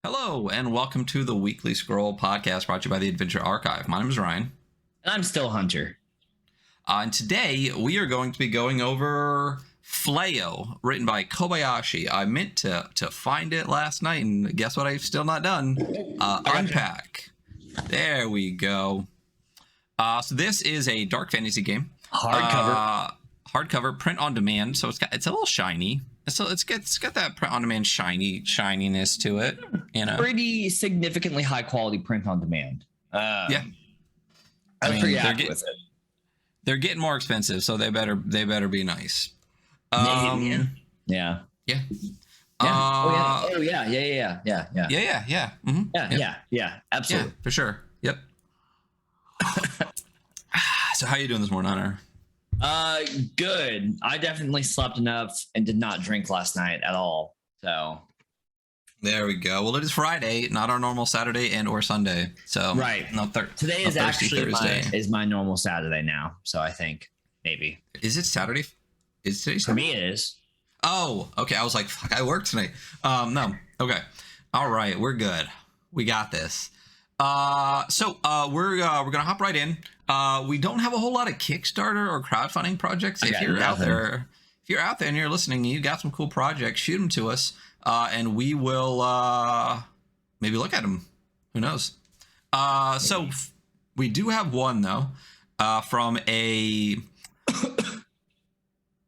Hello, and welcome to the Weekly Scroll podcast brought to you by the Adventure Archive. My name is Ryan. And I'm still Hunter. And today we are going to be going over Fleaux, written by Kobayashi. I meant to find it last night, and guess what I've still not done? Unpack. There we go. So this is a dark fantasy game. Hardcover, print on demand, so it's a little shiny. So it's got that print on demand shininess to it, you know. Pretty significantly high quality print on demand. Yeah, I was pretty happy with it. They're getting more expensive, so they better be nice. Yeah. Yeah. Yeah, absolutely. Yeah, for sure. Yep. So how you doing this morning, Hunter? Good. I definitely slept enough and did not drink last night at all. So there we go. Well, it is Friday, not our normal Saturday and or Sunday. So right. Today is actually my normal Saturday now. So I think maybe. Is it Saturday? Is today Saturday? For me it is. Oh, okay. I was like, fuck, I work tonight. No. Okay. All right, we're good. We got this. So we're gonna hop right in. We don't have a whole lot of Kickstarter or crowdfunding projects. If you're out there and you're listening, and you got some cool projects, shoot them to us, and we will maybe look at them. Who knows? So we do have one though, from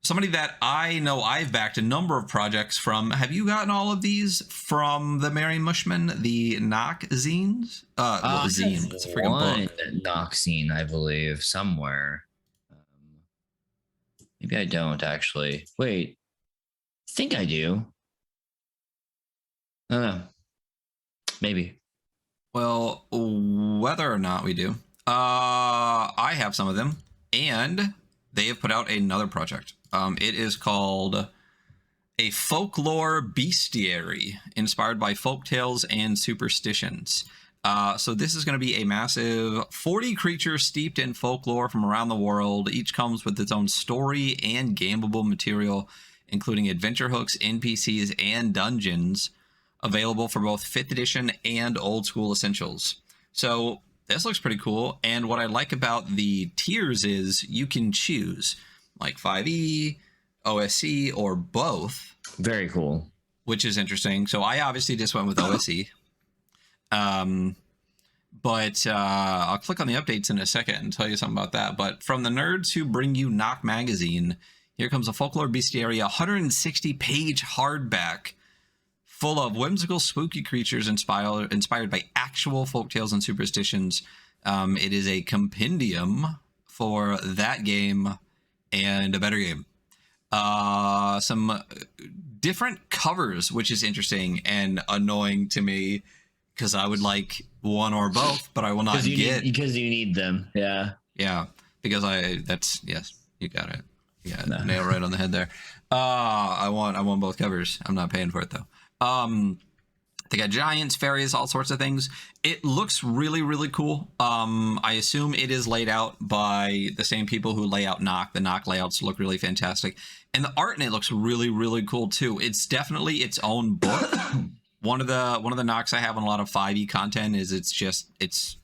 somebody that I know I've backed a number of projects from. Have you gotten all of these from the Merry Mushman, the Knock zines? Zine. It's a freaking book. Knock zine, I believe, somewhere. Maybe I don't actually. Wait, I think I do. I don't know. Maybe. Well, whether or not we do, I have some of them, and they have put out another project. It is called A Folklore Bestiary, inspired by folktales and superstitions. So this is going to be a massive 40 creatures steeped in folklore from around the world. Each comes with its own story and gameable material, including adventure hooks, NPCs, and dungeons, available for both 5th edition and old school essentials. So this looks pretty cool. And what I like about the tiers is you can choose like 5e, OSC, or both. Very cool. Which is interesting. So I obviously just went with OSC. But I'll click on the updates in a second and tell you something about that. But from the nerds who bring you Knock Magazine, here comes a Folklore Bestiary, 160-page hardback full of whimsical, spooky creatures inspired by actual folktales and superstitions. It is a compendium for that game and a better game. Some different covers, which is interesting and annoying to me, because I would like one or both, but I will not get because you need them. Yeah, because yes, you got it. Yeah, nail right on the head there. I want both covers. I'm not paying for it though. They got giants, fairies, all sorts of things. It looks really, really cool. I assume it is laid out by the same people who lay out Knock. The Knock layouts look really fantastic. And the art in it looks really, really cool too. It's definitely its own book. One of the knocks I have on a lot of 5e content is it's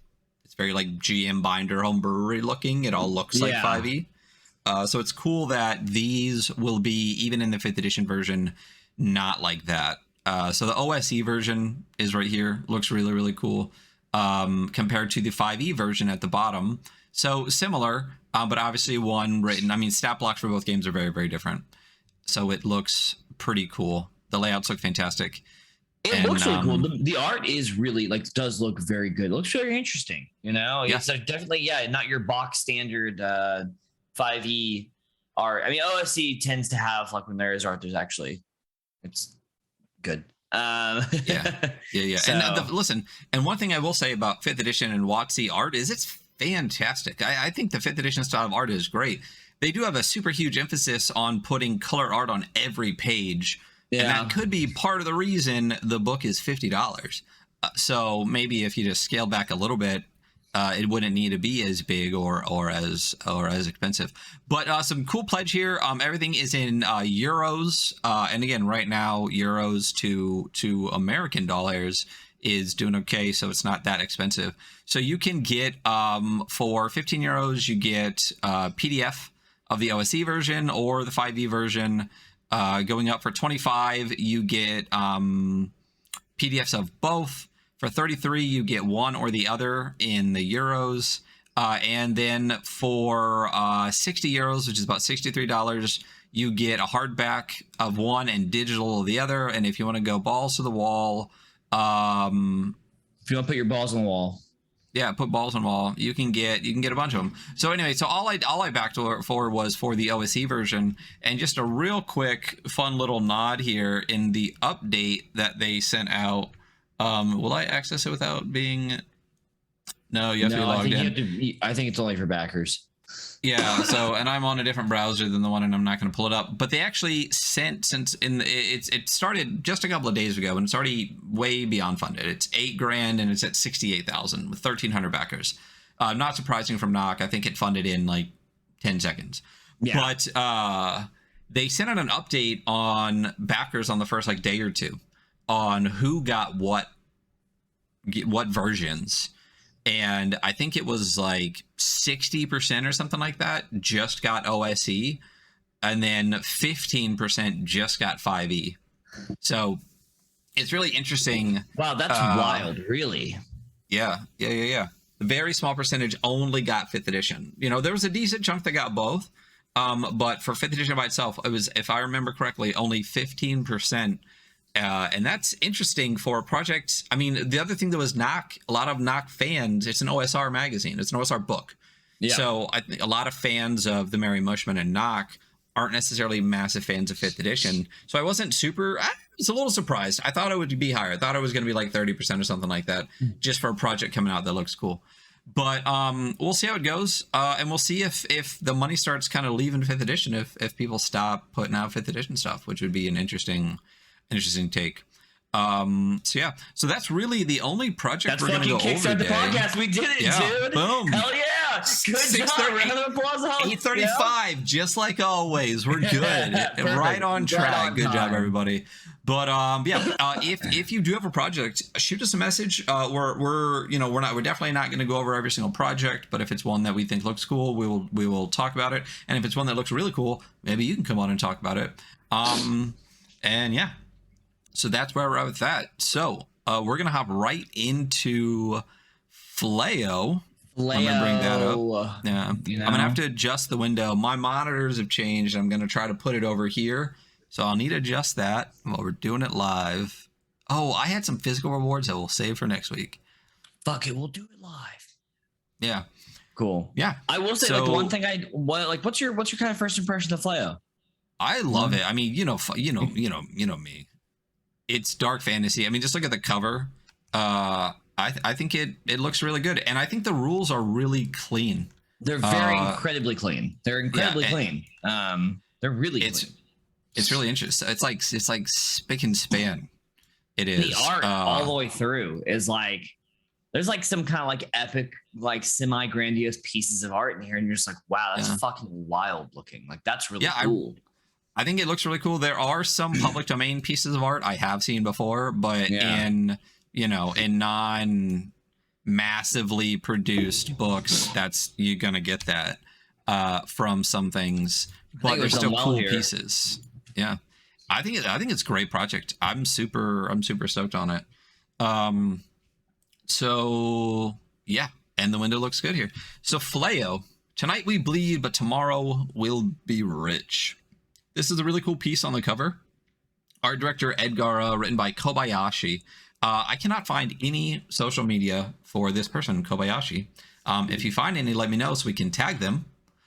very like GM binder home brewery looking. It all looks like 5e. So it's cool that these will be, even in the 5th edition version, not like that. So the OSE version is right here. Looks really, really cool compared to the 5e version at the bottom. So similar, but obviously one written. I mean, stat blocks for both games are very, very different. So it looks pretty cool. The layouts look fantastic. It looks really cool. The art is really does look very good. It looks very interesting. You know, it's definitely not your box standard 5e art. I mean, OSE tends to have when there is art, it's good. Yeah. So, and listen, and one thing I will say about 5th edition and WotC art is it's fantastic. I think the 5th edition style of art is great. They do have a super huge emphasis on putting color art on every page. Yeah. And that could be part of the reason the book is $50. So maybe if you just scale back a little bit, it wouldn't need to be as big or as expensive. But some cool pledge here. Everything is in euros, and again, right now euros to American dollars is doing okay, so it's not that expensive. So you can get for 15 euros, you get PDF of the OSE version or the 5e version. Going up for 25, you get PDFs of both. For 33, you get one or the other in the euros. And then for 60 euros, which is about $63, you get a hardback of one and digital of the other. And if you want to go balls to the wall, if you want to put your balls on the wall, yeah, put balls on the wall, you can get a bunch of them. So anyway, so all I backed for was for the OSE version. And just a real quick fun little nod here in the update that they sent out. Will I access it without being? No, you have to be logged in. I think it's only for backers. Yeah. So, and I'm on a different browser than the one, and I'm not going to pull it up. But they actually sent it started just a couple of days ago, and it's already way beyond funded. It's $8,000, and it's at 68,000 with 1,300 backers. Not surprising from Knock. I think it funded in like 10 seconds. Yeah. But they sent out an update on backers on the first like day or two, on who got what versions. And I think it was like 60% or something like that just got OSE, and then 15% just got 5e. So it's really interesting. Wow, that's wild, really. Yeah. A very small percentage only got 5th edition. You know, there was a decent chunk that got both, but for 5th edition by itself, it was, if I remember correctly, only 15%. And that's interesting for a project. I mean, the other thing that was Knock, a lot of Knock fans, it's an OSR magazine. It's an OSR book. Yeah. So I think a lot of fans of the Merry Mushman and Knock aren't necessarily massive fans of 5th edition. So I wasn't I was a little surprised. I thought it would be higher. I thought it was going to be like 30% or something like that, just for a project coming out that looks cool. But we'll see how it goes. And we'll see if the money starts kind of leaving 5th edition, if people stop putting out 5th edition stuff, which would be an interesting take. So that's really the only project we're going to go over today. Kickstart the Podcast. We did it, dude. Boom. Hell yeah. Good job. Round of applause. 8:35, just like always. We're good. Right on track. Right on good job, everybody. But if you do have a project, shoot us a message. We're definitely not going to go over every single project, but if it's one that we think looks cool, we will talk about it. And if it's one that looks really cool, maybe you can come on and talk about it. And yeah. So that's where we're at with that. So we're going to hop right into Fleaux. I'm going to bring that up. Yeah. You know? I'm going to have to adjust the window. My monitors have changed. I'm going to try to put it over here. So I'll need to adjust that while we're doing it live. Oh, I had some physical rewards that we'll save for next week. Fuck it. We'll do it live. Yeah. Cool. Yeah. I will say, like, the one thing what's your kind of first impression of Fleaux? I love it. I mean, you know me. It's dark fantasy. I mean, just look at the cover. I think it looks really good, and I think the rules are really clean. They're very incredibly clean. They're incredibly clean. They're really clean. It's really interesting. It's like spick and span. It is. The art all the way through is like, there's like some kind of like epic, like semi-grandiose pieces of art in here, and you're just like, wow, that's fucking wild looking. Like, that's really cool. I think it looks really cool. There are some public domain pieces of art I have seen before, but in non-massively produced books, you're gonna get that from some things, but they're still cool pieces. Yeah, I think it's a great project. I'm super stoked on it. So yeah, and the window looks good here. So Fleaux, tonight we bleed, but tomorrow we'll be rich. This is a really cool piece on the cover. Art director Edgar, written by Kobayashi. I cannot find any social media for this person, Kobayashi. If you find any, let me know so we can tag them.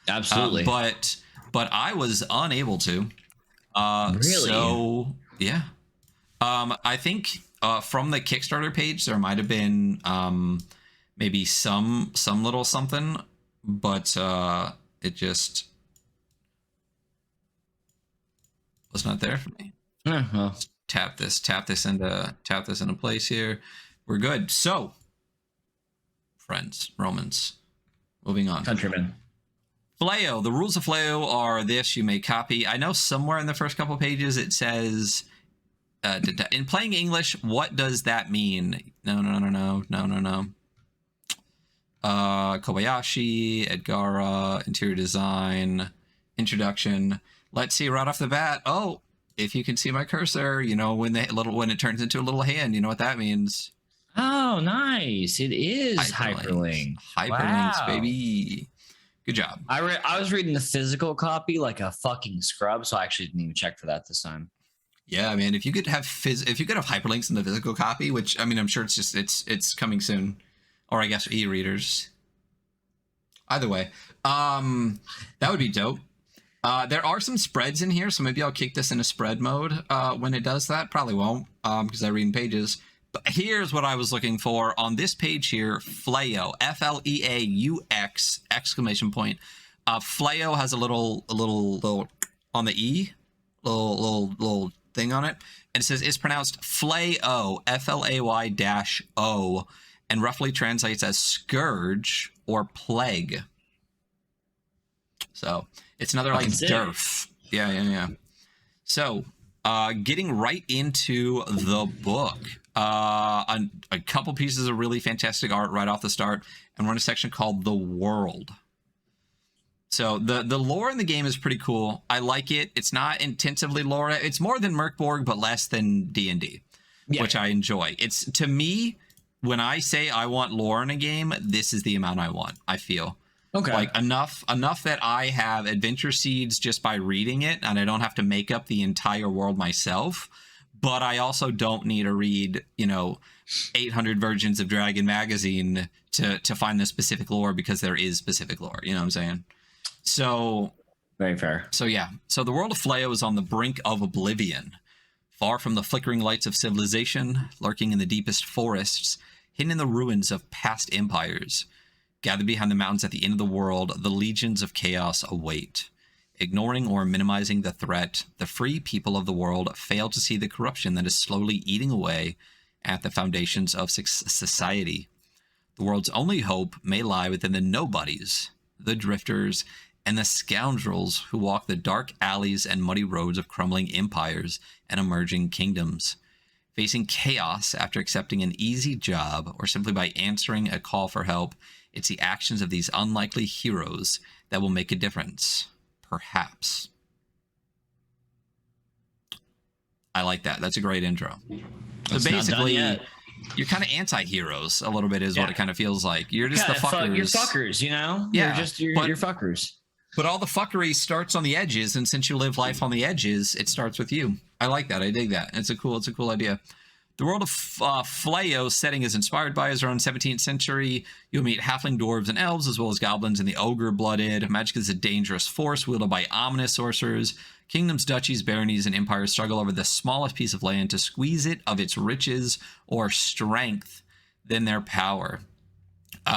Absolutely. But I was unable to. Really? So yeah. I think from the Kickstarter page there might have been maybe some little something, but it just was not there for me. Well. Tap this into place here. We're good. So friends, Romans. Moving on. Countrymen. Fleaux. The rules of Fleaux are this. You may copy. I know somewhere in the first couple pages it says, in plain English, what does that mean? No. Kobayashi, Edgara, interior design, introduction. Let's see right off the bat. Oh, if you can see my cursor, you know, when it turns into a little hand, you know what that means. Oh, nice. It is hyperlink. Hyperlinks, wow. Baby. Good job. I was reading the physical copy like a fucking scrub, so I actually didn't even check for that this time. Yeah, man. If you could have hyperlinks in the physical copy, which I mean, I'm sure it's coming soon, or I guess e-readers. Either way, that would be dope. There are some spreads in here, so maybe I'll kick this into spread mode when it does that. Probably won't, because I read in pages. But here's what I was looking for on this page here. Fleaux, F-L-E-A-U-X exclamation point. Fleaux has a little on the E, little thing on it, and it says it's pronounced Fleaux, F-L-A-Y-O, and roughly translates as scourge or plague. So it's another like derf. Yeah. So getting right into the book. A couple pieces of really fantastic art right off the start, and we're in a section called The World. So the lore in the game is pretty cool. I like it. It's not intensively lore. It's more than Merkborg, but less than D&D, which I enjoy. It's, to me, when I say I want lore in a game, this is the amount I want, I feel. Okay. Like enough that I have adventure seeds just by reading it, and I don't have to make up the entire world myself. But I also don't need to read, 800 versions of Dragon Magazine to find the specific lore, because there is specific lore. You know what I'm saying? So very fair. So yeah. So the world of Fleaux is on the brink of oblivion, far from the flickering lights of civilization, lurking in the deepest forests, hidden in the ruins of past empires. Gathered behind the mountains at the end of the world, the legions of chaos await. Ignoring or minimizing the threat, the free people of the world fail to see the corruption that is slowly eating away at the foundations of society. The world's only hope may lie within the nobodies, the drifters, and the scoundrels who walk the dark alleys and muddy roads of crumbling empires and emerging kingdoms. Facing chaos after accepting an easy job or simply by answering a call for help, it's the actions of these unlikely heroes that will make a difference. Perhaps. I like that. That's a great intro. So basically, you're kind of anti-heroes a little bit is what it kind of feels like. You're just the fuckers. You're fuckers, Yeah. You're fuckers. But all the fuckery starts on the edges, and since you live life on the edges, it starts with you. I like that. I dig that. It's a cool idea. The world of Fleaux setting is inspired by his own 17th century. You'll meet halfling dwarves and elves, as well as goblins and the ogre-blooded. Magic is a dangerous force wielded by ominous sorcerers. Kingdoms, duchies, baronies, and empires struggle over the smallest piece of land to squeeze it of its riches or strength than their power.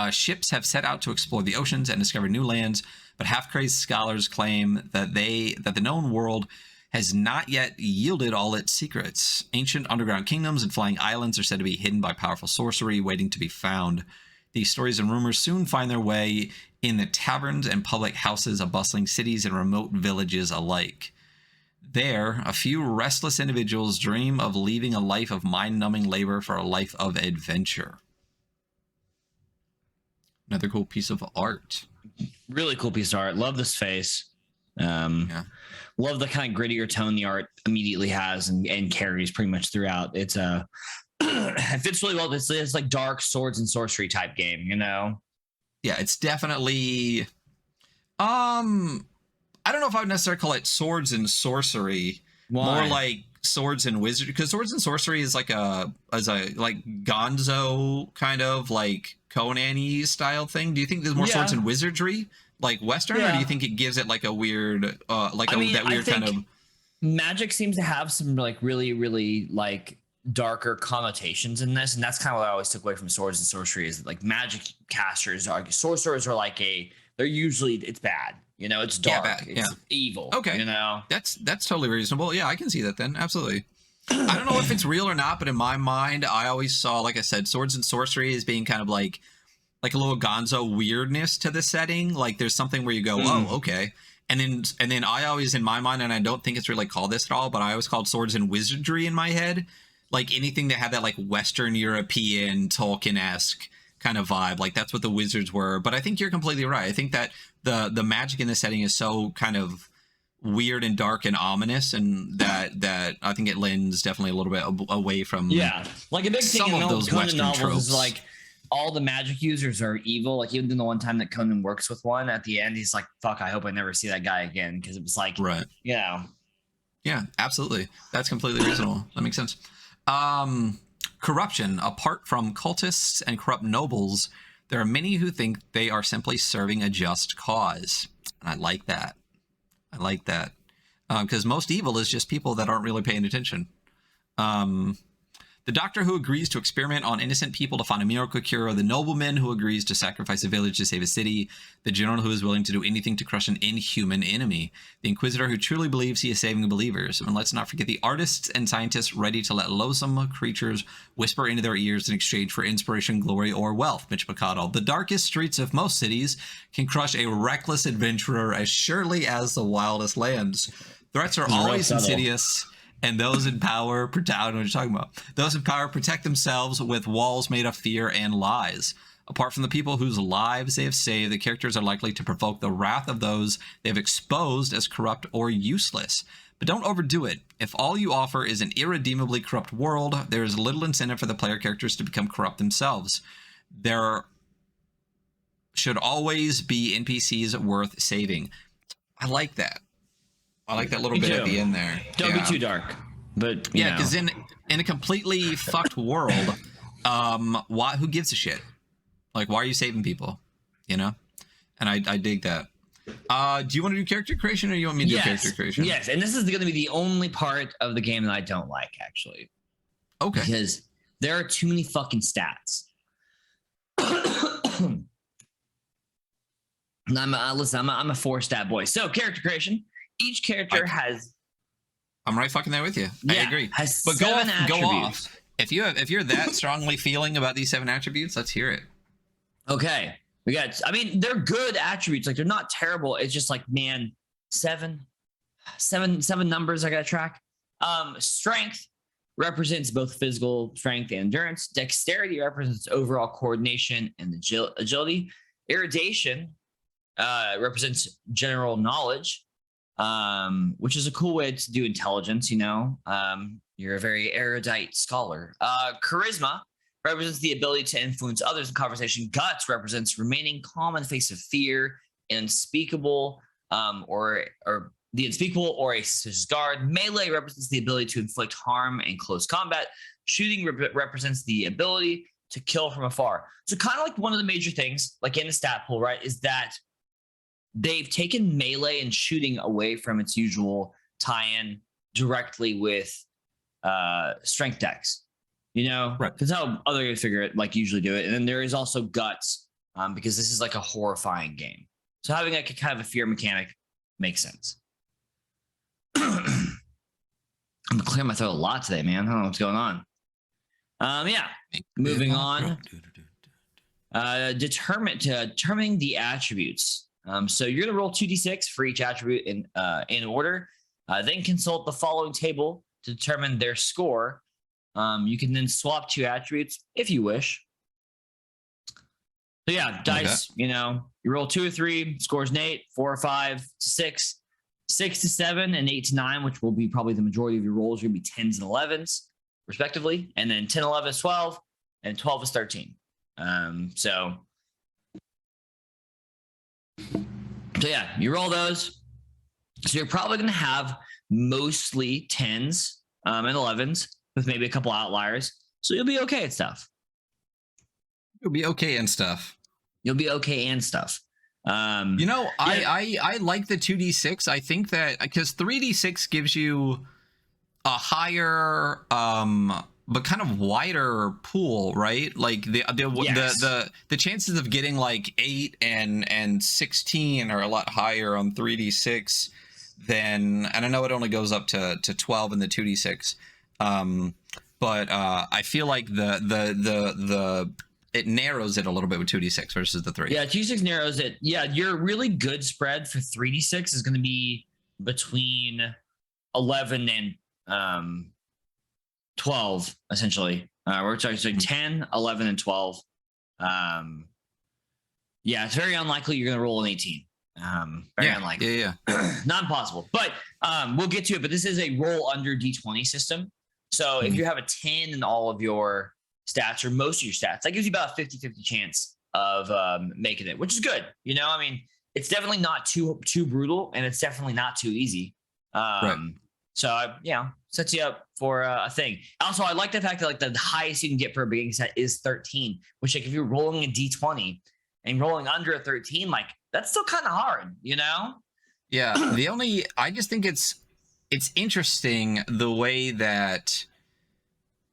Ships have set out to explore the oceans and discover new lands, but half-crazed scholars claim that the known world has not yet yielded all its secrets. Ancient underground kingdoms and flying islands are said to be hidden by powerful sorcery waiting to be found. These stories and rumors soon find their way in the taverns and public houses of bustling cities and remote villages alike. There, a few restless individuals dream of leaving a life of mind-numbing labor for a life of adventure. Another cool piece of art. Really cool piece of art. Love this face. Love the kind of grittier tone the art immediately has and carries pretty much throughout. It's it fits really well. It's like dark swords and sorcery type game, Yeah, it's definitely I don't know if I would necessarily call it swords and sorcery. Why? More like swords and wizardry, because swords and sorcery is like a Gonzo kind of like Conan-y style thing. Do you think there's more swords and wizardry like Western, or do you think it gives it like a weird kind of magic seems to have some like really, really like darker connotations in this, and that's kind of what I always took away from swords and sorcery is that, like, magic casters are sorcerers are like they're usually it's bad, it's dark, it's evil. Okay, that's totally reasonable. Yeah, I can see that then. Absolutely. I don't know if it's real or not, but in my mind, I always saw, like I said, swords and sorcery as being kind of like like a little gonzo weirdness to the setting. Like there's something where you go, oh, okay. And then I always, in my mind, and I don't think it's really called this at all, but I always called swords and wizardry in my head. Like anything that had that like Western European Tolkien-esque kind of vibe. Like that's what the wizards were. But I think you're completely right. I think that the magic in this setting is so kind of weird and dark and ominous, and that I think it lends definitely a little bit away from like a big thing some in of those Conan Western novels tropes. is like all the magic users are evil. Like even the one time that Conan works with one, at the end he's like, fuck, I hope I never see that guy again, because it was like, right, yeah, absolutely, that's completely reasonable. That makes sense. Corruption. Apart from cultists and corrupt nobles, there are many who think they are simply serving a just cause. And I like that. Because most evil is just people that aren't really paying attention. The doctor who agrees to experiment on innocent people to find a miracle cure, the nobleman who agrees to sacrifice a village to save a city, the general who is willing to do anything to crush an inhuman enemy, the inquisitor who truly believes he is saving believers, and let's not forget the artists and scientists ready to let loathsome creatures whisper into their ears in exchange for inspiration, glory, or wealth. Mitch Picado. The darkest streets of most cities can crush a reckless adventurer as surely as the wildest lands. Threats are always insidious, and those in power protect. I don't know what you're talking about. Those in power protect themselves with walls made of fear and lies. Apart from the people whose lives they have saved, the characters are likely to provoke the wrath of those they have exposed as corrupt or useless. But don't overdo it. If all you offer is an irredeemably corrupt world, there is little incentive for the player characters to become corrupt themselves. There should always be NPCs worth saving. I like that. I like that little bit at the end there. Don't be too dark. But because in a completely fucked world, who gives a shit? Like, why are you saving people? You know? And I dig that. Do you want to do character creation, or you want me to do character creation? Yes, and this is going to be the only part of the game that I don't like, actually. Okay. Because there are too many fucking stats. And I'm a 4-stat boy. So character creation. Each character has. I'm right fucking there with you. Yeah, I agree. Has but 7 go attributes. off. If you're that strongly feeling about these 7 attributes, let's hear it. Okay. We got. I mean, they're good attributes. Like they're not terrible. It's just like, man, seven numbers I gotta track. Strength represents both physical strength and endurance. Dexterity represents overall coordination and agility. Erudition represents general knowledge, which is a cool way to do intelligence. You're a very erudite scholar. Charisma represents the ability to influence others in conversation. Guts represents remaining calm in the face of fear and unspeakable, or the unspeakable, or a suspicious guard. Melee represents the ability to inflict harm in close combat. Shooting represents the ability to kill from afar. So kind of like one of the major things, like in the stat pool, right, is that they've taken melee and shooting away from its usual tie-in directly with strength dex. Right. Because how other guys figure it, like usually do it. And then there is also guts, because this is like a horrifying game. So having like a kind of a fear mechanic makes sense. I'm clearing my throat a lot today, man. I don't know what's going on. Moving on. Determining the attributes. So you're gonna roll 2d6 for each attribute in order. Then consult the following table to determine their score. You can then swap 2 attributes if you wish. So dice, you roll 2 or 3, scores an 8, 4 or 5 to 6, 6 to 7, and 8 to 9, which will be probably the majority of your rolls. Are going to be 10s and 11s, respectively. And then 10, 11 is 12, and 12 is 13. So you roll those. So you're probably going to have mostly 10s and 11s with maybe a couple outliers. So you'll be okay at stuff. You'll be okay and stuff. I like the 2d6. I think that because 3d6 gives you a higher but kind of wider pool, right? Like the chances of getting like 8 and 16 are a lot higher on 3d6 than, and I know it only goes up to 12 in the 2d6. But I feel like the it narrows it a little bit with 2d6 versus the 3. Yeah, 2d6 narrows it. Yeah, your really good spread for 3d6 is going to be between 11 and 12, essentially. We're talking 10, 11, and 12. Yeah, it's very unlikely you're going to roll an 18. Very unlikely. Yeah. Not impossible, but we'll get to it. But this is a roll under d20 system. So if you have a 10 in all of your stats or most of your stats, that gives you about a 50-50 chance of making it, which is good. You know, I mean, it's definitely not too brutal, and it's definitely not too easy. So, sets you up for a thing. Also, I like the fact that like the highest you can get for a beginning set is 13, which like if you're rolling a d20 and rolling under a 13, like that's still kind of hard, you know? Yeah. I just think it's interesting the way that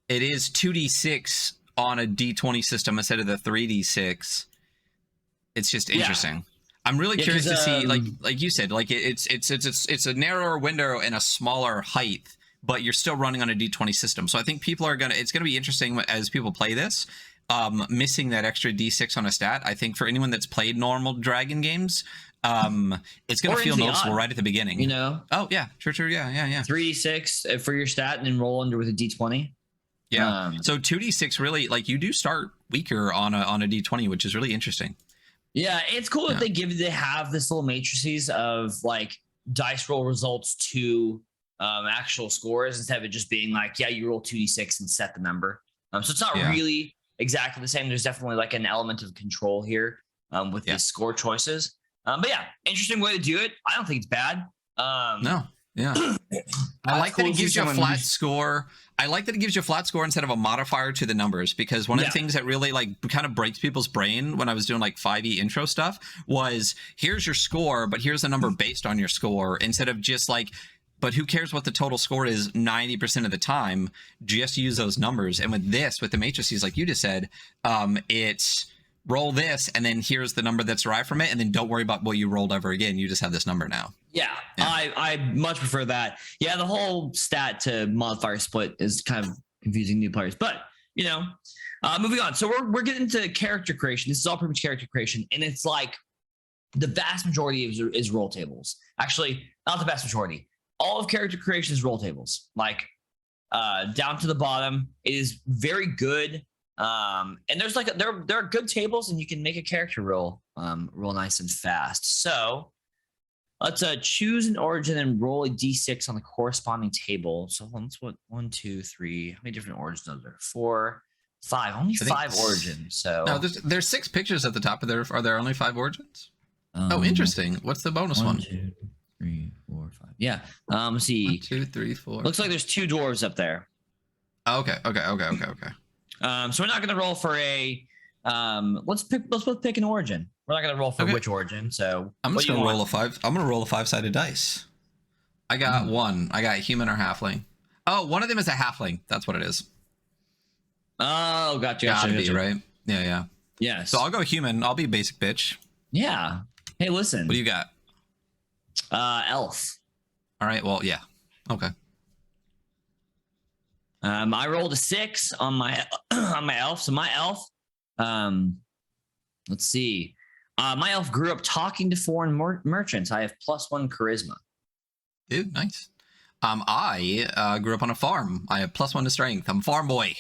it is 2d6 on a d20 system instead of the 3d6. It's just interesting. Yeah. I'm really curious to see, like you said, like it's a narrower window and a smaller height, but you're still running on a d20 system. So I think it's gonna be interesting as people play this. Missing that extra d6 on a stat, I think for anyone that's played normal dragon games, it's gonna feel noticeable right at the beginning. You know? Oh yeah, sure, yeah. 3d6 for your stat, and then roll under with a d20. Yeah. So 2d6 really, like, you do start weaker on a d20, which is really interesting. Yeah, it's cool that they have this little matrices of like dice roll results to actual scores instead of it just being like, you roll 2d6 and set the number. So it's not really exactly the same. There's definitely like an element of control here with these score choices. But yeah, interesting way to do it. I don't think it's bad. No. Yeah. I like that it gives you a flat score. I like that it gives you a flat score instead of a modifier to the numbers, because one of the things that really like kind of breaks people's brain when I was doing like 5e intro stuff was, here's your score, but here's the number based on your score, instead of just like, but who cares what the total score is 90% of the time, just use those numbers. And with the matrices, like you just said, it's roll this, and then here's the number that's derived from it, and then don't worry about what you rolled ever again. You just have this number now. Yeah. I much prefer that. Yeah, the whole stat to modifier split is kind of confusing new players, but you know, moving on. So we're getting into character creation. This is all pretty much character creation, and it's like the vast majority is roll tables. Actually, not the vast majority. All of character creation is roll tables, like down to the bottom. It is very good. And there's like there are good tables, and you can make a character roll nice and fast. So let's choose an origin and roll a d6 on the corresponding table. So let's what 1, 2, 3. How many different origins are there? 4, 5. Only 5 origins. So no, there's 6 pictures at the top. Are there only 5 origins? Oh, interesting. What's the bonus one? 2, 3, 4, 5. Yeah. Let's see. 1, 2, 3, 4. Looks like there's 2 dwarves up there. Okay. So we're not going to roll for a. Let's both pick an origin. We're not going to roll for which origin. So I'm just going to roll a 5. I'm going to roll a 5-sided dice. I got one. I got human or halfling. Oh, one of them is a halfling. That's what it is. Oh, gotcha. Gotta be, right? Yeah. Yes. So I'll go human. I'll be basic bitch. Yeah. Hey, listen. What do you got? Elf. All right. Well, yeah. Okay. I rolled a 6 on my elf. So my elf, let's see. My elf grew up talking to foreign merchants. I have +1 charisma. Dude, nice. I grew up on a farm. I have +1 to strength. I'm a farm boy.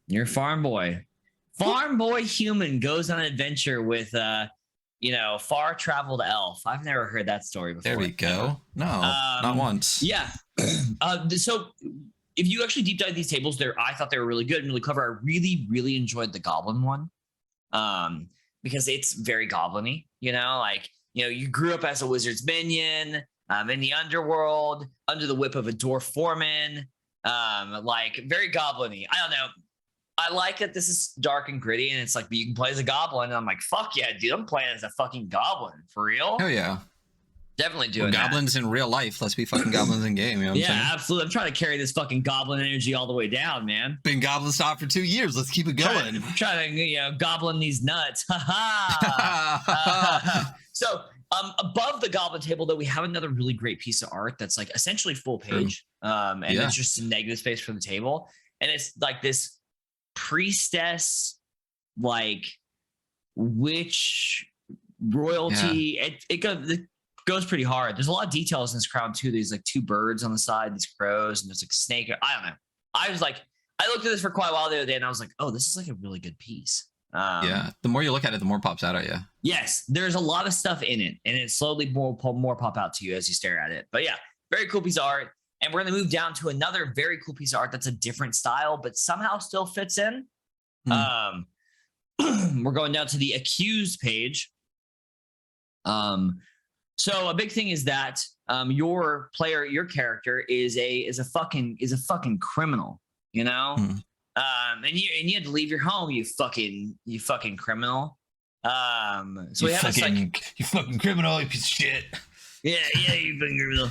You're a farm boy. Farm boy human goes on an adventure with far traveled elf. I've never heard that story before. There we go. No, not once. Yeah. So if you actually deep dive these tables, I thought they were really good and really clever. I really, really enjoyed the goblin one, because it's very goblin-y. You grew up as a wizard's minion, in the underworld, under the whip of a dwarf foreman, like very goblin-y. I don't know. I like that this is dark and gritty, and it's like, you can play as a goblin. And I'm like, fuck yeah, dude! I'm playing as a fucking goblin for real. Hell yeah. Definitely doing goblins in real life. Let's be fucking goblins in game. You know what I'm saying? Absolutely. I'm trying to carry this fucking goblin energy all the way down, man. Been goblin stop for 2 years. Let's keep it going. Trying to goblin these nuts. So above the goblin table, though, we have another really great piece of art that's like essentially full page. And it's just some negative space for the table. And it's like this priestess like which royalty. It goes pretty hard. There's a lot of details in this crown too. There's like 2 birds on the side, these crows, and there's like a snake. I don't know. I looked at this for quite a while the other day, and I was like, oh, this is like a really good piece. The more you look at it, the more pops out at you. Yes, there's a lot of stuff in it, and it slowly more pop out to you as you stare at it. But yeah, very cool piece of art. And we're going to move down to another very cool piece of art that's a different style, but somehow still fits in. We're going down to the accused page. So a big thing is that your character is a fucking criminal, you know? And you had to leave your home, you fucking criminal. So we have you fucking criminal, you piece of shit. Yeah, you fucking criminal.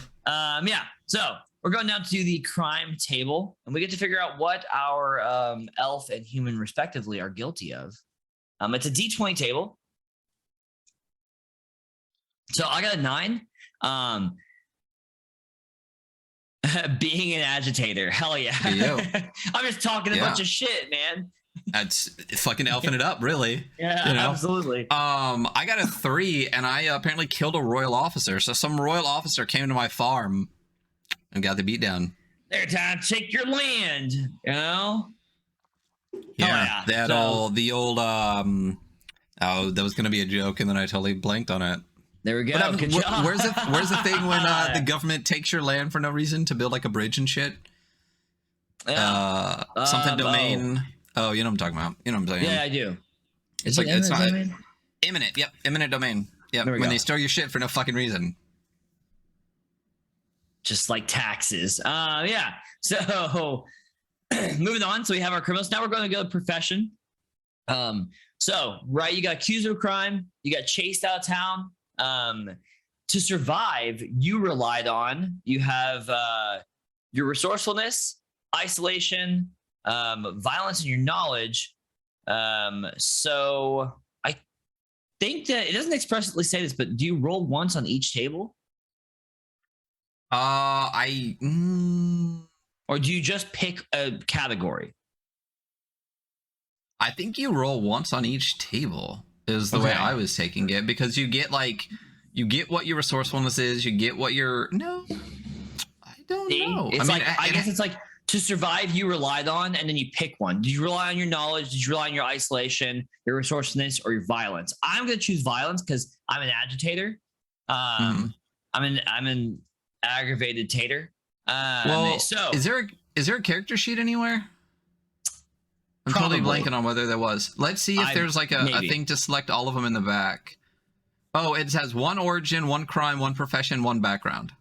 So we're going down to the crime table, and we get to figure out what our elf and human respectively are guilty of. It's a D20 table. So I got a 9. Being an agitator. Hell yeah. I'm just talking a bunch of shit, man. That's fucking elfing it up, really. Yeah, absolutely. I got a 3, and I apparently killed a royal officer. So some royal officer came to my farm and got the beat down. They're trying to take your land, you know? Yeah, that was gonna be a joke, and then I totally blanked on it. There we go. Where's the thing when the government takes your land for no reason to build like a bridge and shit? Something domain. Oh, you know what I'm talking about. You know what I'm saying? Yeah, I do. It's like it's not imminent. Yep, imminent domain. Yep, when they store your shit for no fucking reason. Just like taxes. Yeah. So moving on. So we have our criminals. Now we're going to go to profession. So right, you got accused of a crime. You got chased out of town. To survive, you relied on, you have your resourcefulness, isolation, violence, and your knowledge. So I think that it doesn't expressly say this, but do you roll once on each table? Or do you just pick a category? I think you roll once on each table. Is the way I was taking it, because you get what your resourcefulness is, you get what your I don't know. It's I guess it's like to survive you relied on, and then you pick one. Did you rely on your knowledge? Did you rely on your isolation, your resourcefulness, or your violence? I'm gonna choose violence because I'm an agitator. I'm an aggravated tater. So is there a character sheet anywhere? I'm totally blanking on whether there was. Let's see if there's like a thing to select all of them in the back. Oh, it has 1 origin, 1 crime, 1 profession, 1 background.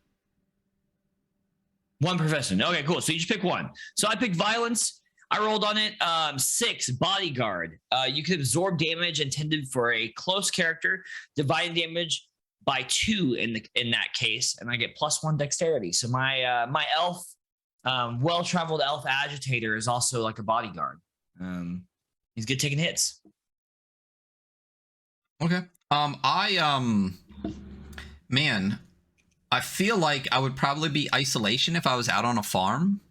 1 profession. Okay, cool. So you just pick 1. So I picked violence. I rolled on it. 6, bodyguard. You can absorb damage intended for a close character, dividing damage by 2 in that case, and I get +1 dexterity. So my elf, well-traveled elf agitator is also like a bodyguard. He's good taking hits. Okay. I feel like I would probably be isolation if I was out on a farm.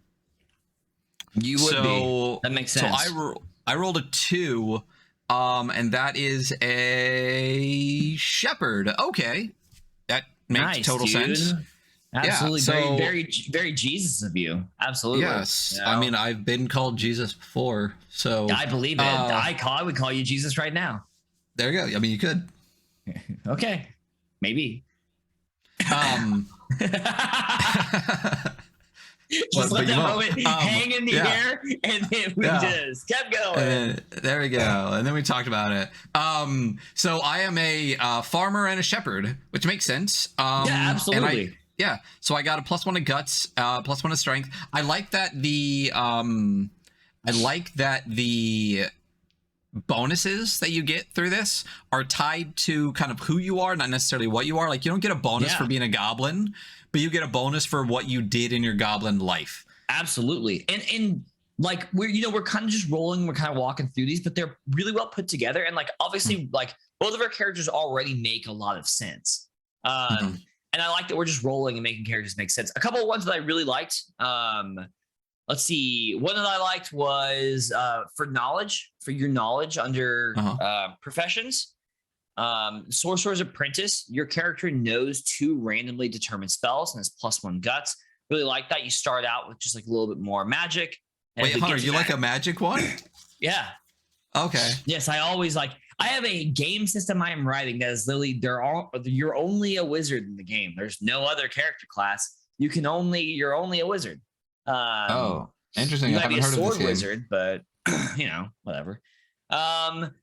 You would be. That makes sense. So I rolled a 2, and that is a shepherd. Okay, that makes total sense. Absolutely. Yeah, so, very, very Jesus of you. Absolutely. Yes. You know? I mean, I've been called Jesus before, so I believe it. I would call you Jesus right now. There you go. I mean, you could. Okay. Maybe. Just let that moment hang in the air, and then we just kept going. There we go. And then we talked about it. So I am a farmer and a shepherd, which makes sense. Yeah, absolutely. Yeah, so I got a +1 to guts, +1 to strength. I like that the bonuses that you get through this are tied to kind of who you are, not necessarily what you are. Like, you don't get a bonus for being a goblin, but you get a bonus for what you did in your goblin life. Absolutely. And like we're kind of just rolling, we're kind of walking through these, but they're really well put together, and like obviously like both of our characters already make a lot of sense. And I like that we're just rolling and making characters make sense. A couple of ones that I really liked. let's see. One that I liked was for your knowledge under professions. Sorcerer's Apprentice. Your character knows 2 randomly determined spells and has +1 guts. Really like that. You start out with just like a little bit more magic. Wait, Hunter, you like a magic one? Yeah. Okay. Yes, I always like. I have a game system I am writing that is literally you're only a wizard in the game. There's no other character class. You're only a wizard. Oh, interesting. You I might be haven't a heard of sword this wizard, but whatever.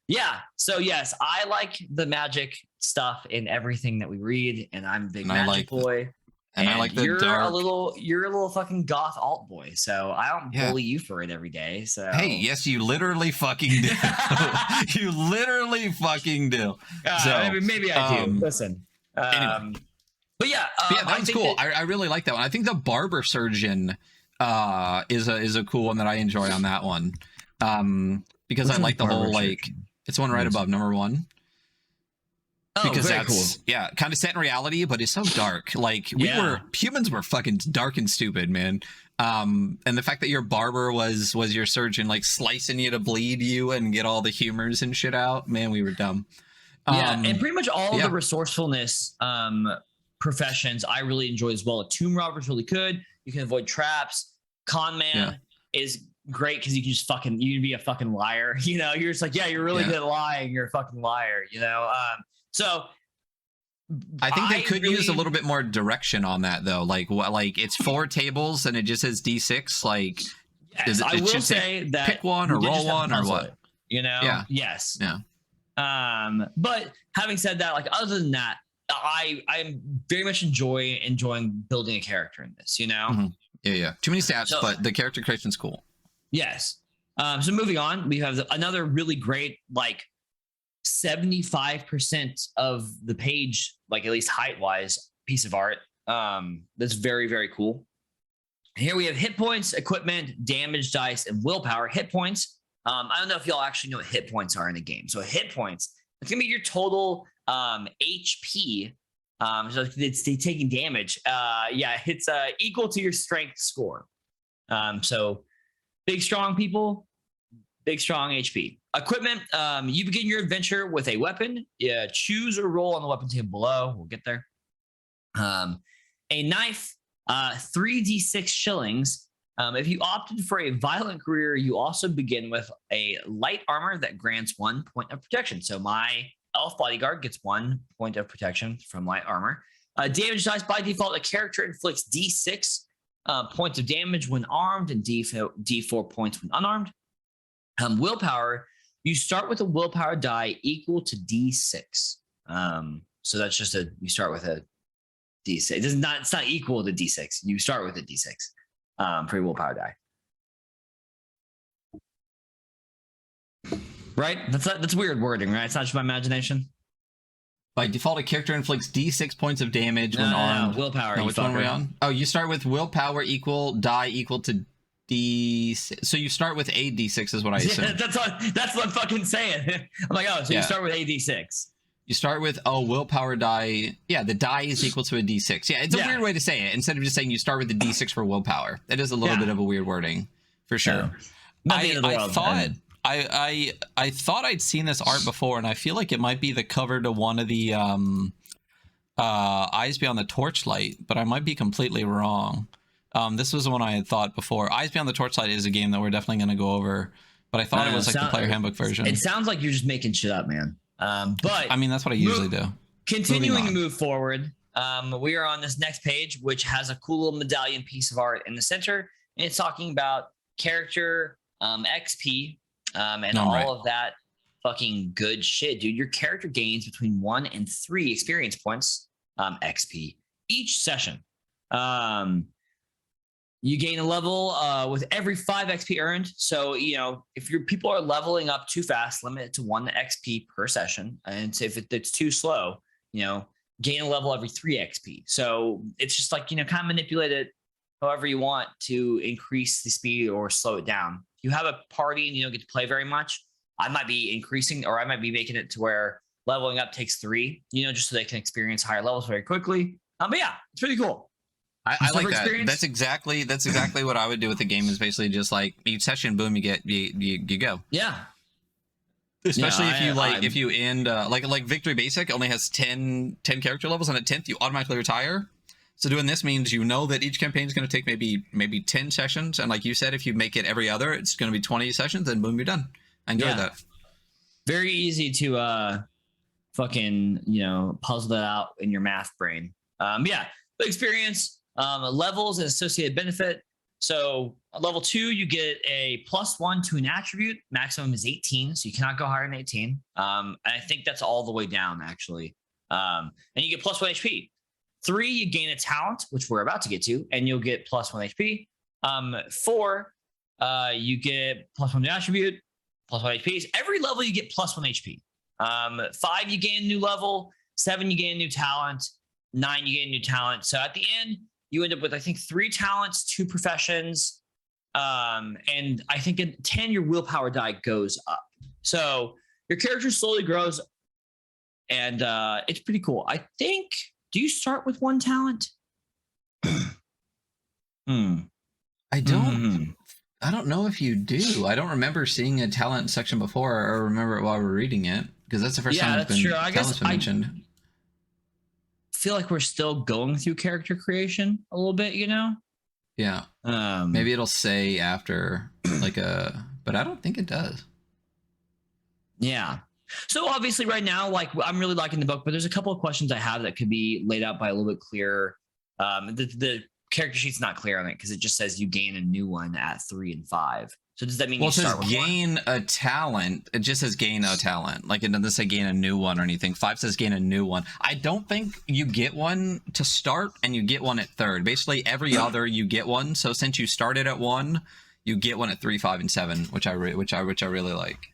Yeah. So yes, I like the magic stuff in everything that we read, and I'm a big magic boy. And I like the you're dark. You're a little fucking goth alt boy, so I don't bully you for it every day. So hey, yes, you literally fucking do. You literally fucking do. Maybe I do. Listen. Anyway. But yeah, that one's cool. I really like that one. I think the Barber Surgeon is a cool one that I enjoy on that one. Because I like the whole it's one right above number 1. Oh, because very that's cool. Kind of set in reality, but it's so dark. Like humans were fucking dark and stupid, man. And the fact that your barber was your surgeon, like slicing you to bleed you and get all the humors and shit out, man, we were dumb. And pretty much all the resourcefulness professions I really enjoy as well. Tomb robber's really good. You can avoid traps. Con man is great because you can just you can be a fucking liar. You're just like, you're really good at lying. You're a fucking liar. So I think they could use a little bit more direction on that though. Like it's 4 tables and it just says D6. Like, I will say that pick one or roll one or what? Yes. Yeah. But having said that, like other than that, I'm very much enjoying building a character in this. Mm-hmm. Yeah. Too many stats, but the character creation's cool. Yes. So moving on, we have another really great 75% of the page, like at least height wise, piece of art. That's very, very cool. Here we have hit points, equipment, damage dice, and willpower. Hit points. I don't know if y'all actually know what hit points are in the game. So hit points, it's gonna be your total HP. So it's taking damage. It's equal to your strength score. So big strong people, big strong HP. Equipment, you begin your adventure with a weapon. Choose or roll on the weapon table below. We'll get there. A knife, 3d6 shillings. If you opted for a violent career, you also begin with a light armor that grants 1 point of protection. So my elf bodyguard gets 1 point of protection from light armor. Damage dice, by default, a character inflicts d6 points of damage when armed and d4 points when unarmed. Willpower, you start with a willpower die equal to d6. So that's just you start with a d6. It's not equal to d6. You start with a d6 for your willpower die. Right? That's weird wording, right? It's not just my imagination. By default, a character inflicts d6 points of damage when armed. No, willpower. Which one are we on? Oh, you start with willpower die equal to d6. So you start with a d6 is what I assume. That's what I'm fucking saying. I'm like, so you start with a d6. You start with willpower die. Yeah, the die is equal to a d6. Yeah, it's a weird way to say it. Instead of just saying you start with the d6 for willpower. That is a little bit of a weird wording, for sure. I thought I'd seen this art before, and I feel like it might be the cover to one of the Eyes Beyond the Torchlight, but I might be completely wrong. This was the one I had thought before. Eyes Beyond the Torchlight is a game that we're definitely going to go over, but I thought it was like the player handbook version. It sounds like you're just making shit up, man. But I mean, that's what I usually do. Continuing to move forward, we are on this next page, which has a cool little medallion piece of art in the center, and it's talking about character XP and all of that fucking good shit, dude. Your character gains between 1 and 3 experience points XP each session. You gain a level with every 5 XP earned. So, if your people are leveling up too fast, limit it to 1 XP per session. And if it's too slow, gain a level every 3 XP. So it's just like, kind of manipulate it however you want to increase the speed or slow it down. If you have a party and you don't get to play very much, I might be increasing, or I might be making it to where leveling up takes 3, just so they can experience higher levels very quickly. But yeah, it's pretty cool. I like that. That's exactly what I would do with the game. Is basically just like each session, boom, you go. Yeah. Especially if you end like Victory Basic only has 10 character levels, and at 10th you automatically retire. So doing this means that each campaign is going to take maybe 10 sessions, and like you said, if you make it every other, it's going to be 20 sessions, and boom, you're done. I enjoy that. Very easy to fucking puzzle that out in your math brain. The experience, levels and associated benefit. So level 2, you get a +1 to an attribute. Maximum is 18, so you cannot go higher than 18. And I think that's all the way down, actually. And you get +1 HP. 3, you gain a talent, which we're about to get to, and you'll get +1 HP. 4, you get +1 to attribute, +1 HP. So every level you get +1 HP. 5, you gain a new level. 7, you gain a new talent. 9, you gain a new talent. So at the end, you end up with, I think, 3 talents, 2 professions. And I think at 10, your willpower die goes up. So your character slowly grows, and it's pretty cool. I think, do you start with 1 talent? I don't know if you do. I don't remember seeing a talent section before, or remember it while we're reading it, because that's the first time it's been mentioned. Feel like we're still going through character creation a little bit, Yeah. Maybe it'll say after but I don't think it does. Yeah. So obviously right now, like, I'm really liking the book, but there's a couple of questions I have that could be laid out by a little bit clearer. The character sheet's not clear on it because it just says you gain a new one at 3 and 5. So does that mean you start with gain a talent? It just says gain a talent. Like, it doesn't say gain a new one or anything. 5 says gain a new one. I don't think you get one to start, and you get one at 3rd. Basically, every other you get one. So since you started at 1, you get one at 3, 5, and 7, which I really like.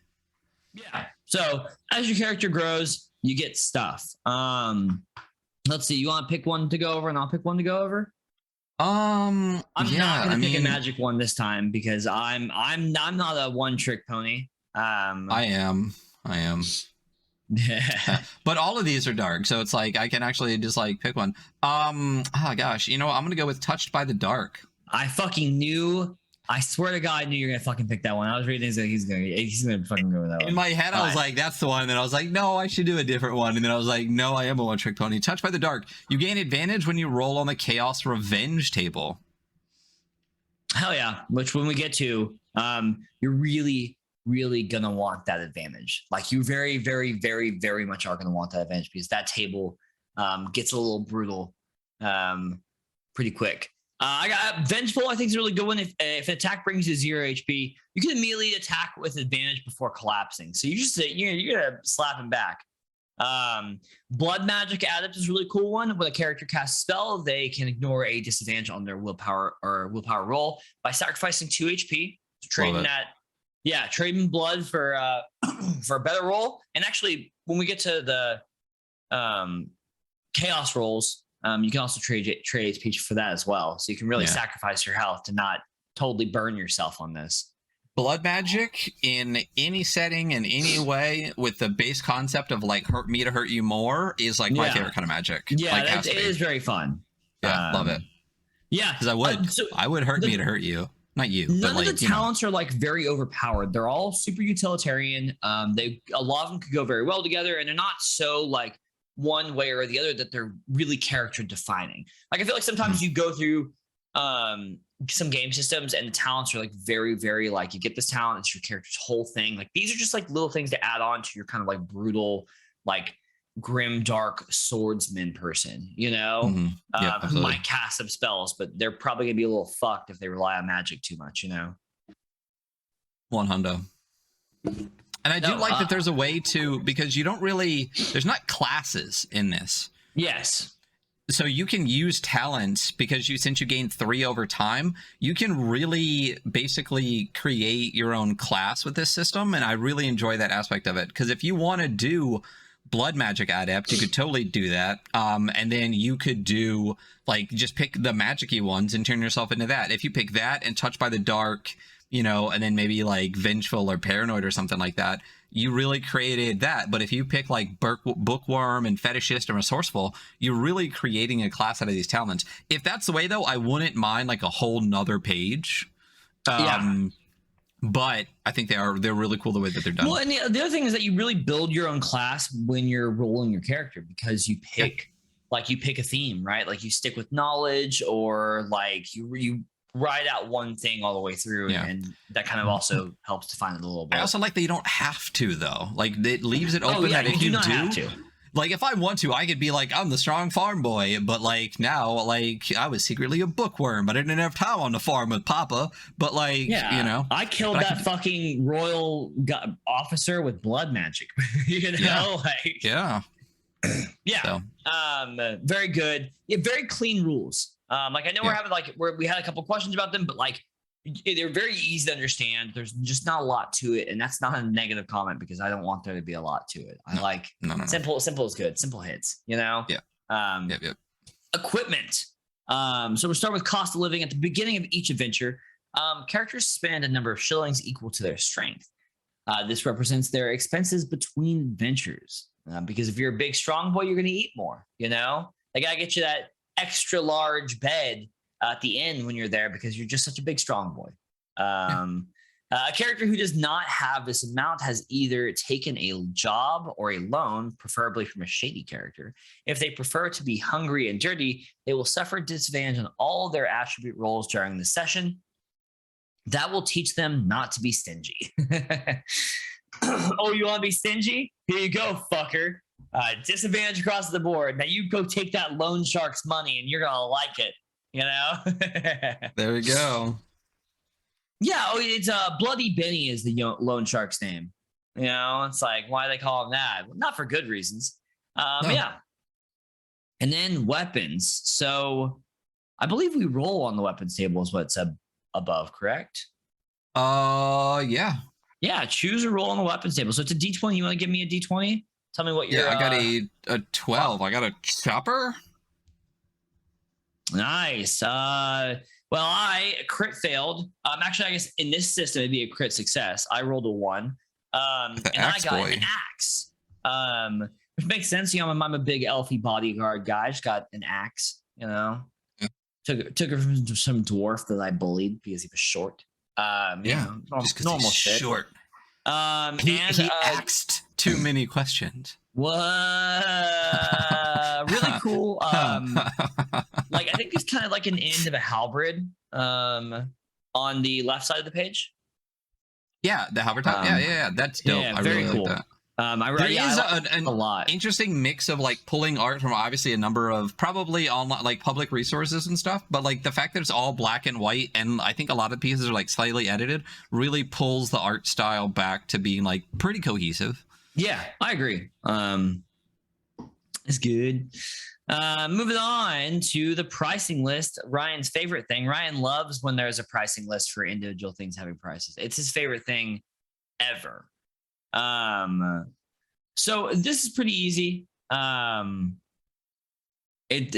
Yeah. So as your character grows, you get stuff. Let's see. You want to pick one to go over, and I'll pick one to go over. I'm not gonna pick a magic one this time because I'm not a one-trick pony. I am. But all of these are dark, so it's like I can actually just like pick one. Oh gosh, I'm gonna go with Touched by the Dark. I fucking knew. I swear to God, I knew you were gonna fucking pick that one. I was reading things like he's gonna fucking go with that one. In my head, I was like, that's the one. And then I was like, no, I should do a different one. And then I was like, no, I am a one-trick pony. Touched by the Dark. You gain advantage when you roll on the Chaos Revenge table. Hell yeah! Which when we get to, you're really, really gonna want that advantage. Like, you very, very, very, very much are gonna want that advantage because that table gets a little brutal pretty quick. I got Vengeful. I think is a really good one. If an attack brings you 0 HP, you can immediately attack with advantage before collapsing. So you just say you're gonna slap him back. Blood Magic Adept is a really cool one. When a character casts a spell, they can ignore a disadvantage on their willpower roll by sacrificing 2 HP. So trading trading blood for a better roll. And actually, when we get to the chaos rolls, you can also trade HP for that as well. So you can really sacrifice your health to not totally burn yourself on this. Blood magic in any setting, in any way, with the base concept of like hurt me to hurt you more is like my favorite kind of magic. Yeah, like, it is very fun. Yeah, love it. Yeah, because I would hurt me to hurt you. Not you. None but of the talents are like very overpowered. They're all super utilitarian. A lot of them could go very well together, and they're not so like one way or the other that they're really character defining. Like, I feel like sometimes you go through some game systems and the talents are like very, very like, you get this talent, it's your character's whole thing. Like, these are just like little things to add on to your kind of like brutal, like grim, dark swordsman person, who might cast some spells, but they're probably gonna be a little fucked if they rely on magic too much, 100. And I do like that there's a way to, because you don't really, there's not classes in this. Yes. So you can use talents because since you gain 3 over time, you can really basically create your own class with this system. And I really enjoy that aspect of it. Because if you want to do Blood Magic Adept, you could totally do that. And then you could do like, just pick the magic-y ones and turn yourself into that. If you pick that and Touched by the Dark, and then maybe like Vengeful or Paranoid or something like that, you really created that. But if you pick like bookworm and fetishist and resourceful, you're really creating a class out of these talents. If that's the way though, I wouldn't mind like a whole nother page. But I think they're really cool the way that they're done. Well, and the other thing is that you really build your own class when you're rolling your character, because you pick a theme, right? Like you stick with knowledge, or like you ride out one thing all the way through, and that kind of also helps define it a little bit. I also like that you don't have to though. Like it leaves it open that if you do, have to. Like if I want to, I could be like, I'm the strong farm boy, but like now, like I was secretly a bookworm, but I didn't have time on the farm with Papa. But like, you know, I killed that fucking royal officer with blood magic. You know, So. Very good. Yeah, very clean rules. Like I know we're having we had a couple questions about them, but like they're very easy to understand. There's just not a lot to it, and that's not a negative comment, because I don't want there to be a lot to it. I like simple. Simple is good. Simple hits, you know. Equipment. So we'll start with cost of living. At the beginning of each adventure, characters spend a number of shillings equal to their strength. This represents their expenses between adventures. Because if you're a big strong boy, you're going to eat more. You know, they got to get you that extra large bed at the end when you're there, because you're just such a big strong boy. A character who does not have this amount has either taken a job or a loan, preferably from a shady character. If they prefer to be hungry and dirty, they will suffer disadvantage on all their attribute rolls during the session. That will teach them not to be stingy. Oh, you want to be stingy? Here you go, fucker. Disadvantage across the board. Now you go take that loan shark's money and you're going to like it. You know? There we go. Yeah, it's Bloody Benny is the loan shark's name. You know, it's like, why do they call him that? Well, not for good reasons. Yeah. And then weapons. So I believe we roll on the weapons table is what's above, correct? Yeah. Yeah, choose a roll on the weapons table. So it's a D20. You want to give me a D20? Tell me what your... I got a 12. I got a chopper. Nice. Well, I crit failed. Actually, I guess in this system, it'd be a crit success. I rolled a 1. And I got an axe. Which makes sense. You know, I'm a big elfy bodyguard guy. I just got an axe, you know. Yeah. Took her from some dwarf that I bullied because he was short. You know, normal shit. Short. He asked too many questions. What? Really cool. Like I think it's kind of like an end of a halberd. On the left side of the page. Yeah, the halberd top. Yeah. That's dope. Yeah, I very really cool. like that. There is a lot interesting mix of like pulling art from obviously a number of probably online like public resources and stuff, but like the fact that it's all black and white and I think a lot of pieces are like slightly edited really pulls the art style back to being like pretty cohesive. Yeah, I agree. It's good. Moving on to the pricing list, Ryan's favorite thing. Ryan loves when there's a pricing list for individual things having prices. It's his favorite thing ever. So this is pretty easy. It's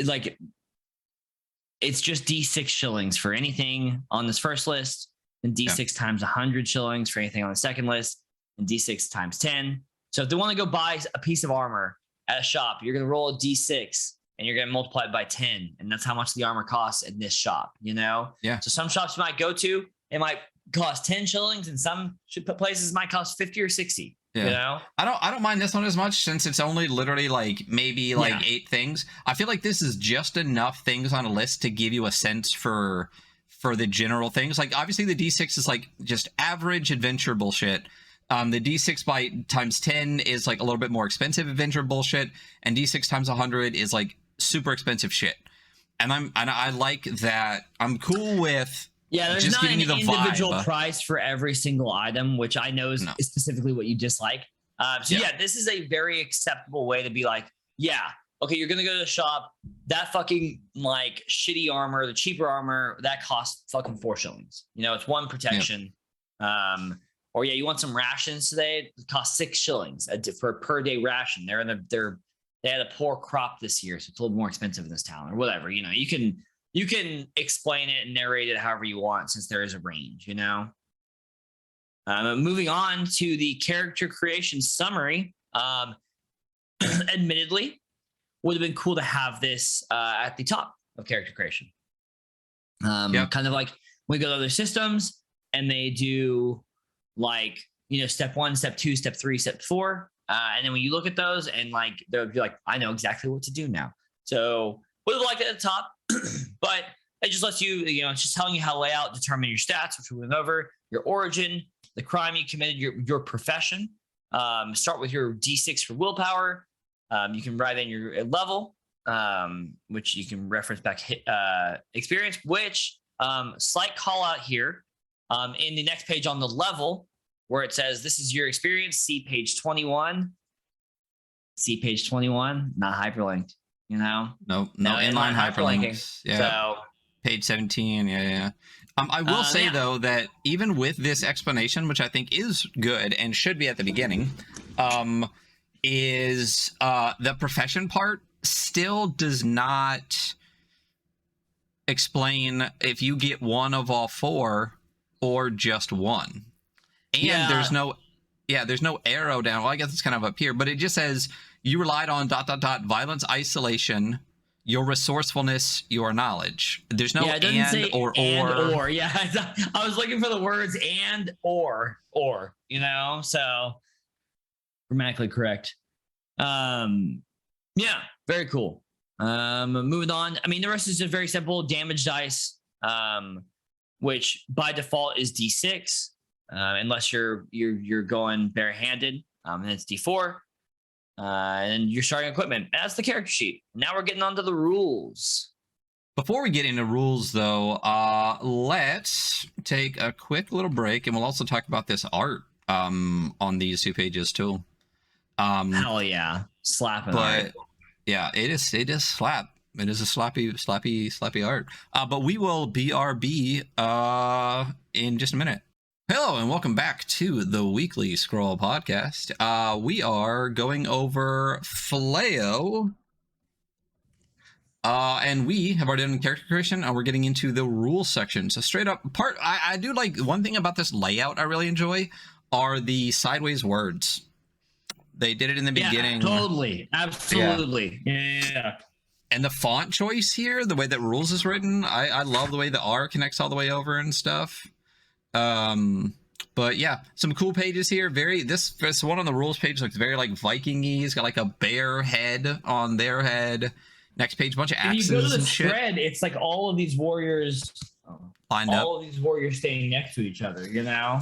just D6 shillings for anything on this first list, and D6 times 100 shillings for anything on the second list, and D6 times 10. So if they want to go buy a piece of armor at a shop, you're going to roll a D6 and you're going to multiply it by 10. And that's how much the armor costs in this shop, you know? Yeah. So some shops you might go to, it might cost 10 shillings and some places might cost 50 or 60. Yeah. You know? I don't mind this one as much since it's only literally like maybe like 8 things. I feel like this is just enough things on a list to give you a sense for the general things. Like obviously the D6 is like just average adventure bullshit. The D6 by times 10 is like a little bit more expensive adventure bullshit, and D6 times 100 is like super expensive shit. And I like that. I'm cool with there's just not an individual vibe. Price for every single item, which I know is specifically what you dislike. This is a very acceptable way to be like, okay, you're gonna go to the shop. That fucking like shitty armor, the cheaper armor, that costs fucking 4 shillings. You know, it's 1 protection. Or you want some rations today? It costs 6 shillings for a per day ration. They had a poor crop this year, so it's a little more expensive in this town, or whatever. You know, you can explain it and narrate it however you want, since there is a range. You know. Moving on to the character creation summary. Admittedly, would have been cool to have this at the top of character creation. Kind of like we go to other systems and they do like, step 1, step 2, step 3, step 4. And then when you look at those and like, they'll be like, I know exactly what to do now. So would have liked it at the top, but it just lets you, it's just telling you how to lay out, determine your stats, which we went over, your origin, the crime you committed, your profession. Start with your D6 for willpower. You can write in your level, which you can reference back experience, which slight call out here in the next page on the level where it says, this is your experience. See page 21. See page 21, not hyperlinked, No inline hyperlinks. Yeah. So page 17. Yeah. I will say though, that even with this explanation, which I think is good and should be at the beginning, is the profession part still does not explain if you get one of all 4 or just one. And there's no arrow down. Well, I guess it's kind of up here, but it just says you relied on ... violence, isolation, your resourcefulness, your knowledge. There's no and or. Yeah, I was looking for the words and or, so grammatically correct. Very cool. Moving on. I mean, the rest is just very simple. Damage dice, which by default is D6, unless you're going barehanded, and it's D4. And you're starting equipment. That's the character sheet. Now we're getting onto the rules. Before we get into rules, though, let's take a quick little break, and we'll also talk about this art on these 2 pages too. Hell yeah, slapping. But art. Yeah, it is slap. It is a slappy art. But we will BRB in just a minute. Hello and welcome back to the Weekly Scroll Podcast. We are going over Fleaux. And we have already done character creation, and we're getting into the rules section. So straight up, I do like one thing about this layout I really enjoy are the sideways words. They did it in the beginning. Totally. Absolutely. Yeah. And the font choice here, the way that rules is written, I love the way the R connects all the way over and stuff. But yeah, some cool pages here. This one on the rules page looks very like Viking-y. It's got like a bear head on their head. Next page, bunch of axes. If you go to the shit. spread, it's like all of these warriors lined up. All of these warriors staying next to each other, Yeah.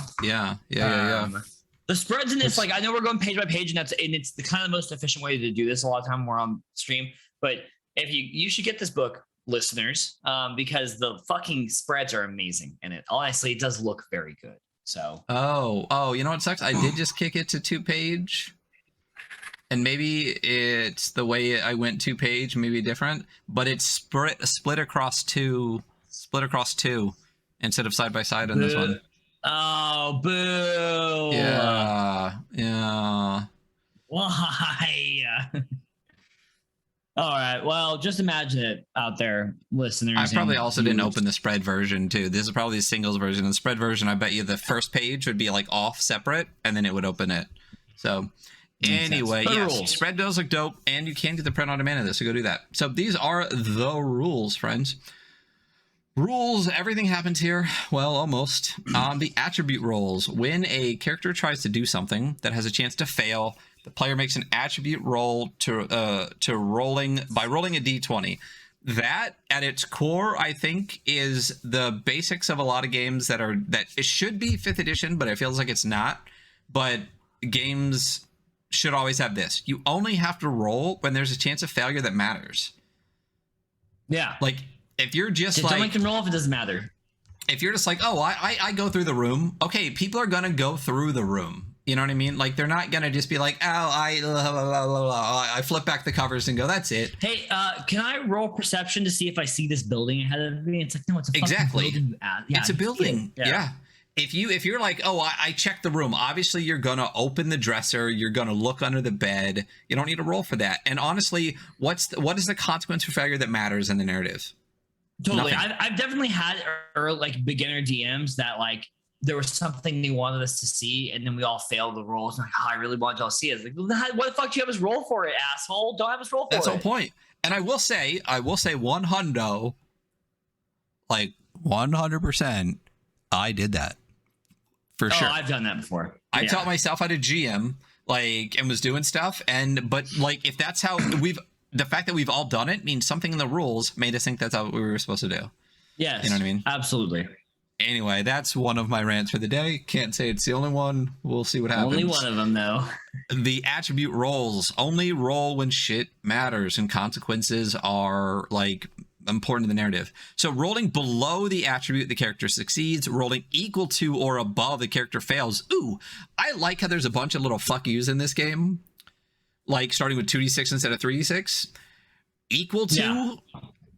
The spreads in this, like, I know we're going page by page, and it's the kind of the most efficient way to do this. A lot of time we're on stream, but if you should get this book, listeners, because the fucking spreads are amazing, and it honestly it does look very good. So you know what sucks? I did just kick it to 2-page, and maybe it's the way I went 2-page, maybe different, but it's split across two instead of side by side on this one. Oh, boo! Yeah. Why? All right. Well, just imagine it out there, listeners. I probably also didn't open the spread version too. This is probably the singles version. The spread version, I bet you the first page would be like off separate, and then it would open it. So anyway, yes, spread does look dope, and you can get the print on demand of this, so go do that. So these are the rules, friends. Rules, everything happens here. Well, almost. The attribute roles. When a character tries to do something that has a chance to fail, the player makes an attribute roll to rolling by rolling a d20. That, at its core, I think, is the basics of a lot of games that it should be 5th edition, but it feels like it's not. But games should always have this. You only have to roll when there's a chance of failure that matters. Yeah. Like, if you're just like... someone can roll if it doesn't matter. If you're just like, oh, I go through the room. Okay, people are going to go through the room. You know what I mean? Like, they're not going to just be like, oh, I flip back the covers and go, that's it. Hey, can I roll perception to see if I see this building ahead of me? It's like, no, it's a exactly. building. Yeah, it's a building. Yeah. If you're like, oh, I checked the room, obviously you're going to open the dresser. You're going to look under the bed. You don't need to roll for that. And honestly, what is the consequence for failure that matters in the narrative? Totally. I've definitely had like beginner DMs that like there was something they wanted us to see, and then we all failed the rolls. Like, I really wanted y'all to see it. Like, what the fuck do you have us roll for it, asshole? Don't have us roll for it. That's the whole point. And I will say 100, like 100%, I did that for sure. I've done that before. I taught myself how to GM, like, and was doing stuff. But like, if that's how the fact that we've all done it means something in the rules made us think that's how we were supposed to do. Yes. You know what I mean? Absolutely. Anyway, that's one of my rants for the day. Can't say it's the only one. We'll see what happens. Only one of them, though. The attribute rolls only roll when shit matters and consequences are like important to the narrative. So rolling below the attribute, the character succeeds. Rolling equal to or above, the character fails. Ooh, I like how there's a bunch of little fuck yous in this game. Like starting with 2d6 instead of 3d6. Equal to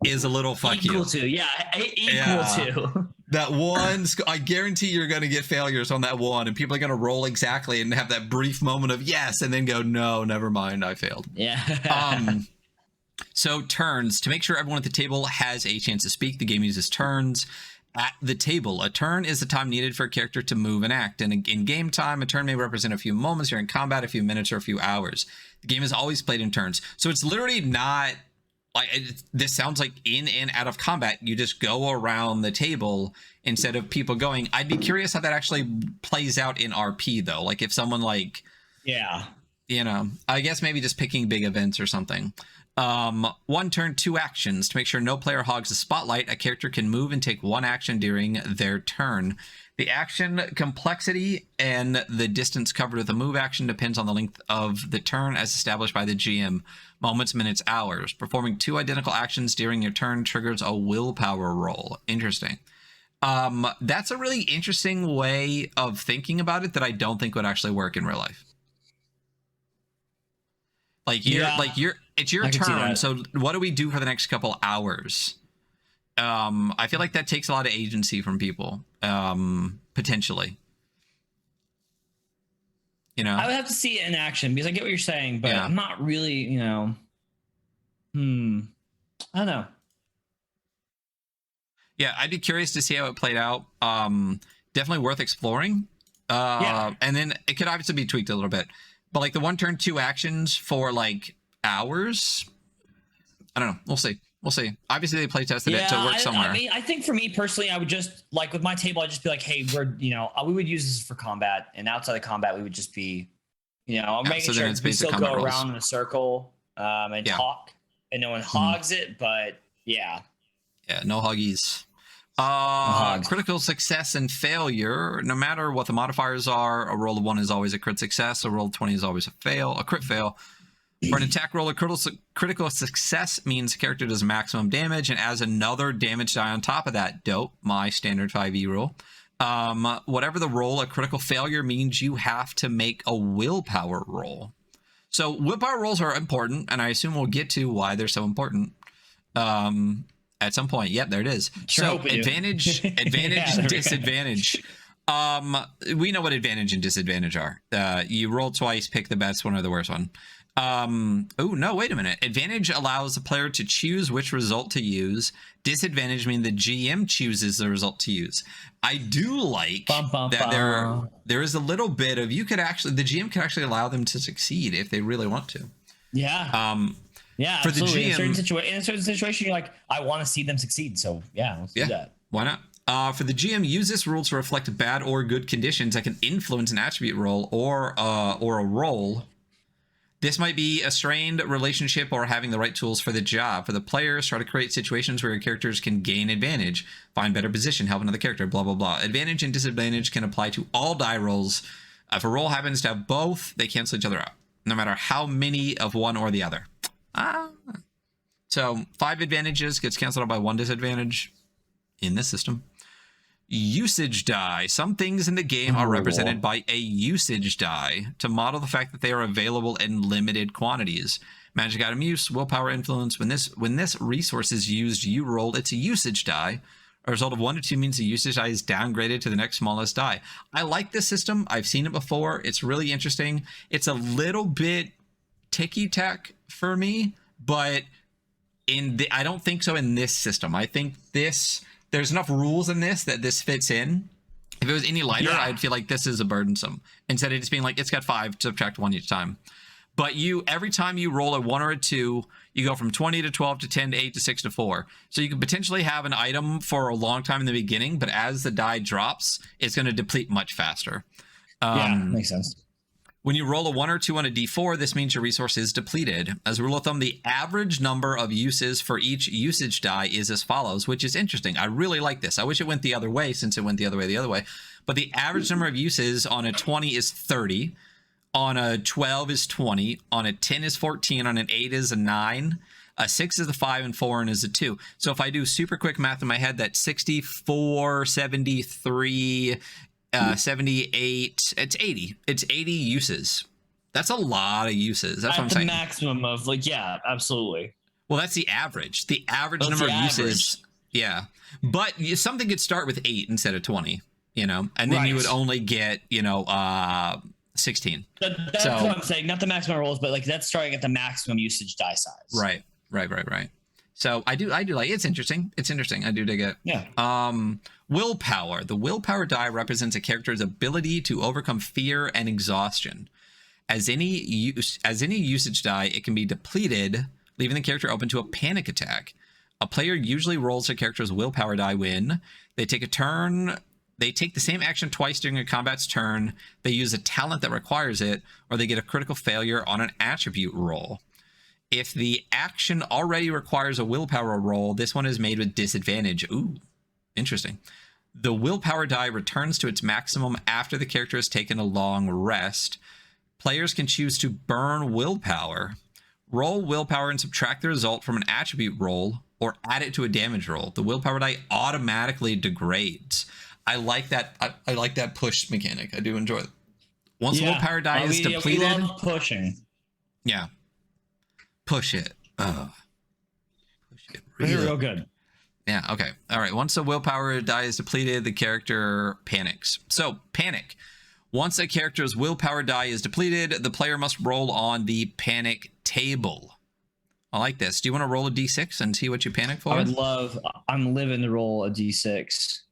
is a little fuck you. Equal to, equal to. That one, I guarantee you're going to get failures on that one, and people are going to roll exactly and have that brief moment of yes, and then go, no, never mind, I failed. Yeah. So turns. To make sure everyone at the table has a chance to speak, the game uses turns. At the table, a turn is the time needed for a character to move and act. And in game time, a turn may represent a few moments during combat, a few minutes, or a few hours. The game is always played in turns. So it's literally not... this sounds like in and out of combat, you just go around the table instead of people going. I'd be curious how that actually plays out in RP though. Like if someone like, I guess maybe just picking big events or something. One turn, 2 actions. To make sure no player hogs the spotlight, a character can move and take 1 action during their turn. The action complexity and the distance covered with a move action depends on the length of the turn as established by the GM. Moments, minutes, hours. Performing 2 identical actions during your turn triggers a willpower roll. Interesting. That's a really interesting way of thinking about it that I don't think would actually work in real life. Like it's your turn. So what do we do for the next couple hours? I feel like that takes a lot of agency from people, potentially. You know, I would have to see it in action because I get what you're saying, but I'm not really, I don't know. Yeah, I'd be curious to see how it played out. Definitely worth exploring. And then it could obviously be tweaked a little bit, but like the 1 turn 2 actions for like hours. I don't know. We'll see. Obviously, they play tested it to work somewhere. I mean, I think for me personally, I would just like with my table, I'd just be like, hey, we would use this for combat, and outside of combat, we would just be, making sure we still go around in a circle and talk, and no one hogs it. But no huggies. Critical success and failure. No matter what the modifiers are, a roll of 1 is always a crit success. A roll of 20 is always a crit fail. For an attack roll, a critical success means the character does maximum damage and adds another damage die on top of that. Dope. My standard 5e rule. Whatever the roll, a critical failure means you have to make a willpower roll. So willpower rolls are important, and I assume we'll get to why they're so important at some point. Yep, there it is. So advantage, disadvantage. We know what advantage and disadvantage are. You roll twice, pick the best one or the worst one. Oh no, wait a minute. Advantage allows the player to choose which result to use. Disadvantage means the GM chooses the result to use. I do like that there is a little bit of the GM could actually allow them to succeed if they really want to. Yeah. For absolutely. the GM, in a certain situation, you're like, I want to see them succeed. So let's do that. Why not? For the GM, use this rule to reflect bad or good conditions that can influence an attribute roll or a roll. This might be a strained relationship or having the right tools for the job. For the players, try to create situations where your characters can gain advantage, find better position, help another character, blah, blah, blah. Advantage and disadvantage can apply to all die rolls. If a roll happens to have both, they cancel each other out, no matter how many of one or the other. So 5 advantages gets canceled out by 1 disadvantage in this system. Usage die. Some things in the game are represented by a usage die to model the fact that they are available in limited quantities. Magic item use, willpower influence. When this resource is used, you roll its usage die. A result of 1 to 2 means the usage die is downgraded to the next smallest die. I like this system. I've seen it before. It's really interesting. It's a little bit ticky-tack for me, but I don't think so in this system. I think there's enough rules in this that this fits in. If it was any lighter, I'd feel like this is a burdensome. Instead of just being like, it's got 5, subtract 1 each time. But every time you roll a 1 or a 2, you go from 20 to 12 to 10 to 8 to 6 to 4. So you can potentially have an item for a long time in the beginning, but as the die drops, it's going to deplete much faster. Makes sense. When you roll a 1 or 2 on a d4, this means your resource is depleted. As a rule of thumb, the average number of uses for each usage die is as follows, which is interesting. I really like this. I wish it went the other way, since it went the other way. But the average number of uses on a 20 is 30. On a 12 is 20. On a 10 is 14. On an 8 is a 9. A 6 is a 5, and 4 is a 2. So if I do super quick math in my head, that's 64, 73... 78, it's 80. It's 80 uses. That's a lot of uses. That's what I'm saying. At the maximum of absolutely. Well, that's the average. The average number of uses. Yeah. But something could start with 8 instead of 20, and then you would only get, 16. That's what I'm saying. Not the maximum rolls, but that's starting at the maximum usage die size. Right. So I do like it's interesting. I do dig it. Yeah. Willpower. The willpower die represents a character's ability to overcome fear and exhaustion. As any usage die, it can be depleted, leaving the character open to a panic attack. A player usually rolls their character's willpower die when they take a turn. They take the same action twice during a combat's turn. They use a talent that requires it, or they get a critical failure on an attribute roll. If the action already requires a willpower roll, this one is made with disadvantage. Ooh, interesting. The willpower die returns to its maximum after the character has taken a long rest. Players can choose to burn willpower, roll willpower and subtract the result from an attribute roll, or add it to a damage roll. The willpower die automatically degrades. I like that. I like that push mechanic. I do enjoy it. Once the willpower die is depleted, we love pushing. Yeah. Push it. Push it. Real good. Yeah, okay. All right. Once the willpower die is depleted, the character panics. So, panic. Once a character's willpower die is depleted, the player must roll on the panic table. I like this. Do you want to roll a d6 and see what you panic for? I'm living to roll a d6.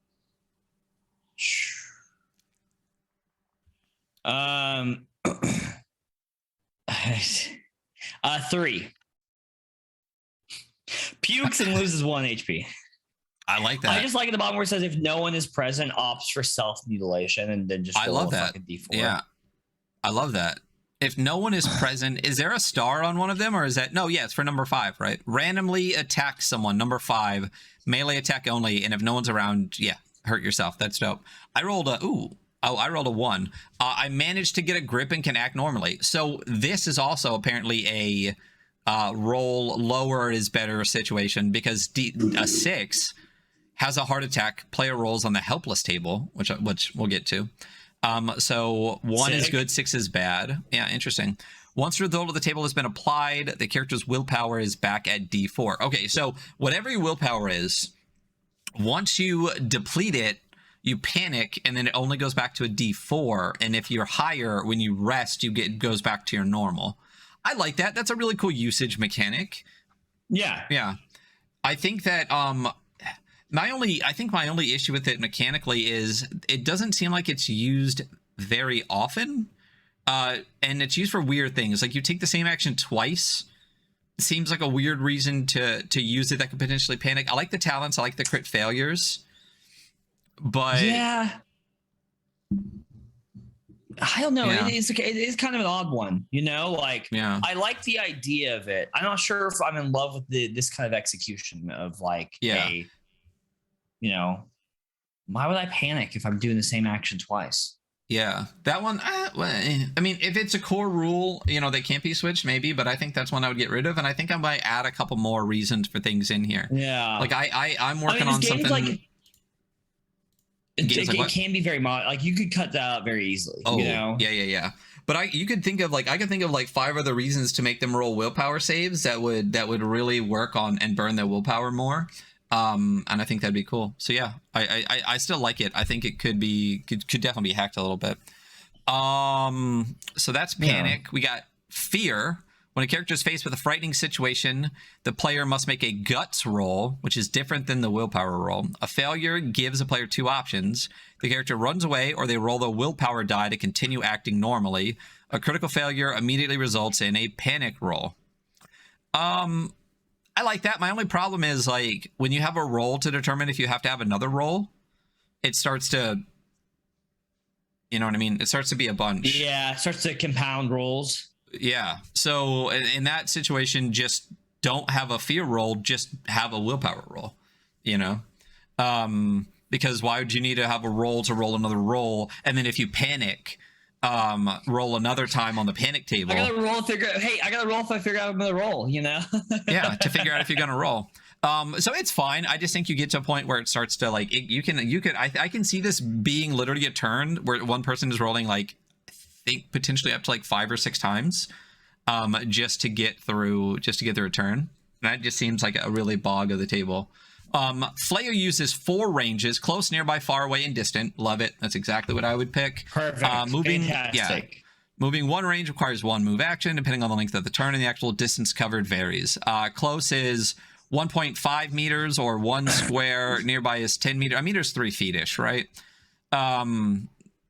3. Pukes and loses 1 HP. I like that. I just like at the bottom where it says if no one is present, opts for self-mutilation, and then just I love that. D4. Yeah, I love that. If no one is present, is there a star on one of them, or is that it's for number 5, right? Randomly attack someone, number 5, melee attack only, and if no one's around, hurt yourself. That's dope. I rolled a 1. I managed to get a grip and can act normally. So this is also apparently a roll lower is better situation, because a 6 has a heart attack. Player rolls on the helpless table, which we'll get to. So 1 is good, 6 is bad. Yeah, interesting. Once the result of the table has been applied, the character's willpower is back at D4. Okay, so whatever your willpower is, once you deplete it, you panic, and then it only goes back to a D4. And if you're higher, when you rest, it goes back to your normal. I like that. That's a really cool usage mechanic. Yeah. I think that my only issue with it mechanically is it doesn't seem like it's used very often. And it's used for weird things. Like you take the same action twice. It seems like a weird reason to use it that could potentially panic. I like the talents. I like the crit failures. But yeah, I don't know. Yeah. It is kind of an odd one, I like the idea of it. I'm not sure if I'm in love with this kind of execution of why would I panic if I'm doing the same action twice? Yeah, that one. I mean, if it's a core rule, they can't be switched, maybe. But I think that's one I would get rid of, and I think I might add a couple more reasons for things in here. Yeah, like I'm working on something. It can be very you could cut that out very easily. Oh, yeah. But I could think of 5 other reasons to make them roll willpower saves that would really work on and burn their willpower more. And I think that'd be cool. So yeah, I still like it. I think it could definitely be hacked a little bit. So that's panic. We got fear, When a character is faced with a frightening situation, the player must make a guts roll, which is different than the willpower roll. A failure gives a player 2 options. The character runs away, or they roll the willpower die to continue acting normally. A critical failure immediately results in a panic roll. I like that. My only problem is, like, when you have a roll to determine if you have to have another roll, it starts to, you know what I mean? It starts to be a bunch. Yeah, it starts to compound rolls. Yeah. So in that situation, just don't have a fear roll, just have a willpower roll, you know? Because why would you need to have a roll to roll another roll? And then if you panic, roll another time on the panic table. I gotta roll and figure out, hey, I gotta roll if I figure out another roll, you know? Yeah, to figure out if you're gonna roll. So it's fine. I just think you get to a point where it starts to, like, I can see this being literally a turn where one person is rolling, like, I think potentially up to like 5 or 6 times, just to get through a turn. And that just seems like a really bog of the table. Fleaux uses 4 ranges: close, nearby, far away, and distant. Love it. That's exactly what I would pick. Perfect. Fantastic. Yeah. Moving 1 range requires 1 move action, depending on the length of the turn, and the actual distance covered varies. Close is 1.5 meters or 1 square. Nearby is 10 meters. A meter is 3 feet-ish, right?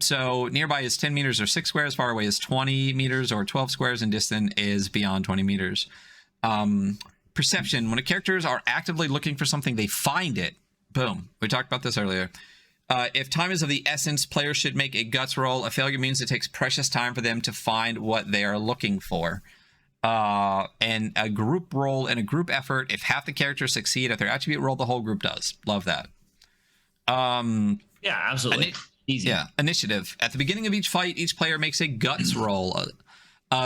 So nearby is 10 meters or 6 squares. Far away is 20 meters or 12 squares, and distant is beyond 20 meters. Perception. When characters are actively looking for something, they find it. Boom. We talked about this earlier. If time is of the essence, players should make a guts roll. A failure means it takes precious time for them to find what they are looking for. And a group roll and a group effort. If half the characters succeed at their attribute roll, the whole group does. Love that. Yeah, absolutely. Easy. Yeah. Initiative. At the beginning of each fight, each player makes a guts roll.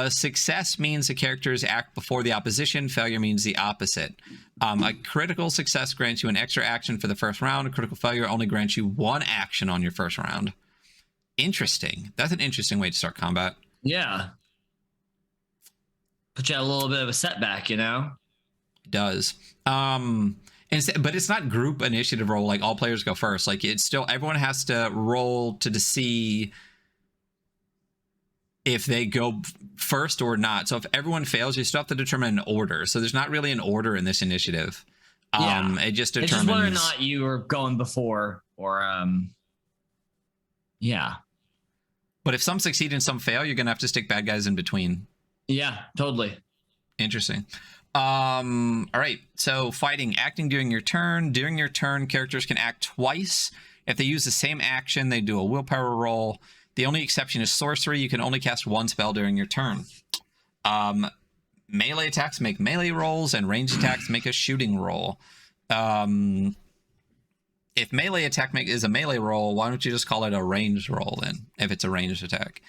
Success means the characters act before the opposition. Failure means the opposite. A critical success grants you an extra action for the first round. A critical failure only grants you 1 action on your first round. Interesting. That's an interesting way to start combat. Yeah. Put you at a little bit of a setback, you know? It does. But it's not group initiative roll, like all players go first. Like, it's still, everyone has to roll to see if they go first or not. So if everyone fails, you still have to determine an order. So there's not really an order in this initiative. It just determines, it's just whether or not you are going before or yeah. But if some succeed and some fail, you're gonna have to stick bad guys in between. Yeah, totally. Interesting. All right. So fighting, acting during your turn. During your turn, characters can act twice. If they use the same action, they do a willpower roll. The only exception is sorcery. You can only cast 1 spell during your turn. Melee attacks make melee rolls, and ranged attacks make a shooting roll. If melee attack is a melee roll, why don't you just call it a ranged roll then, if it's a ranged attack?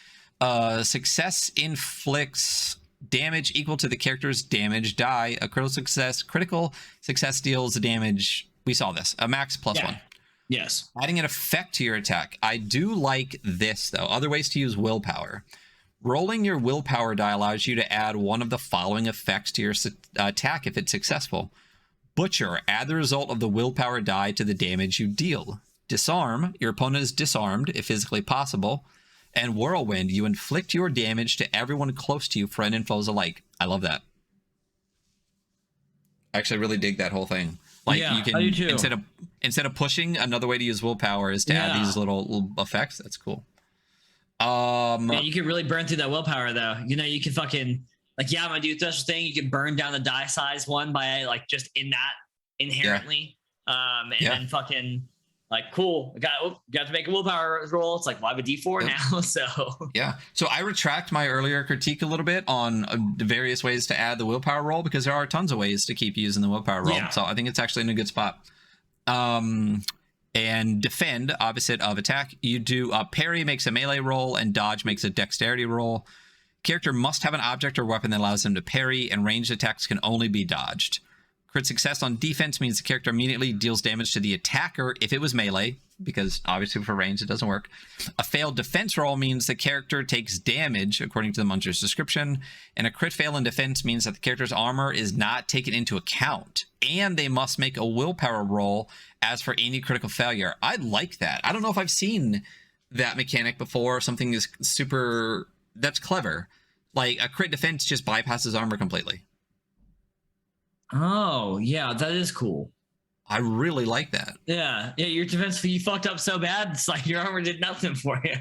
Success inflicts damage equal to the character's damage die. A critical success deals damage. We saw this. A max +1. Yes. Adding an effect to your attack. I do like this, though. Other ways to use willpower. Rolling your willpower die allows you to add one of the following effects to your attack if it's successful. Butcher. Add the result of the willpower die to the damage you deal. Disarm. Your opponent is disarmed, if physically possible. And Whirlwind. You inflict your damage to everyone close to you, friend and foes alike. I love that. I actually really dig that whole thing. Like, yeah, you can, instead of pushing, another way to use willpower is to add these little effects. That's cool. Yeah, you can really burn through that willpower, though. You know, you can fucking, like, yeah, I'm gonna do a special thing. You can burn down the die size one by, like, just in that inherently. Then fucking, like, cool. Got to make a willpower roll. It's like, well, I have a D4 now, so. Yeah. So I retract my earlier critique a little bit on the various ways to add the willpower roll, because there are tons of ways to keep using the willpower roll. Yeah. So I think it's actually in a good spot. And defend, opposite of attack. You do parry makes a melee roll, and dodge makes a dexterity roll. Character must have an object or weapon that allows them to parry, and ranged attacks can only be dodged. Crit success on defense means the character immediately deals damage to the attacker if it was melee, because obviously for range it doesn't work. A failed defense roll means the character takes damage, according to the monster's description, and a crit fail in defense means that the character's armor is not taken into account, and they must make a willpower roll as for any critical failure. I like that. I don't know if I've seen that mechanic before, something is super, that's clever. Like a crit defense just bypasses armor completely. Oh, yeah, that is cool. I really like that. Yeah, your defense, you fucked up so bad, it's like your armor did nothing for you.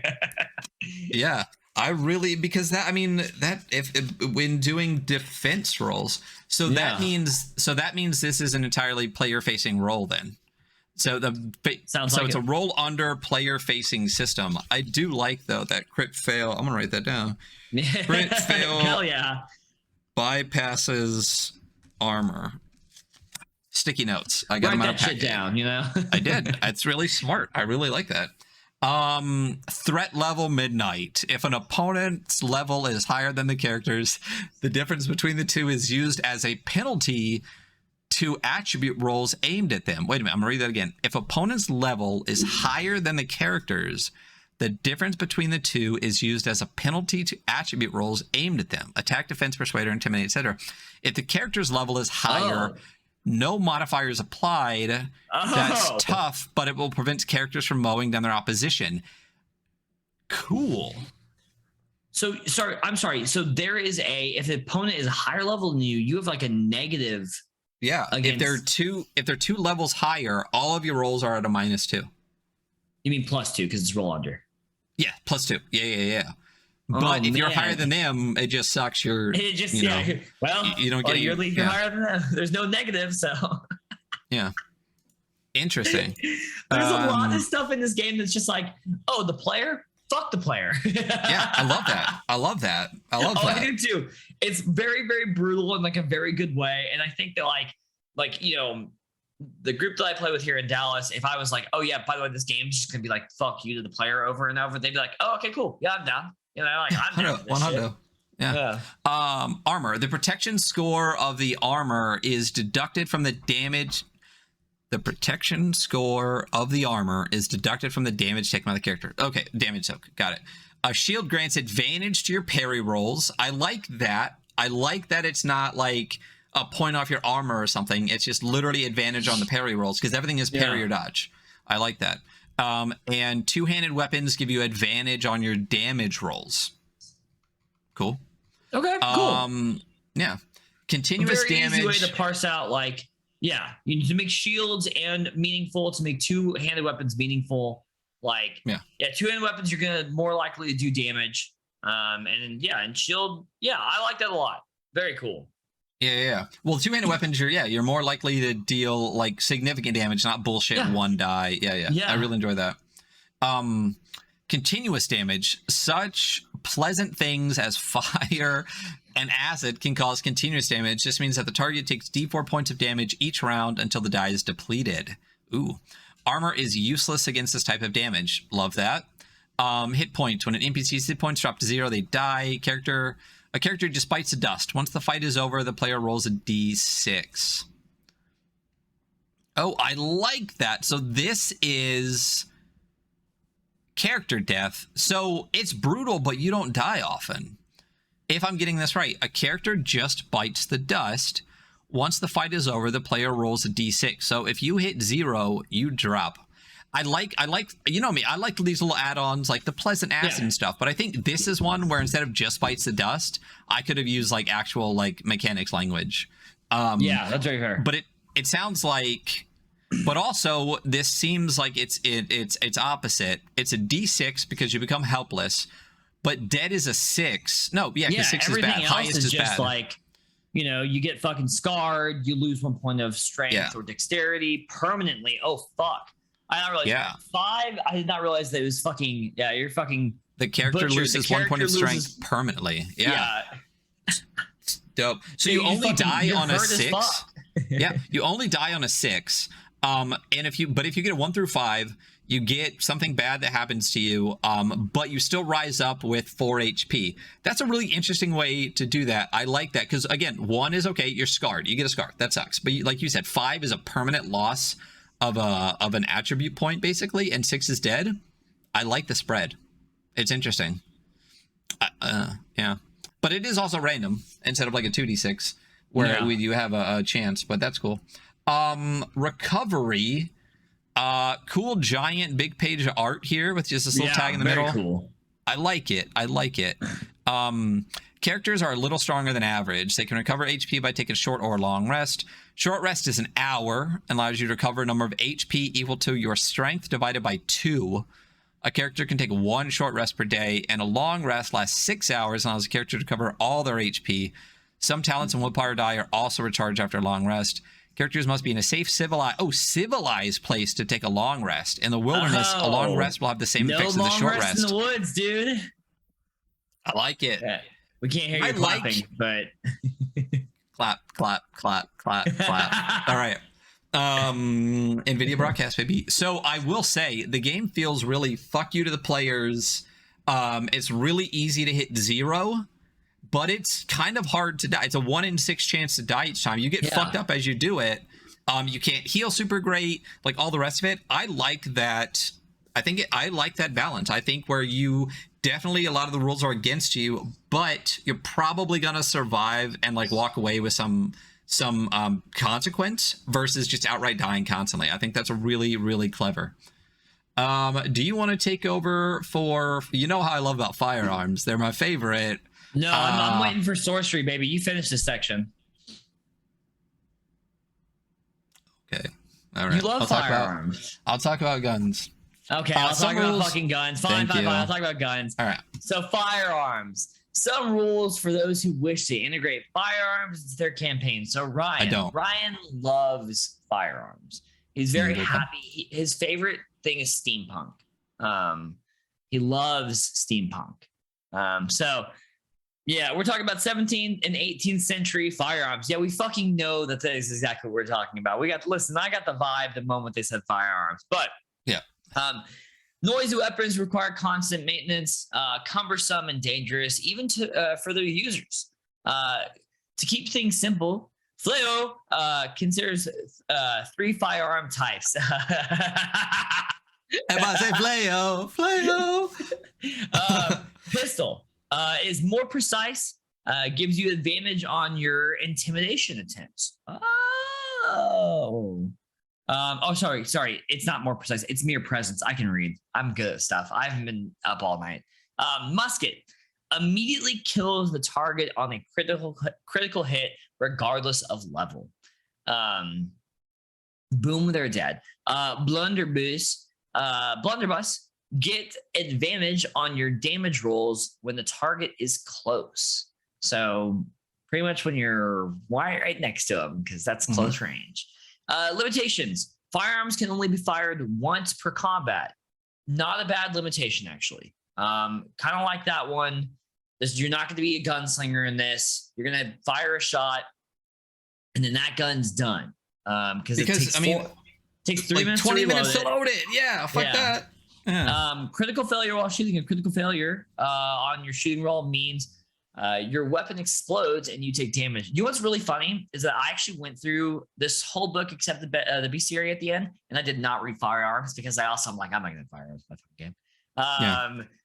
Yeah, I really, because that, I mean, that if when doing defense rolls, that means this is an entirely player facing roll then. So it's a roll under player facing system. I do like though that crit fail. I'm gonna write that down. Crit fail. Hell yeah. Bypasses armor. Sticky notes. I got them out of packet. Shit down, you know. I did. It's really smart. I really like that. Threat level midnight. If an opponent's level is higher than the character's, the difference between the two is used as a penalty to attribute rolls aimed at them. Wait a minute, I'm gonna read that again. If opponent's level is higher than the character's, the difference between the two is used as a penalty to attribute rolls aimed at them. Attack, defense, persuader, intimidate, etc. If the character's level is higher, no modifiers applied. That's tough, but it will prevent characters from mowing down their opposition. Cool. So I'm sorry. So there is if the opponent is a higher level than you, you have like a negative. Yeah. If they're two levels higher, all of your rolls are at a -2. You mean +2 because it's roll under? Yeah, +2. Yeah. But if you're higher than them, it just sucks. Well, you don't get you're higher than them. There's no negative, so yeah. Interesting. There's a lot of stuff in this game that's just like, the player, fuck the player. Yeah, I love that. I do too. It's very, very brutal in like a very good way, and I think that like the group that I play with here in Dallas, if I was like, oh yeah, by the way, this game's just gonna be like fuck you to the player over and over, they'd be like, oh okay, cool, yeah, I'm down. You know, like I'm down for this shit. Yeah. Armor. The protection score of the armor is deducted from the damage. The protection score of the armor is deducted from the damage taken by the character. Okay, damage soak. Got it. A shield grants advantage to your parry rolls. I like that. I like that it's not like a point off your armor or something. It's just literally advantage on the parry rolls because everything is parry or dodge. I like that. And two-handed weapons give you advantage on your damage rolls. Cool. Okay, cool. Yeah. Continuous damage. Easy way to parse out, like, you need to make shields and meaningful to make two-handed weapons meaningful. Like, two-handed weapons, you're going to more likely to do damage. And shield, I like that a lot. Very cool. Yeah. Well, two-handed weapons, you're more likely to deal like significant damage, not bullshit one die. Yeah. I really enjoy that. Continuous damage. Such pleasant things as fire and acid can cause continuous damage. This means that the target takes D4 points of damage each round until the die is depleted. Ooh. Armor is useless against this type of damage. Love that. Hit points. When an NPC's hit points drop to 0, they die. A character just bites the dust. Once the fight is over, the player rolls a d6. Oh, I like that. So this is character death. So it's brutal, but you don't die often. If I'm getting this right, a character just bites the dust. Once the fight is over, the player rolls a d6. So if you hit 0, you drop. I like, you know me, I like these little add-ons, like the pleasant acid and stuff, but I think this is one where instead of just bites the dust, I could have used like actual like mechanics language. That's very fair. But it sounds like, but also this seems like it's opposite. It's a D6 because you become helpless, but dead is a 6. No, because 6 is bad. Everything else is just bad. Like, you get fucking scarred, you lose 1 point of strength or dexterity permanently. Oh, fuck. I did not realize 5. I did not realize that it was fucking. Yeah, you're fucking. The character loses 1 point of strength permanently. Yeah. Dope. So you only die on a 6. You only die on a 6. And if you get a 1 through 5, you get something bad that happens to you. But you still rise up with 4 HP. That's a really interesting way to do that. I like that because again, 1 is okay. You're scarred. You get a scar. That sucks. But like you said, 5 is a permanent loss of an attribute point basically, and 6 is dead. I like the spread. It's interesting. But it is also random instead of like a 2d6 where you have a chance, but that's cool. Recovery. Cool giant big page art here with just this little tag in the middle. Cool. I like it. Characters are a little stronger than average. They can recover HP by taking a short or long rest. Short rest is an hour and allows you to recover a number of HP equal to your strength divided by 2. A character can take 1 short rest per day, and a long rest lasts 6 hours and allows a character to cover all their HP. Some talents and willpower die are also recharged after a long rest. Characters must be in a safe, civilized place to take a long rest. In the wilderness, a long rest will have the same effects as a short rest. No long rest in the woods, dude. I like it. Yeah. We can't hear you clapping, but clap, clap, clap, clap, clap. All right. NVIDIA broadcast, baby. So I will say the game feels really fuck you to the players. It's really easy to hit 0, but it's kind of hard to die. It's a 1 in 6 chance to die each time. You get fucked up as you do it. You can't heal super great, like all the rest of it. I like that. I like that balance. I think where you definitely, a lot of the rules are against you, but you're probably gonna survive and like walk away with some consequence versus just outright dying constantly. I think that's a really, really clever. Do you want to take over for, you know how I love about firearms? They're my favorite. No, I'm waiting for sorcery, baby. You finish this section. Okay. All right. You love firearms. I'll talk about guns. Okay, I'll talk about fucking guns. Fine. I'll talk about guns. All right. So firearms. Some rules for those who wish to integrate firearms into their campaign. So Ryan loves firearms. He's very happy. His favorite thing is steampunk. He loves steampunk. So yeah, we're talking about 17th and 18th century firearms. Yeah, we fucking know that is exactly what we're talking about. I got the vibe the moment they said firearms. But yeah. Noisy weapons require constant maintenance, cumbersome and dangerous, even for their users. To keep things simple, Fleaux considers 3 firearm types. If I say Fleaux. Pistol is more precise, gives you advantage on your intimidation attempts. Sorry. It's not more precise. It's mere presence. I can read. I'm good at stuff. I haven't been up all night. Musket immediately kills the target on a critical hit, regardless of level. Boom, they're dead. Blunderbuss, get advantage on your damage rolls when the target is close. So pretty much when you're right next to them, because that's close range. Limitations. Firearms can only be fired once per combat. Not a bad limitation, actually. Kind of like that one. You're not going to be a gunslinger in this. You're going to fire a shot, and then that gun's done. Because it takes 3 minutes 20 minutes to load it. Yeah, fuck that. Yeah. Critical failure while shooting. A critical failure on your shooting roll means your weapon explodes and you take damage. You know what's really funny is that I actually went through this whole book except the bestiary at the end, and I did not read firearms because I'm not going to firearms in my game.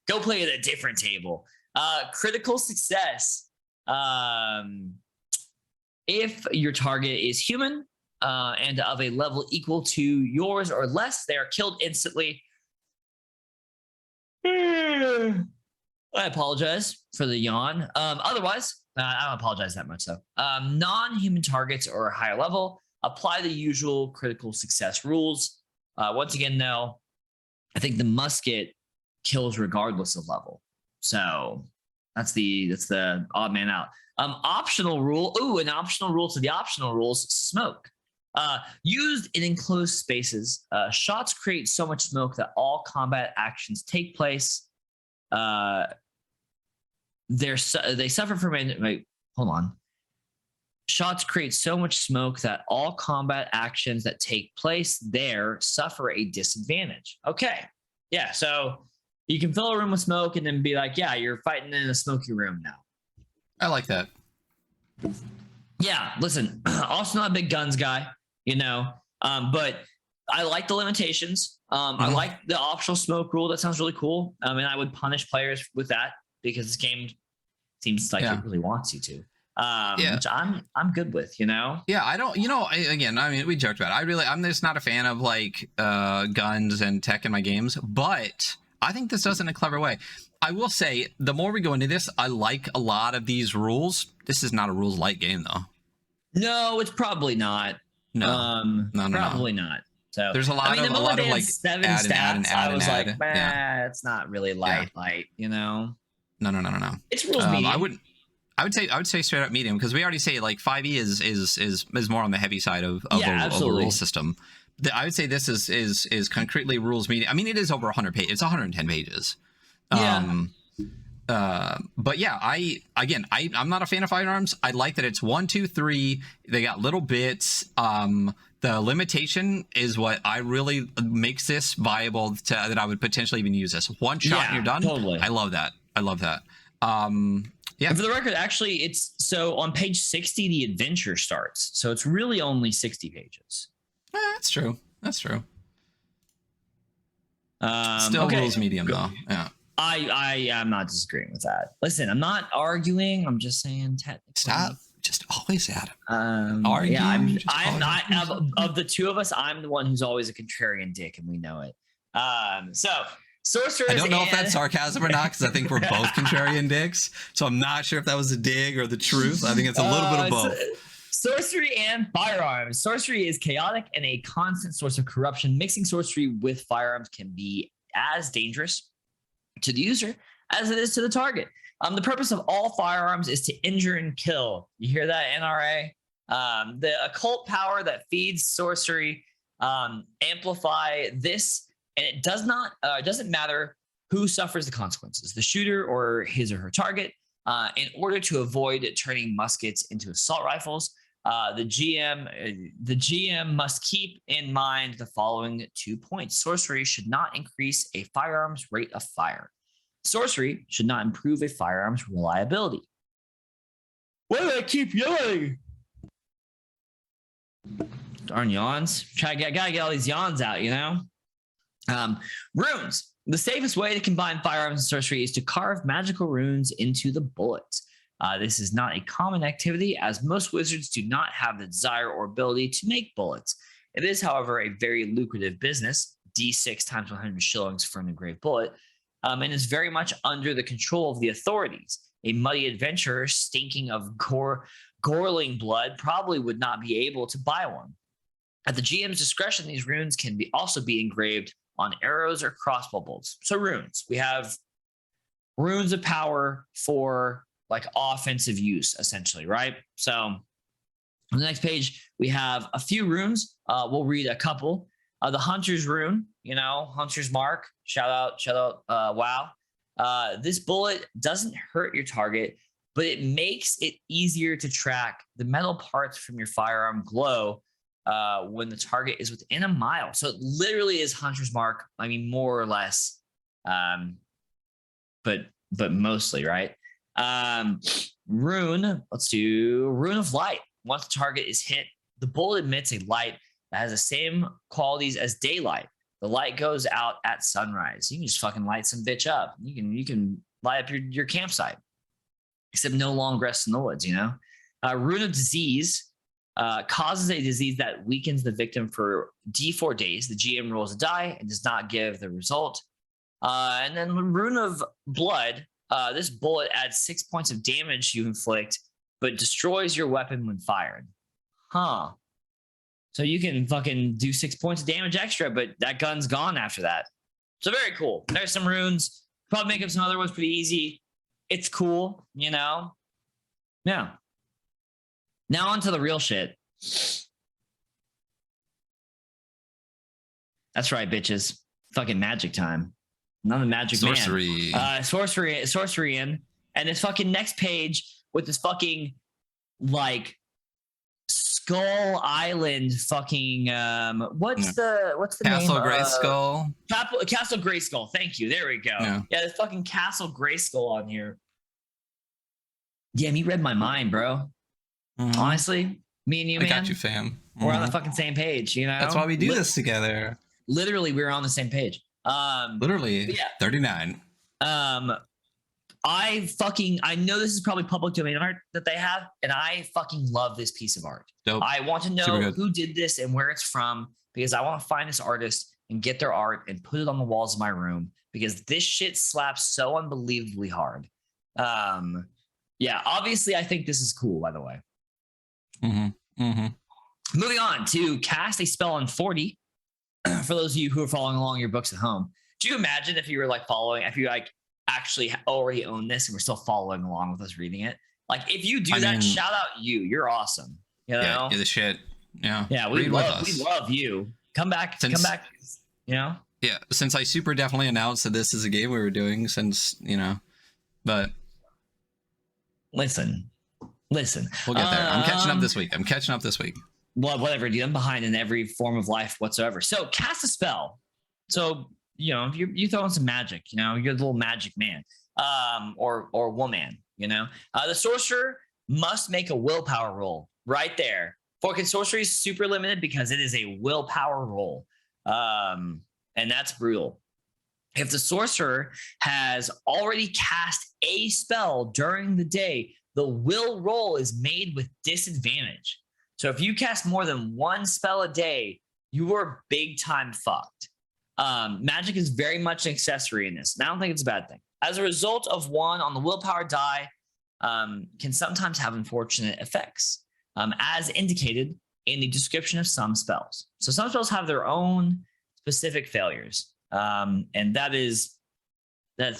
Go play at a different table. Critical success. If your target is human and of a level equal to yours or less, they are killed instantly. I apologize for the yawn. Otherwise, I don't apologize that much, though. Non-human targets or higher level, apply the usual critical success rules. Once again, though, I think the musket kills regardless of level. So that's the odd man out. Optional rule. An optional rule to the optional rules. Smoke. Used in enclosed spaces, shots create so much smoke that all combat actions take place. They suffer from hold on. Shots create so much smoke that all combat actions that take place there suffer a disadvantage. Okay. Yeah. So you can fill a room with smoke and then be like, yeah, you're fighting in a smoky room now. I like that. Yeah. Listen, also not a big guns guy, but I like the limitations. I like the optional smoke rule. That sounds really cool. And I would punish players with that because this game seems like it really wants you to. Which I'm good with, Yeah, I don't, again, I mean, we joked about it. I'm just not a fan of guns and tech in my games, but I think this does it in a clever way. I will say, the more we go into this, I like a lot of these rules. This is not a rules light game, though. No, it's probably not. No, probably not. So there's a lot of like 7 add stats. and add I was and like, add. it's not really light, you know. No. It's rules medium. I would say straight up medium, because we already say like 5e is more on the heavy side of a rule system. I would say this is concretely rules medium. I mean, it is over 100 pages. It's 110 pages. But yeah, I'm not a fan of firearms. I like that it's 1, 2, 3. They got little bits. The limitation is what I really makes this viable that I would potentially even use this. One shot and you're done. Totally. I love that. Yeah. And for the record, actually, it's so on page 60, the adventure starts. So it's really only 60 pages. That's true. Still okay. rules medium though. Yeah. I'm not disagreeing with that. Listen, I'm not arguing. I'm just saying technically. Stop. Just always at him. Argue. Yeah, I'm not of the two of us. I'm the one who's always a contrarian dick, and we know it. So sorcerers. I don't know if that's sarcasm or not, because I think we're both contrarian dicks. So I'm not sure if that was a dig or the truth. I think it's a little bit of both. Sorcery and firearms. Sorcery is chaotic and a constant source of corruption. Mixing sorcery with firearms can be as dangerous to the user as it is to the target. The purpose of all firearms is to injure and kill. You hear that, NRA? The occult power that feeds sorcery amplify this, and it doesn't matter who suffers the consequences, the shooter or his or her target. In order to avoid turning muskets into assault rifles, the GM must keep in mind the following 2 points. Sorcery should not increase a firearm's rate of fire. Sorcery should not improve a firearm's reliability. Why do I keep yelling? Darn yawns. Gotta get all these yawns out, you know? Runes. The safest way to combine firearms and sorcery is to carve magical runes into the bullets. This is not a common activity, as most wizards do not have the desire or ability to make bullets. It is, however, a very lucrative business, D6 times 100 shillings for an engraved bullet, and is very much under the control of the authorities. A muddy adventurer stinking of gorling blood probably would not be able to buy one. At the GM's discretion, these runes can also be engraved on arrows or crossbow bolts. So runes, we have runes of power for like offensive use, essentially, right? So on the next page, we have a few runes. We'll read a couple. The Hunter's Rune, Hunter's Mark. Shout out, wow. This bullet doesn't hurt your target, but it makes it easier to track. The metal parts from your firearm glow when the target is within a mile. So it literally is Hunter's Mark. I mean, more or less, but mostly, right? Rune, let's do Rune of Light. Once the target is hit, the bullet emits a light that has the same qualities as daylight. The light goes out at sunrise. You can just fucking light some bitch up. You can light up your campsite, except no long rest in the woods, Rune of Disease causes a disease that weakens the victim for D4 days. The GM rolls a die and does not give the result. And then Rune of Blood, this bullet adds 6 points of damage you inflict, but destroys your weapon when fired. Huh. So you can fucking do 6 points of damage extra, but that gun's gone after that. So very cool. There's some runes. Probably make up some other ones pretty easy. It's cool, Yeah. Now on to the real shit. That's right, bitches. Fucking magic time. Not a magic sorcery. Man. Sorcery in. And this fucking next page with this fucking like Skull Island fucking what's the Castle name? Grayskull. Castle Grayskull. Thank you. There we go. Yeah, this fucking Castle Grayskull on here. Yeah, he read my mind, bro. Mm-hmm. Honestly, me and you, man. I got you, fam. Mm-hmm. We're on the fucking same page, That's why we do this together. Literally, we're on the same page. Literally, yeah. 39. I know this is probably public domain art that they have, and I fucking love this piece of art. Dope. I want to know who did this and where it's from, because I want to find this artist and get their art and put it on the walls of my room because this shit slaps so unbelievably hard. Yeah, obviously I think this is cool, by the way. Moving on to cast a spell on 40. For those of you who are following along your books at home, do you imagine if you were like following, if you like actually already own this and we're still following along with us reading it? Like if you do shout out you. You're awesome. You know? Yeah, you're the shit. Yeah. Yeah, we love you. Come back. You know? Yeah, since I super definitely announced that this is a game we were doing but listen. We'll get there. I'm catching up this week. Well, whatever, dude. I'm behind in every form of life whatsoever. So cast a spell. So, you throw in some magic, you're the little magic man, or woman, the sorcerer must make a willpower roll right there. For sorcery is super limited because it is a willpower roll. And that's brutal. If the sorcerer has already cast a spell during the day, the will roll is made with disadvantage. So if you cast more than one spell a day, you are big time fucked. Magic is very much an accessory in this, and I don't think it's a bad thing. As a result of 1 on the willpower die, can sometimes have unfortunate effects, as indicated in the description of some spells. So some spells have their own specific failures, and that's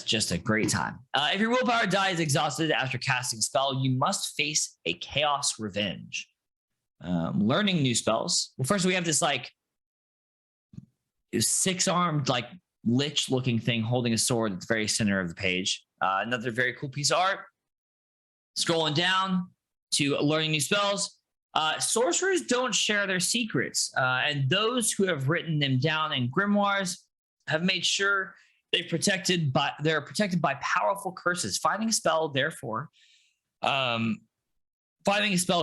just a great time. If your willpower die is exhausted after casting a spell, you must face a chaos revenge. Learning new spells. Well, first we have this 6-armed lich looking thing holding a sword at the very center of the page. Another very cool piece of art. Scrolling down to learning new spells. Sorcerers don't share their secrets, and those who have written them down in grimoires have made sure they're protected by powerful curses. Finding a spell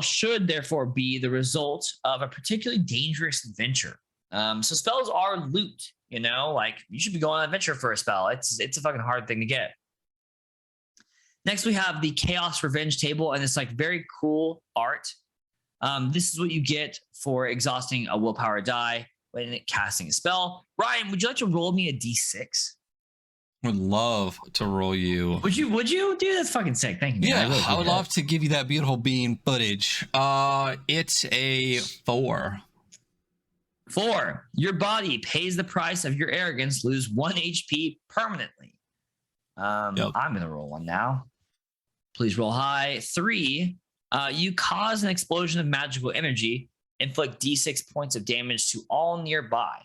should therefore be the result of a particularly dangerous adventure. So spells are loot, you should be going on an adventure for a spell. It's a fucking hard thing to get. Next, we have the Chaos Revenge table, and it's very cool art. This is what you get for exhausting a willpower die when casting a spell. Ryan, would you like to roll me a d6? Would love to roll you. Would you? Dude, that's fucking sick. Thank you. Yeah, I would love to give you that beautiful bean footage. It's a 4. 4. Your body pays the price of your arrogance. Lose 1 HP permanently. I'm gonna roll one now. Please roll high. 3. You cause an explosion of magical energy. Inflict D6 points of damage to all nearby.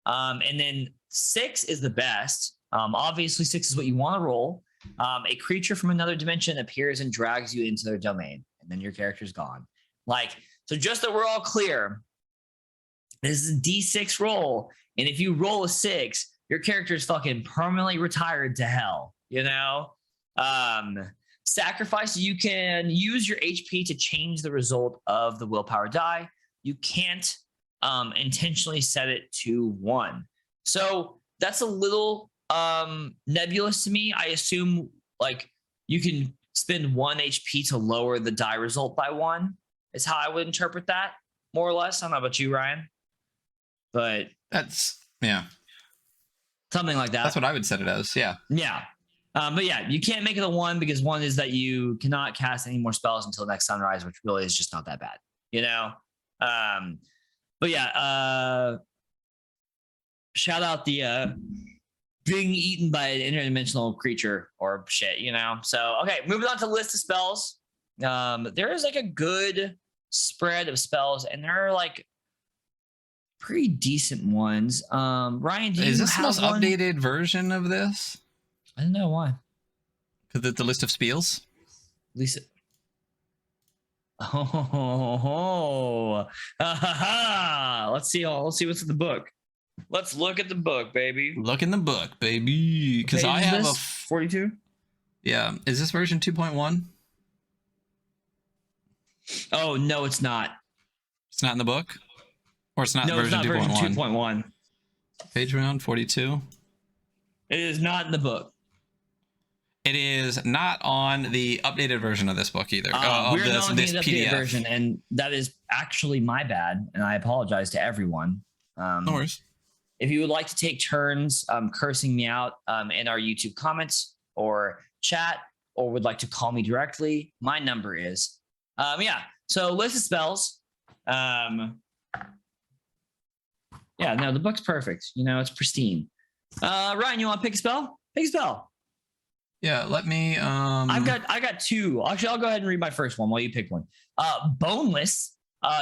And then 6 is the best. Obviously 6 is what you want to roll. A creature from another dimension appears and drags you into their domain, and then your character's gone. So just that we're all clear, this is a D6 roll, and if you roll a 6, your character is fucking permanently retired to hell. Sacrifice, you can use your HP to change the result of the willpower die. You can't intentionally set it to 1. So that's a little nebulous to me. I assume you can spend 1 HP to lower the die result by 1 is how I would interpret that, more or less. I don't know about you, Ryan, but that's something like that. That's what I would set it as. Yeah. But yeah, you can't make it a 1 because 1 is that you cannot cast any more spells until next sunrise, which really is just not that bad, but yeah, shout out the being eaten by an interdimensional creature or shit, So, okay, moving on to list of spells. There is a good spread of spells, and there are pretty decent ones. Ryan, do you is this have the most updated version of this? I don't know why. Because the list of spells. Lisa. Let's see what's in the book. Let's look at the book, baby. Look in the book, baby. Because I have a 42. Yeah, is this version 2.1? Oh no, it's not. It's not in the book, or it's not version 2.1. Page round 42. It is not in the book. It is not on the updated version of this book either. We're not this the PDF updated version, and that is actually my bad, and I apologize to everyone. No worries. if you would like to take turns cursing me out in our YouTube comments or chat, or would like to call me directly, my number is so list of spells. The book's perfect. It's pristine. Ryan, you want to pick a spell? Pick a spell. Yeah, let me. I got two. Actually, I'll go ahead and read my first one while you pick one. Boneless.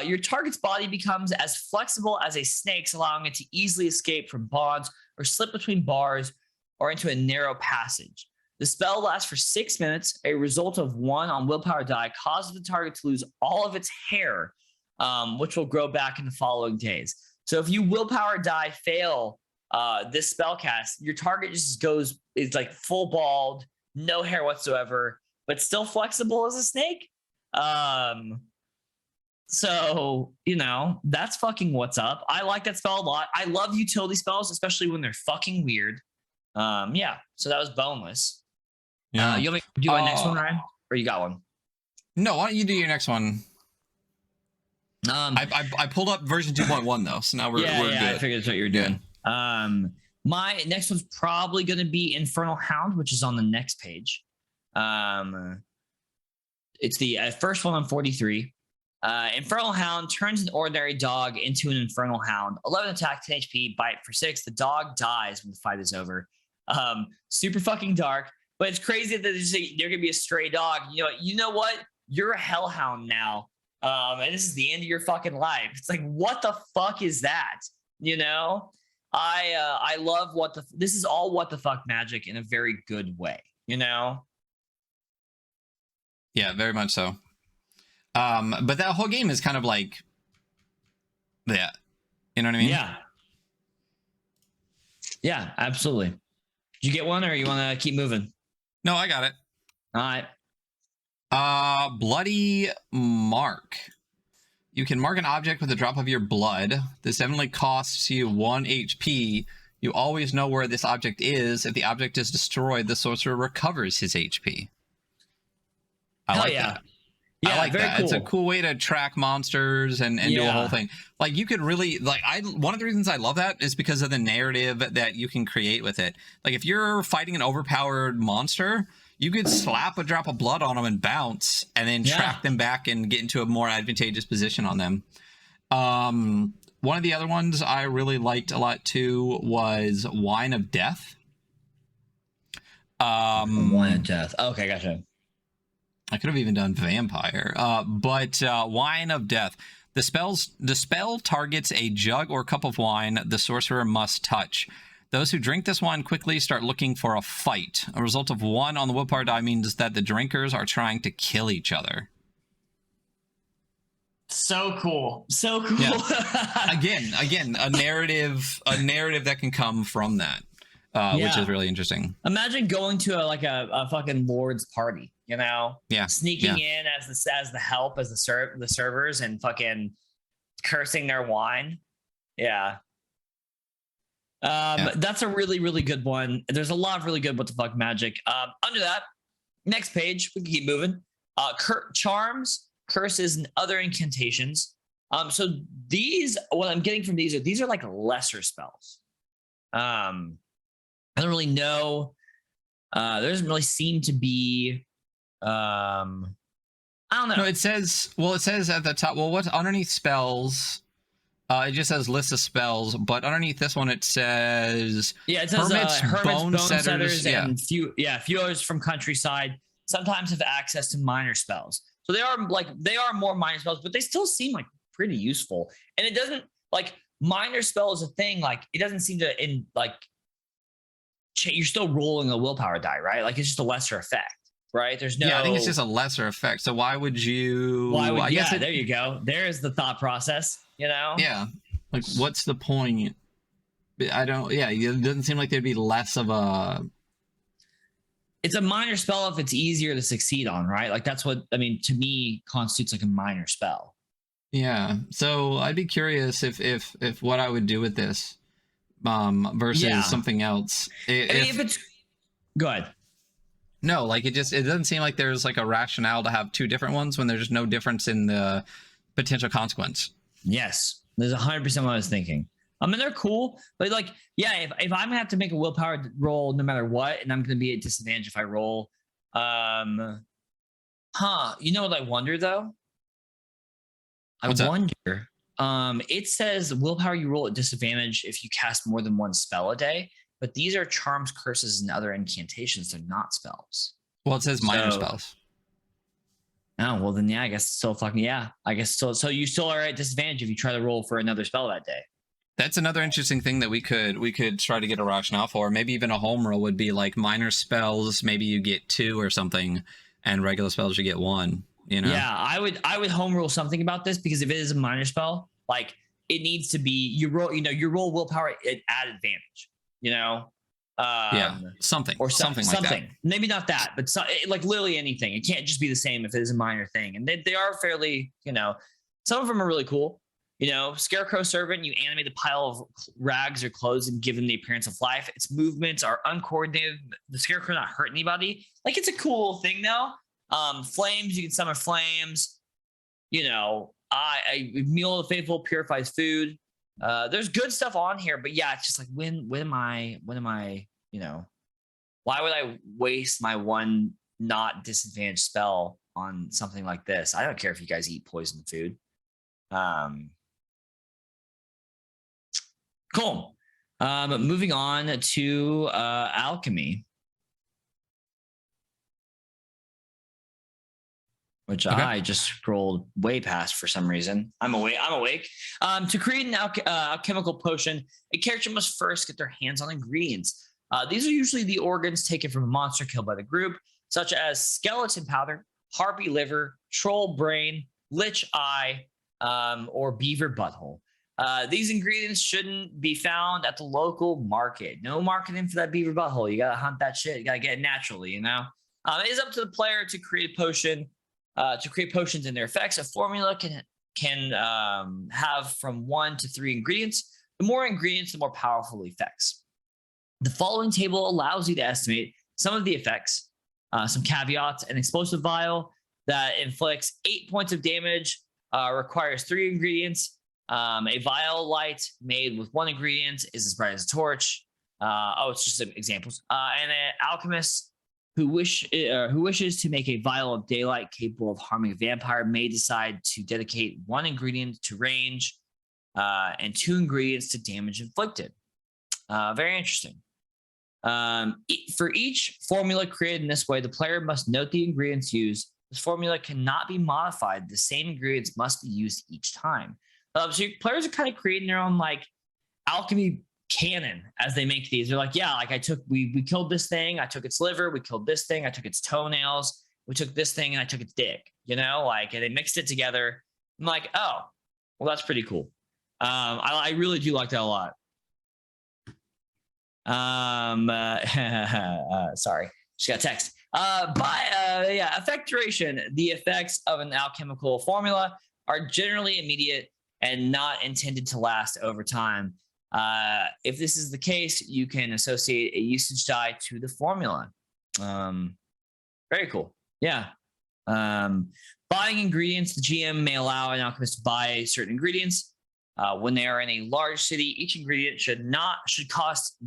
Your target's body becomes as flexible as a snake's, allowing it to easily escape from bonds or slip between bars or into a narrow passage. The spell lasts for 6 minutes. A result of 1 on willpower die causes the target to lose all of its hair, which will grow back in the following days. So if you willpower die fail this spell cast, your target just is like full bald, no hair whatsoever, but still flexible as a snake. So, that's fucking what's up. I like that spell a lot. I love utility spells, especially when they're fucking weird. So that was boneless. Yeah. You want me to do my next one, Ryan? Or you got one? No, why don't you do your next one? I pulled up version 2.1 though, so now we're good. I figured that's what you were doing. My next one's probably going to be Infernal Hound, which is on the next page. It's the first one on 43. Infernal Hound turns an ordinary dog into an Infernal Hound. 11 attack, 10 HP, bite for 6. The dog dies when the fight is over. Super fucking dark, but it's crazy that there could be a stray dog. You know what? You're a hellhound now. And this is the end of your fucking life. It's like, what the fuck is that? I love this is all what the fuck magic in a very good way, Yeah, very much so. But that whole game is kind of like that. You know what I mean? Yeah, absolutely. Did you get one, or you want to keep moving? No, I got it. All right. Bloody Mark. You can mark an object with a drop of your blood. This definitely costs you 1 HP. You always know where this object is. If the object is destroyed, the sorcerer recovers his HP. I like that. Yeah, I like very that. cool. It's a cool way to track monsters and do a whole thing. Like, you could really, one of the reasons I love that is because of the narrative that you can create with it. Like, if you're fighting an overpowered monster, you could slap a drop of blood on them and bounce, and then track them back and get into a more advantageous position on them. One of the other ones I really liked a lot too was Wine of Death. Wine of Death. Okay, gotcha. I could have even done Vampire, but Wine of Death. The spell targets a jug or cup of wine the sorcerer must touch. Those who drink this wine quickly start looking for a fight. A result of 1 on the willpower die means that the drinkers are trying to kill each other. So cool. So cool. Yeah. Again, a narrative that can come from that, which is really interesting. Imagine going to a fucking lord's party, sneaking in as the help, as the servers, and fucking cursing their wine. That's a really, really good one. There's a lot of really good what the fuck magic. Under that, next page, we can keep moving. Charms, curses, and other incantations. So these, what I'm getting from these are like lesser spells. I don't really know. There doesn't really seem to be. I don't know. No, it says at the top. Well, what's underneath spells? It just says list of spells, but underneath this one it says hermits, bone setters, and few others from countryside sometimes have access to minor spells. So they are more minor spells, but they still seem like pretty useful. And it doesn't minor spell is a thing. It doesn't seem to you're still rolling a willpower die, right? It's just a lesser effect, right? There's no. Yeah, I think it's just a lesser effect. So why would you? There you go. There's the thought process. Yeah. What's the point? I don't. Yeah, it doesn't seem like there'd be less of a. It's a minor spell if it's easier to succeed on, right? That's what to me constitutes a minor spell. Yeah. So I'd be curious if what I would do with this, versus something else. If it's go ahead. No, it doesn't seem like there's a rationale to have 2 different ones when there's no difference in the potential consequence. Yes, there's 100% what I was thinking. I mean, they're cool, but like, yeah, if I'm gonna have to make a willpower roll no matter what, and I'm gonna be at disadvantage if I roll, you know what I wonder though? What's wonder. It says willpower you roll at disadvantage if you cast more than one spell a day, but these are charms, curses, and other incantations. They're not spells. Well, it says minor spells. Oh, well then, yeah, I guess still fucking, yeah. I guess so. So you still are at disadvantage if you try to roll for another spell that day. That's another interesting thing that we could try to get a rationale for. Maybe even a home roll would be like minor spells. Maybe you get 2 or something, and regular spells you get 1. You know? Yeah, I would home rule something about this, because if it is a minor spell, like it needs to be you roll willpower at advantage. You know. Something like that. Maybe not that, but like literally anything. It can't just be the same if it is a minor thing. And they are fairly, some of them are really cool. Scarecrow Servant, you animate a pile of rags or clothes and give them the appearance of life. Its movements are uncoordinated. The Scarecrow not hurt anybody. Like, it's a cool thing now. Flames, you can summon flames. I Meal of the Faithful purifies food. There's good stuff on here, but yeah, it's just like when am I, why would I waste my one not disadvantaged spell on something like this? I don't care if you guys eat poison food. Cool. Moving on to alchemy, which I just scrolled way past for some reason. I'm awake. To create an alchemical potion, a character must first get their hands on ingredients. These are usually the organs taken from a monster killed by the group, such as skeleton powder, harpy liver, troll brain, lich eye, or beaver butthole. These ingredients shouldn't be found at the local market. No marketing for that beaver butthole. You gotta hunt that shit. You gotta get it naturally, It is up to the player to create a potion. To create potions and their effects, a formula can have from 1 to 3 ingredients. The more ingredients, the more powerful the effects. The following table allows you to estimate some of the effects, some caveats. An explosive vial that inflicts 8 points of damage requires 3 ingredients. A vial light made with 1 ingredient is as bright as a torch. It's just some examples. And an alchemist who wishes to make a vial of daylight capable of harming a vampire may decide to dedicate 1 ingredient to range and 2 ingredients to damage inflicted. Very interesting. For each formula created in this way, the player must note the ingredients used. This formula cannot be modified. The same ingredients must be used each time. So your players are kind of creating their own alchemy canon as they make these. They're like, yeah, we killed this thing, I took its liver, we killed this thing, I took its toenails, we took this thing and I took its dick, and they mixed it together. I'm like, oh, well, that's pretty cool. I really do like that a lot. Sorry, just got a text. Effect duration. The effects of an alchemical formula are generally immediate and not intended to last over time. If this is the case, you can associate a usage die to the formula. Very cool. Yeah. Buying ingredients. The GM may allow an alchemist to buy certain ingredients. When they are in a large city, each ingredient should cost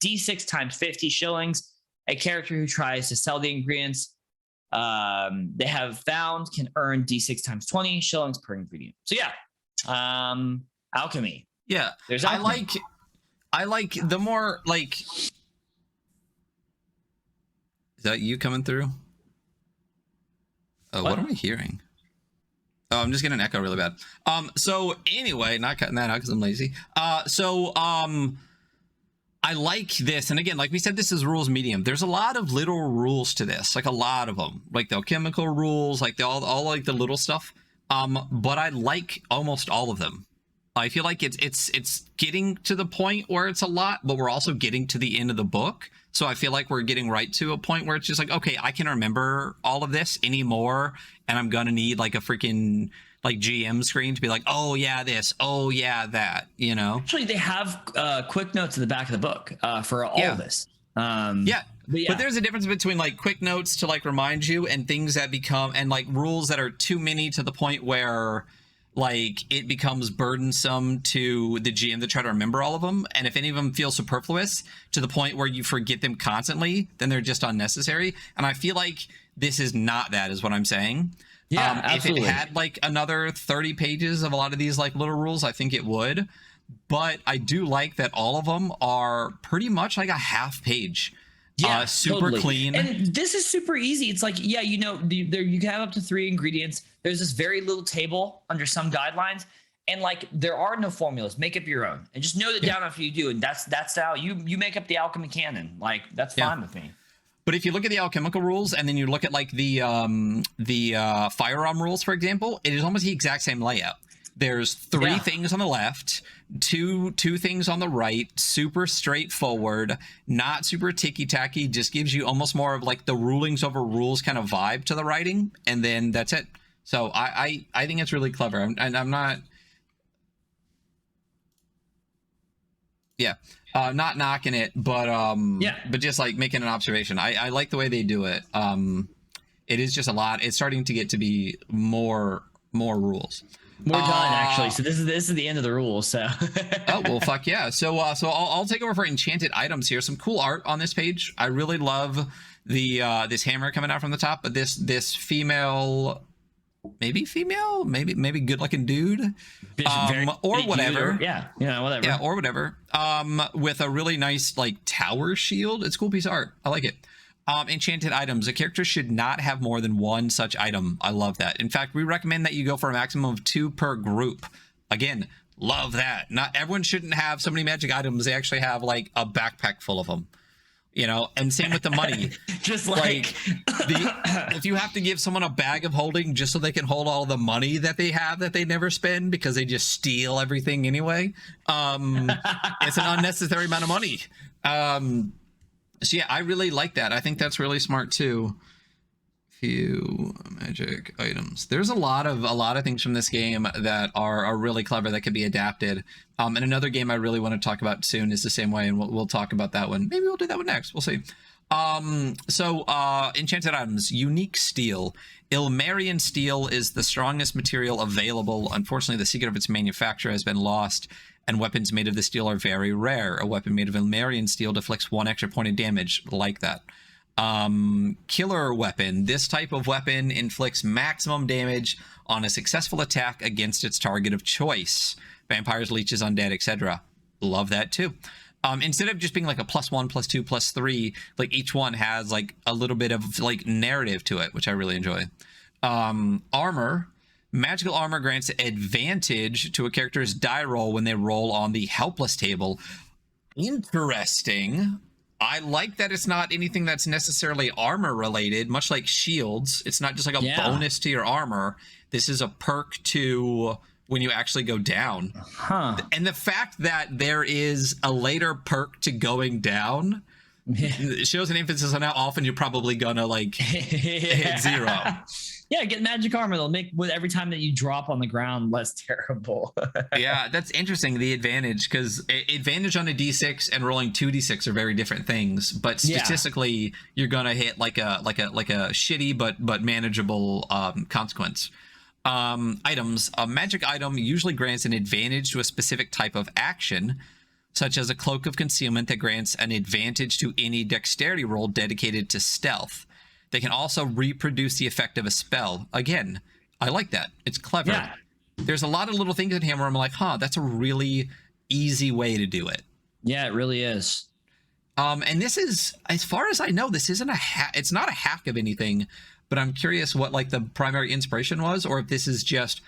D6 times 50 shillings. A character who tries to sell the ingredients they have found can earn D6 times 20 shillings per ingredient. So yeah, alchemy. Yeah, I like the more is that you coming through? Oh, what am I hearing? Oh, I'm just getting an echo really bad. So anyway, not cutting that out because I'm lazy. I like this, and again, like we said, this is rules medium. There's a lot of little rules to this, like a lot of them, like the alchemical rules, like all like the little stuff. But I like almost all of them. I feel like it's getting to the point where it's a lot, but we're also getting to the end of the book. So I feel like we're getting right to a point where it's just like, okay, I can remember all of this anymore, and I'm gonna need like a freaking GM screen to be like, oh yeah, this, oh yeah, that, Actually, they have quick notes in the back of the book for all of this. But there's a difference between quick notes to remind you and things that become and rules that are too many to the point where like it becomes burdensome to the GM to try to remember all of them. And if any of them feel superfluous to the point where you forget them constantly, then they're just unnecessary. And I feel like this is not that, is what I'm saying. Yeah, absolutely. If it had like another 30 pages of a lot of these like little rules, I think it would. But I do like that all of them are pretty much like a half page. Yeah, super totally. clean. And this is super easy. It's like, yeah, you know, there you can have up to 3 ingredients. There's this very little table under some guidelines, and like there are no formulas. Make up your own, and just note it down after you do. And that's how you make up the alchemy canon. Like that's fine with me. But if you look at the alchemical rules, and then you look at like the firearm rules, for example, it is almost the exact same layout. There's 3 things on the left, two things on the right, super straightforward, not super ticky-tacky, just gives you almost more of like the rulings over rules kind of vibe to the writing, and then that's it. So I think it's really clever. I'm not... Yeah. Not knocking it, but but just like making an observation. I like the way they do it. It is just a lot. It's starting to get to be more rules. We're done, actually. So this is the end of the rules. So. Oh well, fuck yeah. So I'll take over for enchanted items here. Some cool art on this page. I really love the this hammer coming out from the top. But this female, maybe good looking dude, or whatever. Whatever. Yeah, or whatever. With a really nice like tower shield. It's a cool piece of art. I like it. Enchanted items. A character should not have more than 1 such item. I love that. In fact, we recommend that you go for a maximum of 2 per group. Again, love that. Not everyone shouldn't have so many magic items. They actually have like a backpack full of them. You know, and same with the money. Just like if you have to give someone a bag of holding just so they can hold all the money that they have that they never spend because they just steal everything anyway, it's an unnecessary amount of money. So yeah, I really like that. I think that's really smart too. Few magic items. There's a lot of things from this game that are really clever that could be adapted. And another game I really want to talk about soon is the same way, and we'll talk about that one. Maybe we'll do that one next. We'll see. Enchanted items. Unique steel. Ilmarian steel is the strongest material available. Unfortunately, the secret of its manufacture has been lost, and weapons made of the steel are very rare. A weapon made of Ilmarian steel deflects 1 extra point of damage, like that. Killer weapon. This type of weapon inflicts maximum damage on a successful attack against its target of choice. Vampires, leeches, undead, etc. Love that too. Instead of just being like a +1, +2, +3, like each one has like a little bit of like narrative to it, which I really enjoy. Armor. Magical armor grants advantage to a character's die roll when they roll on the helpless table. Interesting. I like that it's not anything that's necessarily armor related, much like shields. It's not just like a bonus to your armor. This is a perk to when you actually go down. And the fact that there is a later perk to going down it shows an emphasis on how often you're probably gonna like hit 0. Yeah, get magic armor. They'll make with every time that you drop on the ground less terrible. Yeah, that's interesting. The advantage, because advantage on a d6 and rolling 2d6 are very different things. But statistically, you're gonna hit like a shitty but manageable consequence. Items. A magic item usually grants an advantage to a specific type of action, such as a cloak of concealment that grants an advantage to any dexterity roll dedicated to stealth. They can also reproduce the effect of a spell. Again, I like that. It's clever. Yeah. There's a lot of little things in here where I'm like, that's a really easy way to do it. Yeah, it really is. And this is, as far as I know, this isn't it's not a hack of anything, but I'm curious what like the primary inspiration was, or if this is just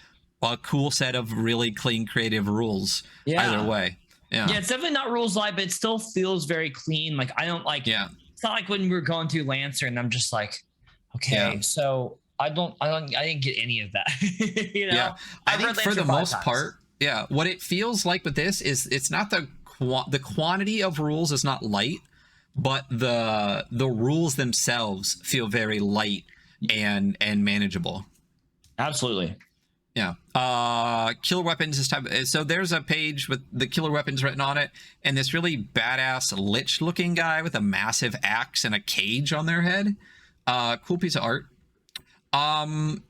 a cool set of really clean, creative rules. Either way. Yeah, it's definitely not rules light, but it still feels very clean. Like I don't like. Yeah. It's not like when we were going through Lancer, and I'm just like, okay, so I didn't get any of that. You know? Yeah, I think for the most part, what it feels like with this is it's not the quantity of rules is not light, but the rules themselves feel very light and manageable. Absolutely. Yeah. Killer weapons is type. So there's a page with the killer weapons written on it, and this really badass lich looking guy with a massive axe and a cage on their head. Cool piece of art. And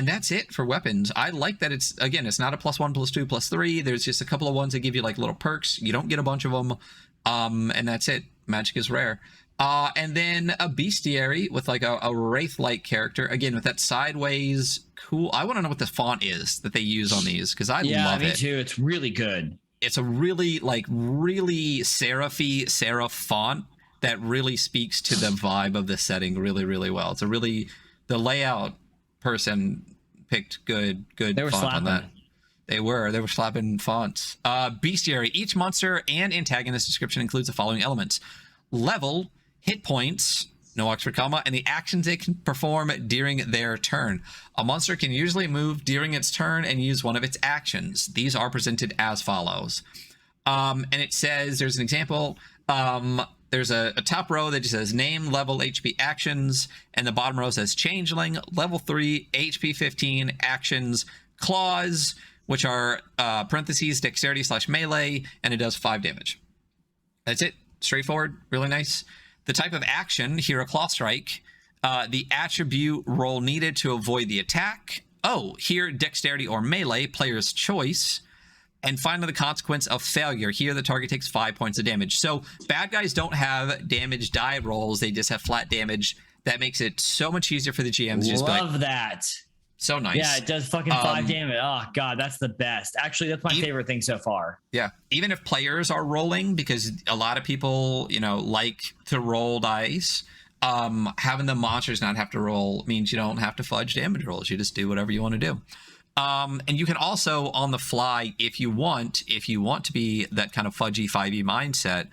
that's it for weapons. I like that it's not a +1, +2, +3. There's just a couple of ones that give you like little perks. You don't get a bunch of them. And that's it. Magic is rare. And then a bestiary with like a wraith-like character, again with that sideways cool. I want to know what the font is that they use on these, because I love it. Yeah, me too. It's really good. It's a really serif font that really speaks to the vibe of the setting really, really well. It's the layout person picked good font on that. They were slapping fonts. Bestiary. Each monster and antagonist description includes the following elements: level, hit points, no Oxford comma, and the actions they can perform during their turn. A monster can usually move during its turn and use one of its actions. These are presented as follows. And it says, there's an example. There's a top row that just says name, level, HP, actions, and the bottom row says changeling, level 3, HP 15, actions, claws, which are parentheses, dexterity / melee, and it does 5 damage. That's it. Straightforward, really nice. The type of action, here a claw strike, the attribute roll needed to avoid the attack. Oh, here dexterity or melee, player's choice. And finally, the consequence of failure. Here, the target takes 5 points of damage. So bad guys don't have damage die rolls. They just have flat damage. That makes it so much easier for the GMs. Love that. So nice. Yeah, it does fucking 5 damage. Oh, God, that's the best. Actually, that's my favorite thing so far. Yeah. Even if players are rolling, because a lot of people, like to roll dice, having the monsters not have to roll means you don't have to fudge damage rolls. You just do whatever you want to do. And you can also, on the fly, if you want to be that kind of fudgy 5e mindset,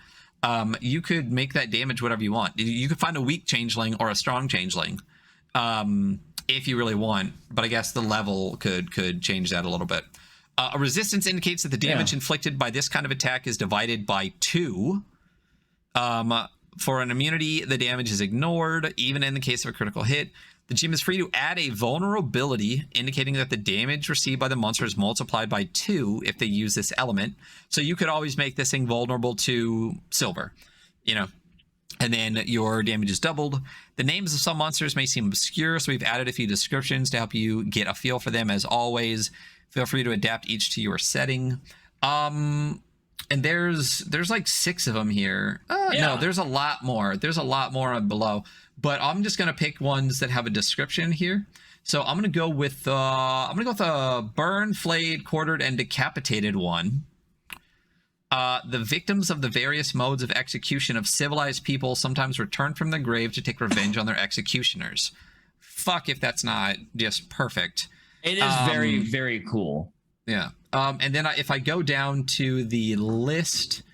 you could make that damage whatever you want. You could find a weak changeling or a strong changeling, if you really want. But I guess the level could change that a little bit. A resistance indicates that the damage inflicted by this kind of attack is divided by 2. For an immunity, the damage is ignored, even in the case of a critical hit. The GM is free to add a vulnerability, indicating that the damage received by the monster is multiplied by 2 if they use this element. So you could always make this thing vulnerable to silver, and then your damage is doubled. The names of some monsters may seem obscure, so we've added a few descriptions to help you get a feel for them. As always, feel free to adapt each to your setting. And there's like 6 of them here. No, there's a lot more. There's a lot more below. But I'm just gonna pick ones that have a description here. So I'm gonna go with a burned, flayed, quartered, and decapitated one. The victims of the various modes of execution of civilized people sometimes return from the grave to take revenge on their executioners. Fuck if that's not just perfect. It is very, very cool. Yeah. And then if I go down to the list,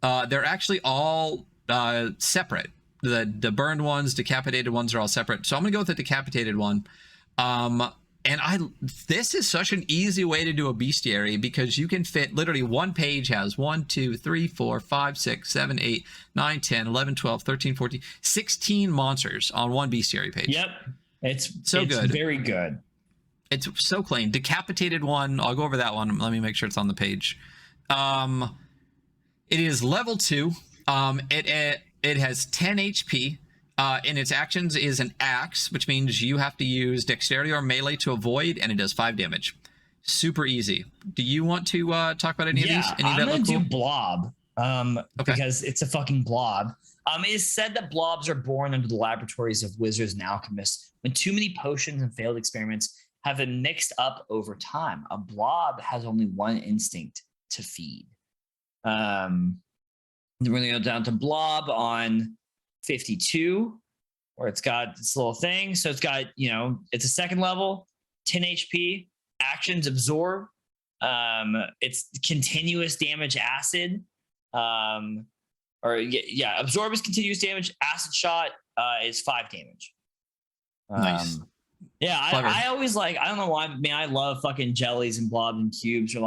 they're actually all separate. The burned ones, decapitated ones are all separate. So I'm gonna go with the decapitated one. This is such an easy way to do a bestiary, because you can fit literally one page has 1, 2, 3, 4, 5, 6, 7, 8, 9, 10, 11, 12, 13, 14, 16 monsters on one bestiary page. Yep. It's good. Very good. It's so clean. Decapitated one, I'll go over that one. Let me make sure it's on the page. It is level 2. It has 10 HP. And its actions is an axe, which means you have to use dexterity or melee to avoid, and it does 5 damage. Super easy. Do you want to talk about any of these? I'm gonna do blob. Because it's a fucking blob. It is said that blobs are born under the laboratories of wizards and alchemists when too many potions and failed experiments have been mixed up over time. A blob has only one instinct: to feed. Then we're gonna go down to blob on 52, where it's got this little thing. So it's got, it's a second level, 10 HP, actions absorb. It's continuous damage acid. Absorb is continuous damage. Acid shot is 5 damage. Nice. Yeah, I always I don't know why, man, I love fucking jellies and blobs and cubes, or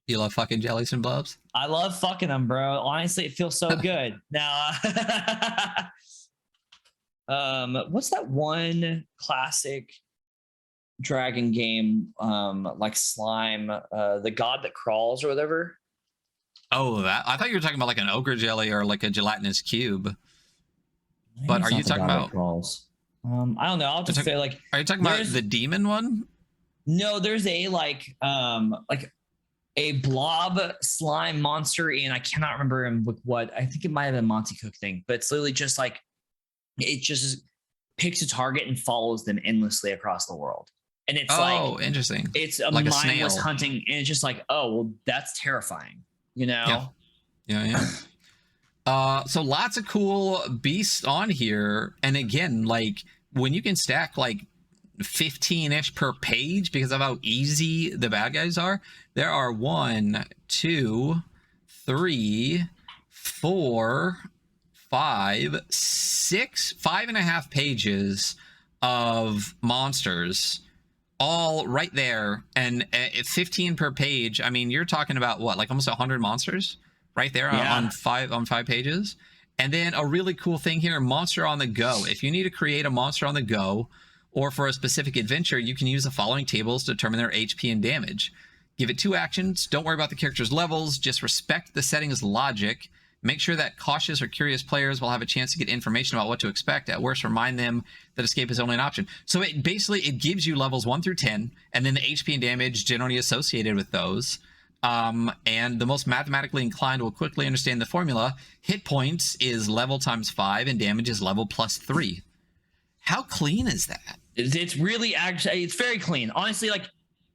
you love fucking jellies and blobs? I love fucking them, bro. Honestly, it feels so good. Now, what's that one classic dragon game, like slime, the god that crawls or whatever? Oh, that I thought you were talking about like an ogre jelly or like a gelatinous cube. But are you talking about crawls? I don't know. I'll just say like. Are you talking about the demon one? No, there's a like a blob slime monster, and I cannot remember him with what. I think it might have been a Monty Cook thing, but it's literally just like it just picks a target and follows them endlessly across the world. And it's interesting. It's a like mindless hunting, and it's just like, oh well, that's terrifying, you know? Yeah. So lots of cool beasts on here, and again, like when you can stack like 15-ish per page because of how easy the bad guys are. There are 1, 2, 3, 4, 5, 6, 5.5 pages of monsters all right there, and 15 per page. I mean, you're talking about what, like almost 100 monsters right there on 5 pages. And then a really cool thing here, monster on the go. If you need to create a monster on the go or for a specific adventure, you can use the following tables to determine their HP and damage. Give it 2 actions. Don't worry about the character's levels. Just respect the setting's logic. Make sure that cautious or curious players will have a chance to get information about what to expect. At worst, remind them that escape is only an option. So it gives you levels 1 through 10, and then the HP and damage generally associated with those. And the most mathematically inclined will quickly understand the formula. Hit points is level times 5, and damage is level plus 3. How clean is that? It's really actually, it's very clean. Honestly, like,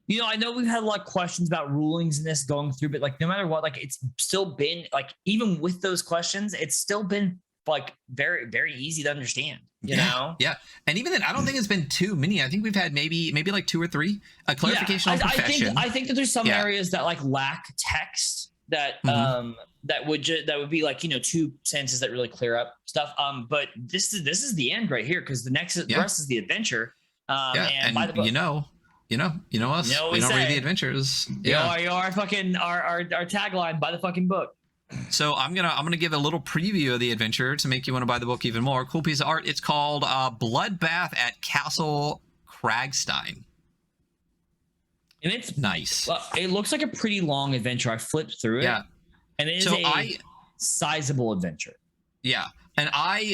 you know, I know we've had a lot of questions about rulings in this going through, but like, no matter what, like, it's still been like, even with those questions, it's still been like very, very easy to understand, you know? Yeah. And even then, I don't think it's been too many. I think we've had maybe like 2 or 3. A clarification on profession. I think that there's some areas that like lack text that that would be like, you know, 2 sentences that really clear up stuff. But this is the end right here, because the rest is the adventure. And by the book. You know us. We don't read the adventures. Yeah, our fucking our tagline: buy the fucking book. So I'm gonna give a little preview of the adventure to make you want to buy the book even more. Cool piece of art. It's called Bloodbath at Castle Kragstein. And it's nice. Well, it looks like a pretty long adventure. I flipped through it. Yeah. And it is a sizable adventure. Yeah. And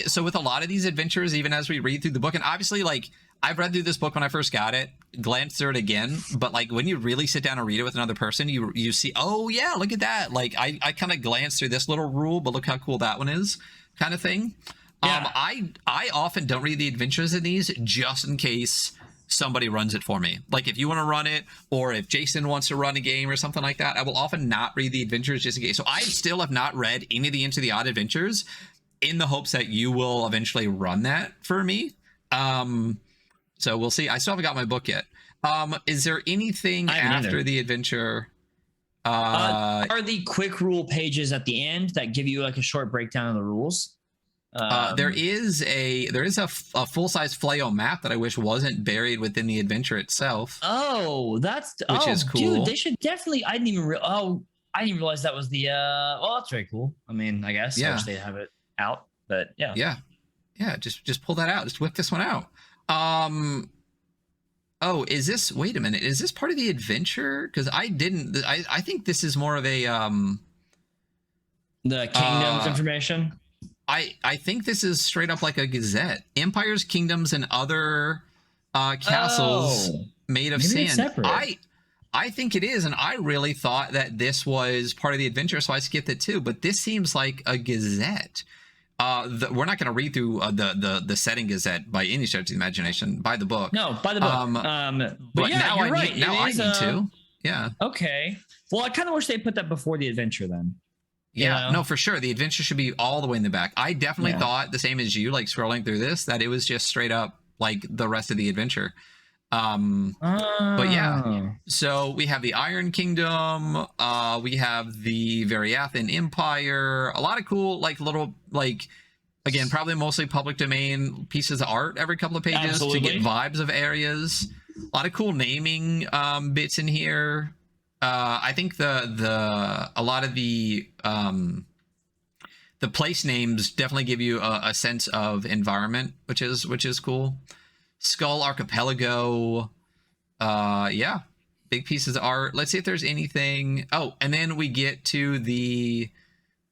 so with a lot of these adventures, even as we read through the book, and obviously, like, I've read through this book when I first got it, glanced through it again, but like when you really sit down and read it with another person, you see, oh yeah, look at that. Like I kind of glanced through this little rule, but look how cool that one is, kind of thing. Yeah. I often don't read the adventures in these just in case somebody runs it for me. Like if you want to run it, or if Jason wants to run a game or something like that, I will often not read the adventures just in case. So I still have not read any of the Into the Odd Adventures in the hopes that you will eventually run that for me. So we'll see. I still haven't got my book yet. Is there anything after the adventure? Are the quick rule pages at the end that give you like a short breakdown of the rules? There is a full-size Fleaux map that I wish wasn't buried within the adventure itself. Oh, which is cool. Dude, they should definitely. I didn't even realize that was the. Well, that's very cool. I mean, I guess I wish they'd have it out, but yeah. Just pull that out. Just whip this one out. Is this? Wait a minute. Is this part of the adventure? Because I think this is more of a the kingdoms information. I think this is straight up like a gazette. Empires, kingdoms, and other castles made of sand. I think it is, and I really thought that this was part of the adventure, so I skipped it too. But this seems like a gazette. We're not going to read through the setting gazette by any stretch of the imagination. Buy the book. No, buy the book. But yeah, now I need to. Yeah. Okay. Well, I kind of wish they put that before the adventure then. Yeah, no, for sure. The adventure should be all the way in the back. I definitely thought the same as you, like scrolling through this, that it was just straight up like the rest of the adventure. But yeah, so we have the Iron Kingdom, we have the Variathan Empire, a lot of cool, like little, like, again, probably mostly public domain pieces of art every couple of pages to get vibes of areas. A lot of cool naming bits in here. I think a lot of the place names definitely give you a sense of environment, which is cool. Skull Archipelago, big pieces of art. Let's see if there's anything. Oh, and then we get to the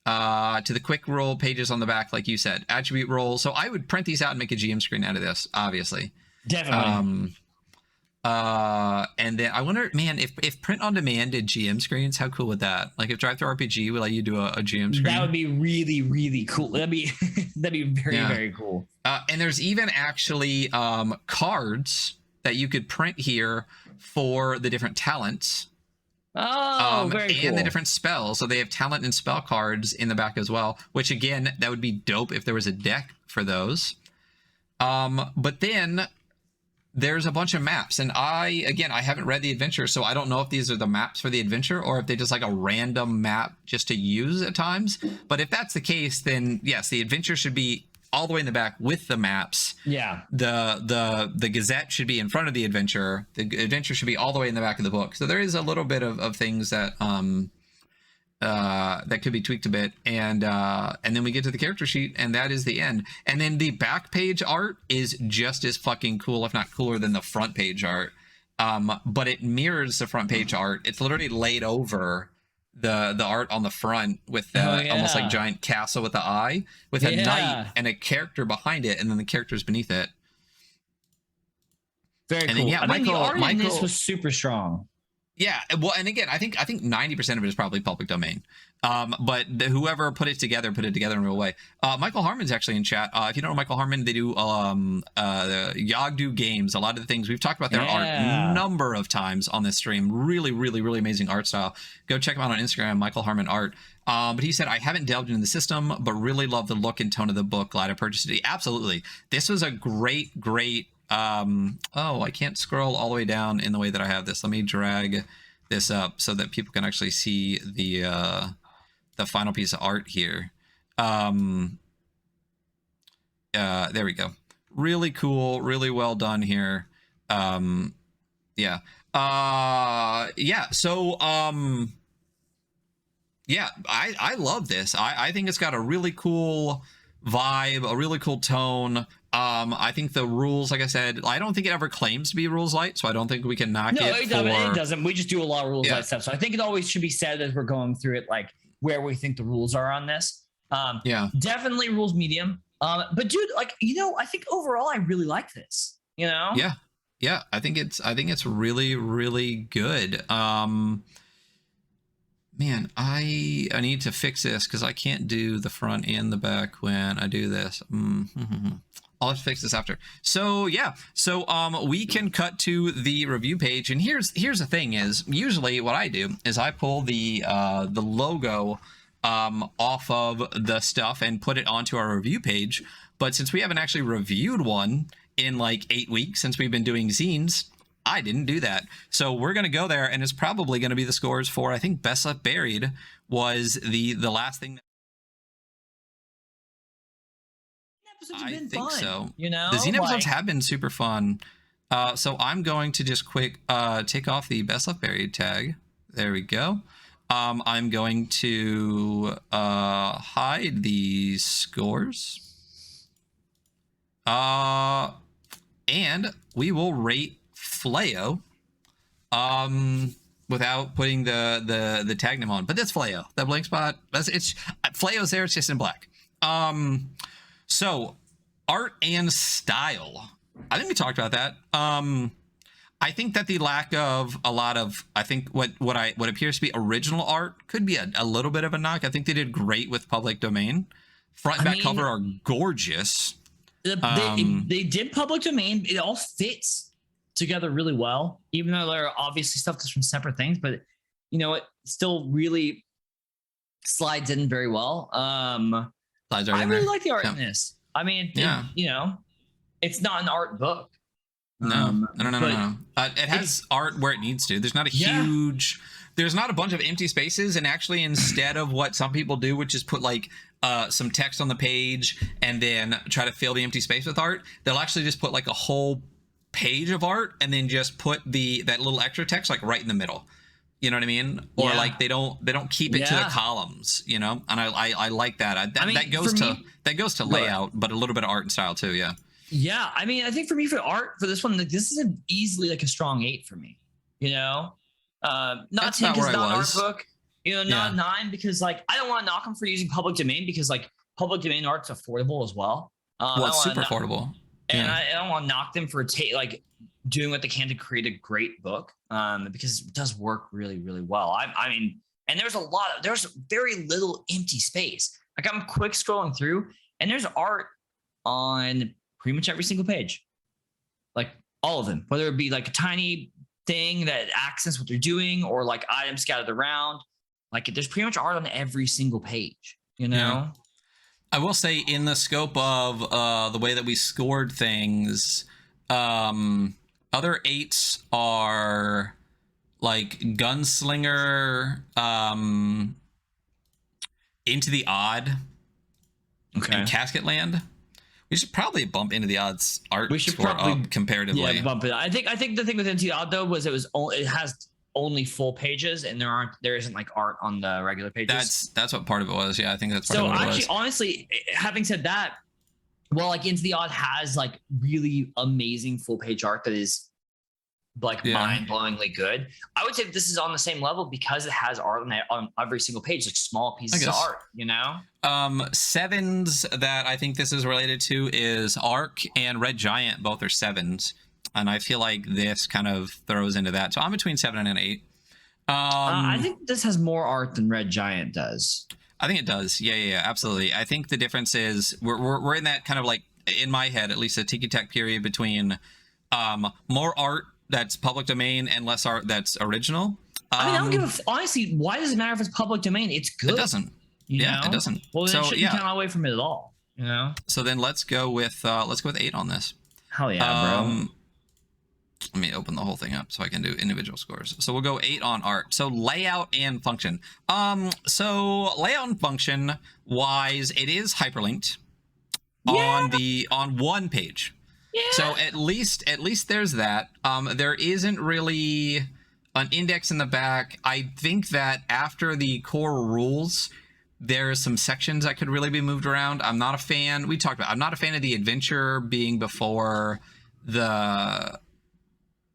to the quick roll pages on the back, like you said, attribute roll. So I would print these out and make a GM screen out of this, obviously. Definitely. And then I wonder, man, if print on demand did GM screens, how cool would that? Like if ttrpg would let you do a GM screen. That would be really, really cool. That'd be very, very cool. And there's even actually cards that you could print here for the different talents. Oh, very cool. And the different spells. So they have talent and spell cards in the back as well, which again, that would be dope if there was a deck for those. But then there's a bunch of maps, and I haven't read the adventure, so I don't know if these are the maps for the adventure or if they just like a random map just to use at times. But if that's the case, then yes, the adventure should be all the way in the back with the maps. Yeah. The Gazette should be in front of the adventure. The adventure should be all the way in the back of the book. So there is a little bit of things that that could be tweaked a bit, and then we get to the character sheet, and that is the end. And then the back page art is just as fucking cool, if not cooler, than the front page art. But it mirrors the front page art. It's literally laid over the art on the front with almost like giant castle with the eye, with a knight and a character behind it, and then the characters beneath it. Very cool. Then, the art in this was super strong. Yeah, well, and again, I think 90% of it is probably public domain. But whoever put it together in a real way. Michael Harmon's actually in chat. If you don't know Michael Harmon, they do the Yagdu games. A lot of the things we've talked about their art a number of times on this stream. Really, really, really amazing art style. Go check him out on Instagram, Michael Harmon Art. But he said, I haven't delved into the system, but really love the look and tone of the book. Glad I purchased it. Absolutely. This was a great I can't scroll all the way down in the way that I have this. Let me drag this up so that people can actually see the final piece of art here. There we go. Really cool, really well done here. So I love this. I think it's got a really cool vibe, a really cool tone. I think the rules, like I said, I don't think it ever claims to be rules light, so I don't think we can knock it. No, it doesn't. We just do a lot of rules light stuff. So I think it always should be said as we're going through it, like where we think the rules are on this. Definitely rules medium. But dude, like, I think overall I really like this. Yeah. I think it's really, really good. Man, I need to fix this because I can't do the front and the back when I do this. I'll have to fix this after. So we can cut to the review page, and here's the thing: is usually what I do is I pull the logo off of the stuff and put it onto our review page. But since we haven't actually reviewed one in like 8 weeks since we've been doing zines, I didn't do that. So we're going to go there, and it's probably going to be the scores for, I think, Best Left Buried was the last thing. I think so. The zine episodes have been super fun. So I'm going to just quick take off the Best Left Buried tag. There we go. I'm going to hide the scores. And we will rate Fleaux without putting the tag name on, but that's Fleaux. That blank spot, it's Fleaux's there, it's just in black. So art and style, I think we talked about that. I think that the lack of a lot of, I think what appears to be original art could be a little bit of a knock. I think they did great with public domain. Front and back cover are gorgeous. They did public domain. It all fits together really well, even though there are obviously stuff that's from separate things, but it still really slides in very well. I really like the art in this. I mean, it's not an art book. No. It has art where it needs to. There's not there's not a bunch of empty spaces, and actually instead of what some people do, which is put like some text on the page and then try to fill the empty space with art, they'll actually just put like a whole page of art and then just put that little extra text like right in the middle. You know what I mean? Or like they don't keep it to the columns, and I like that. That goes to layout, but a little bit of art and style too. Yeah. Yeah. I mean, I think for me, for art, for this one, like, this is easily like a strong 8 for me, not saying it's not an art book. Not 9 because like I don't want to knock them for using public domain because like public domain art's affordable as well. It's super affordable. And I don't want to knock them for doing what they can to create a great book because it does work really, really well. I mean, and there's very little empty space. Like I'm quick scrolling through and there's art on pretty much every single page. Like all of them, whether it be like a tiny thing that accents what they're doing or like items scattered around. Like there's pretty much art on every single page, Yeah. I will say in the scope of the way that we scored things, other 8s are like Gunslinger, Into the Odd, and Casketland. We should probably bump Into the Odd's art score up comparatively. Yeah, bump it. I think the thing with Into the Odd though was it has only full pages and there isn't like art on the regular pages. That's what part of it was. Yeah, I think that's part of what it was. Honestly, having said that, well, like Into the Odd has like really amazing full page art that is like mind-blowingly good. I would say this is on the same level because it has art on every single page, like small pieces of art, 7s that I think this is related to is Arc and Red Giant. Both are 7s. And I feel like this kind of throws into that. So I'm between 7 and 8. I think this has more art than Red Giant does. I think it does. Yeah, absolutely. I think the difference is we're in that kind of like, in my head, at least a Tiki Tech period between more art that's public domain and less art that's original. I mean, I don't give honestly, why does it matter if it's public domain? It's good. It doesn't. It doesn't. Well, then it shouldn't count away from it at all. So then let's go with 8 on this. Hell yeah, bro. Let me open the whole thing up so I can do individual scores. So we'll go 8 on art. So layout and function. So layout and function wise, it is hyperlinked on one page. Yeah. So at least there's that. There isn't really an index in the back. I think that after the core rules, there's some sections that could really be moved around. I'm not a fan. I'm not a fan of the adventure being before the.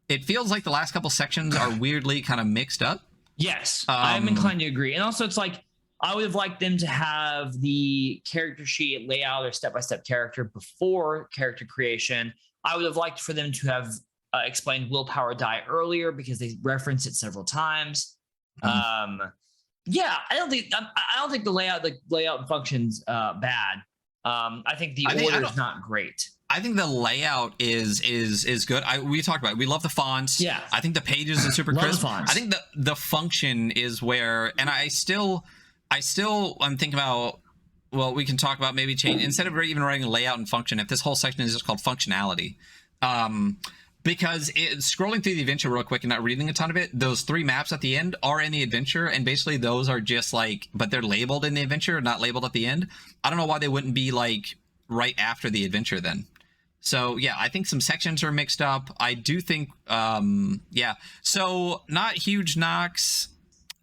It feels like the last couple sections are weirdly kind of mixed up. Yes, I'm inclined to agree. And also, it's like I would have liked them to have the character sheet layout or step-by-step character before character creation. I would have liked for them to have explained willpower die earlier because they referenced it several times. Yeah, I don't think the layout function's bad. I think the order is not great. I think the layout is good. We talked about it. We love the fonts. Yeah. I think the pages are super crisp. I think the function is where, and I'm thinking about, well, we can talk about maybe change, instead of even writing layout and function, if this whole section is just called functionality. Because scrolling through the adventure real quick and not reading a ton of it, those 3 maps at the end are in the adventure, and basically those are just like, but they're labeled in the adventure, not labeled at the end. I don't know why they wouldn't be like right after the adventure then. So yeah, I think some sections are mixed up. I do think, so not huge knocks,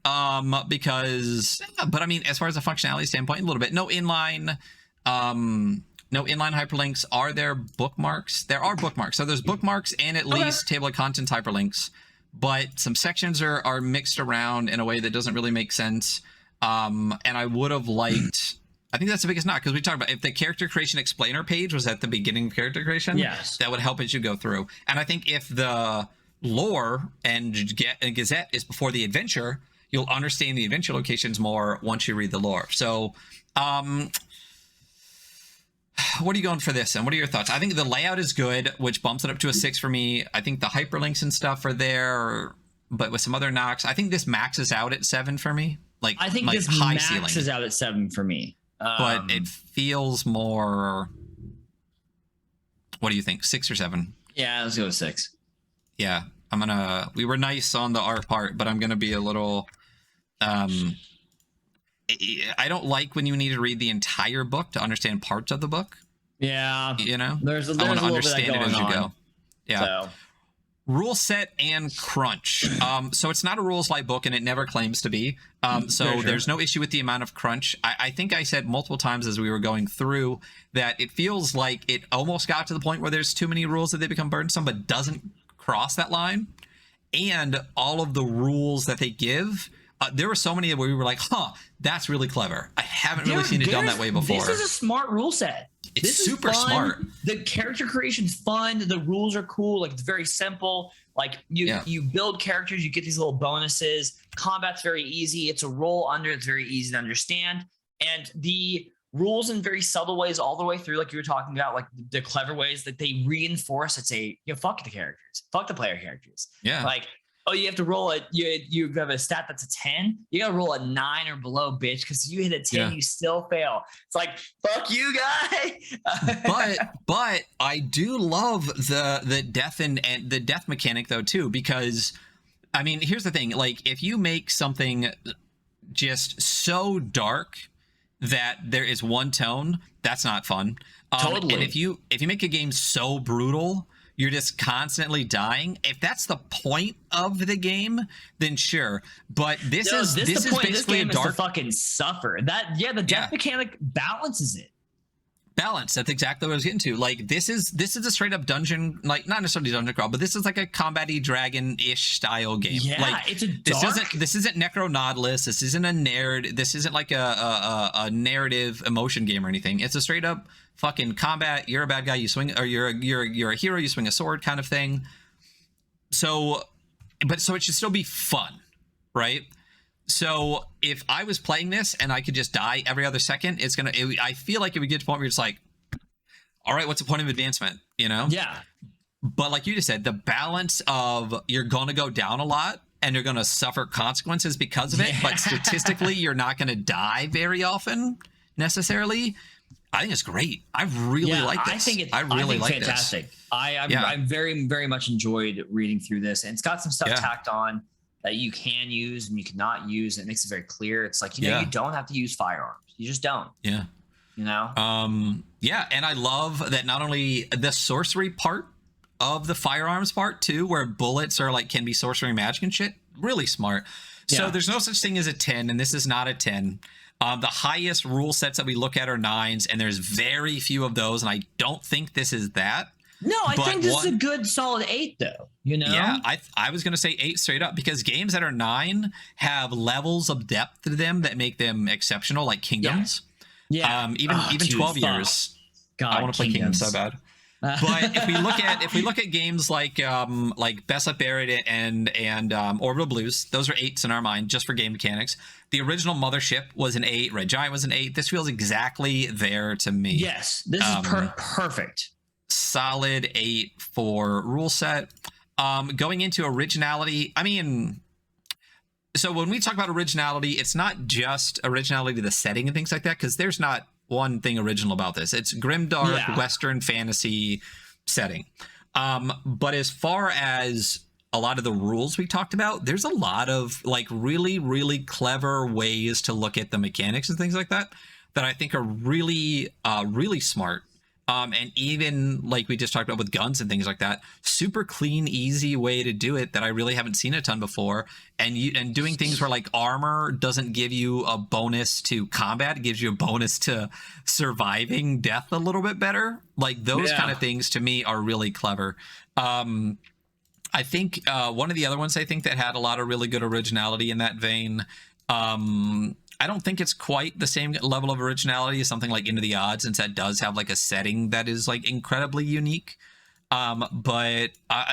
because, but I mean, as far as a functionality standpoint, a little bit. No inline hyperlinks. Are there bookmarks? There are bookmarks. So there's bookmarks and at least table of contents hyperlinks, but some sections are mixed around in a way that doesn't really make sense. And I would have liked, I think that's the biggest knock, because we talked about if the character creation explainer page was at the beginning of character creation, yes, that would help as you go through. And I think if the lore and Gazette is before the adventure, you'll understand the adventure locations more once you read the lore. So, what are you going for this, and what are your thoughts? I think the layout is good, which bumps it up to a 6 for me. I think the hyperlinks and stuff are there, but with some other knocks. I think this maxes out at 7 for me. I think this maxes out at 7 for me. But it feels more. What do you think? 6 or 7? Yeah, let's go with 6. Yeah, we were nice on the art part, but I'm gonna be a little. I don't like when you need to read the entire book to understand parts of the book. Yeah, there's I want to understand it as you go. Yeah. So. Rule set and crunch. So it's not a rules light book, and it never claims to be. So there's no issue with the amount of crunch. I think I said multiple times as we were going through that it feels like it almost got to the point where there's too many rules that they become burdensome, but doesn't cross that line. And all of the rules that they give there were so many where we were like, that's really clever. I haven't really seen it done that way before. This is a smart rule set. It's super smart. The character creation's fun. The rules are cool. Like, it's very simple. Like, you build characters, you get these little bonuses. Combat's very easy. It's a roll under. It's very easy to understand. And the rules in very subtle ways all the way through, like you were talking about, like the clever ways that they reinforce. It's fuck the characters. Fuck the player characters. Yeah. Like, you have to roll you have a stat that's a 10. You got to roll a 9 or below, bitch, because you hit a 10, you still fail. It's like, fuck you, guy. but I do love the death and the death mechanic though too, because I mean, here's the thing: like, if you make something just so dark that there is one tone, that's not fun. Totally. And if you make a game so brutal, you're just constantly dying. If that's the point of the game, then sure. But this is basically a dark. Is to fucking suffer. The death mechanic balances it. Balance. That's exactly what I was getting to. Like, this is a straight up dungeon, like not necessarily dungeon crawl, but this is like a combat-y dragon-ish style game. Yeah, like, it's a dark. This isn't Necronautilus. This isn't a narrative. This isn't like a narrative emotion game or anything. It's a straight up fucking combat. You're a bad guy. You swing, or you're a hero. You swing a sword, kind of thing. So it should still be fun, right? So if I was playing this and I could just die every other second, I feel like it would get to a point where it's like, all right, what's the point of advancement? You know? Yeah. But like you just said, the balance of you're going to go down a lot and you're going to suffer consequences because of it. But statistically, you're not going to die very often necessarily. I think it's great. I really like this. I really like fantastic. This. I'm very, very much enjoyed reading through this, and it's got some stuff tacked on that you can use and you cannot use. It makes it very clear. It's like, you don't have to use firearms. You just don't. Yeah. You know? And I love that not only the sorcery part of the firearms part too, where bullets are like, can be sorcery magic and shit. Really smart. Yeah. So there's no such thing as a 10, and this is not a 10. The highest rule sets that we look at are 9s, and there's very few of those, and I don't think this is that. No, I think this is a good solid 8 though, you know? Yeah, I was going to say 8 straight up, because games that are 9 have levels of depth to them that make them exceptional, like Kingdoms. Yeah. Even 12 years. God, I want to play Kingdoms so bad. But if we look at games like Best Left Buried and Orbital Blues, those are 8s in our mind just for game mechanics. The original Mothership was an 8. Red Giant was an 8. This feels exactly there to me. Yes, this is perfect. Solid 8 for rule set. Going into originality, I mean, so when we talk about originality, it's not just originality to the setting and things like that, because there's not one thing original about this. It's grimdark Western fantasy setting. But as far as a lot of the rules we talked about, there's a lot of like really, really clever ways to look at the mechanics and things like that I think are really, really smart. And even like we just talked about with guns and things like that, super clean, easy way to do it that I really haven't seen a ton before. And doing things where like armor doesn't give you a bonus to combat, it gives you a bonus to surviving death a little bit better. Like those kind of things to me are really clever. I think one of the other ones I think that had a lot of really good originality in that vein, I don't think it's quite the same level of originality as something like Into the Odds, since that does have like a setting that is like incredibly unique. But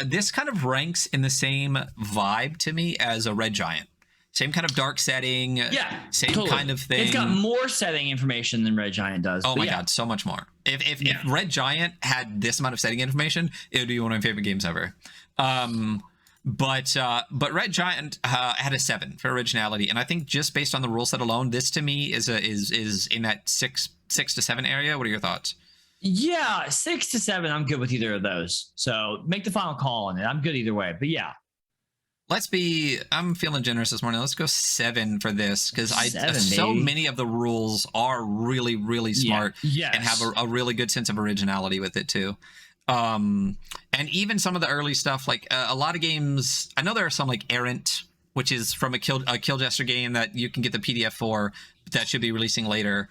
this kind of ranks in the same vibe to me as a Red Giant. Same kind of dark setting. Yeah, same kind of thing. It's got more setting information than Red Giant does. Oh my God, so much more. If Red Giant had this amount of setting information, it would be one of my favorite games ever. But Red Giant had a 7 for originality, and I think just based on the rule set alone, this to me is in that 6 to 7 area. What are your thoughts? Yeah, 6 to 7. I'm good with either of those. So make the final call on it. I'm good either way. But yeah, I'm feeling generous this morning. Let's go 7 for this, because so many of the rules are really, really smart and have a really good sense of originality with it too. And even some of the early stuff, like a lot of games, I know there are some like Errant, which is from a Kill Jester game that you can get the PDF for. that should be releasing later,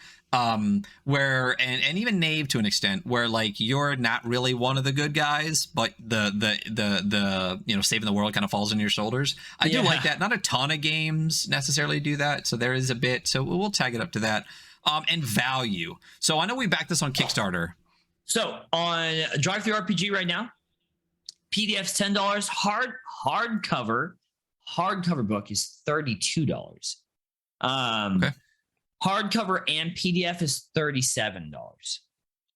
where and even Knave to an extent, where like you're not really one of the good guys, but the saving the world kind of falls on your shoulders. I do like that. Not a ton of games necessarily do that, so there is a bit. So we'll tag it up to that. And value. So I know we backed this on Kickstarter. So on Drive Through RPG right now, PDF's $10. Hardcover book is $32. Okay. Hardcover and PDF is $37.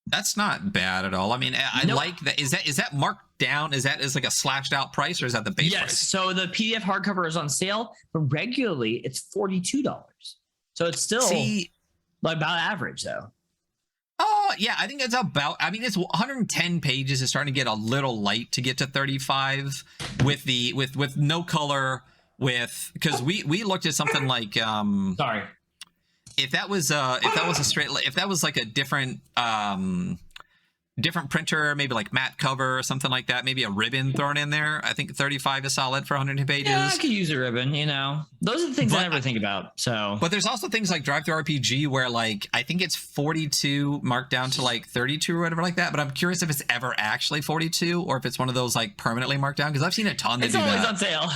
That's not bad at all. I mean, I like that. Is that marked down? Is that like a slashed out price, or is that the base price? Yes. So the PDF hardcover is on sale, but regularly it's $42. So it's still like about average though. Oh yeah, I think it's about. I mean, it's 110 pages. It's starting to get a little light to get to 35 with no color. Because we looked at something like sorry. If that was like a different printer, maybe like matte cover or something like that, maybe a ribbon thrown in there, I think 35 is solid for 110 pages. Yeah, I could use a ribbon, Those are the things I never think about. So, but there's also things like Drive Through RPG where like I think it's 42 marked down to like 32 or whatever like that, but I'm curious if it's ever actually 42 or if it's one of those like permanently marked down, because I've seen a ton that do that. It's always on sale.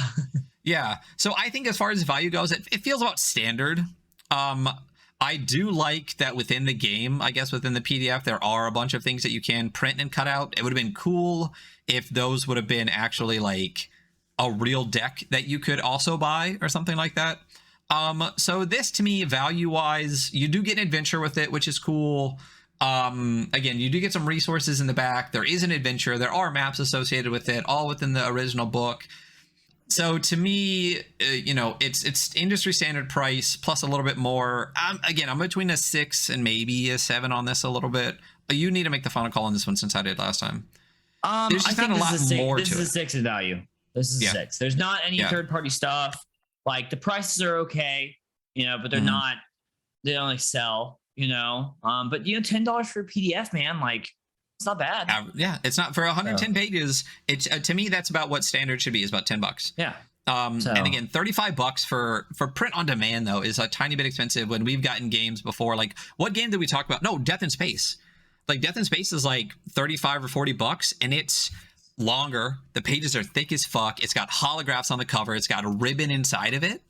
Yeah. So I think as far as value goes, it feels about standard. I do like that within the game, I guess within the PDF, there are a bunch of things that you can print and cut out. It would have been cool if those would have been actually like a real deck that you could also buy or something like that. So this to me, value-wise, you do get an adventure with it, which is cool. Again, you do get some resources in the back. There is an adventure. There are maps associated with it, all within the original book. So to me, it's industry standard price plus a little bit more. Again, I'm between a 6 and maybe a 7 on this a little bit. You need to make the final call on this one since I did last time. There's just not a lot more to it. This is a 6 in value. This is a 6. There's not any third-party stuff. Like the prices are okay, but they're not. They don't like sell, But $10 for a PDF, man, like. It's not bad. Yeah, it's not for 110 pages. It's to me that's about what standard should be. Is about $10. Yeah. And again, $35 for print on demand though is a tiny bit expensive. When we've gotten games before, like what game did we talk about? No, Death in Space. Like Death in Space is like $35 or $40, and it's longer. The pages are thick as fuck. It's got holographs on the cover. It's got a ribbon inside of it,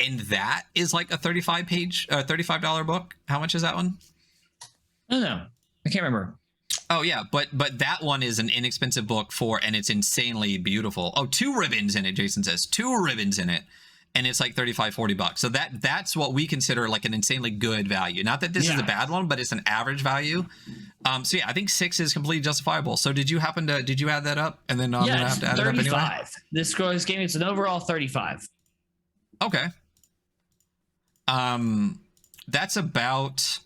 and that is like a $35 book. How much is that one? I don't know. I can't remember. Oh yeah, but that one is an inexpensive book and it's insanely beautiful. Oh, 2 ribbons in it, Jason says. 2 ribbons in it, and it's like $35-$40. So that's what we consider like an insanely good value. Not that this is a bad one, but it's an average value. So yeah, I think 6 is completely justifiable. So did you add that up? And then I'm gonna have to add 35. It up anyway? This game, it's an overall 35. Okay. That's about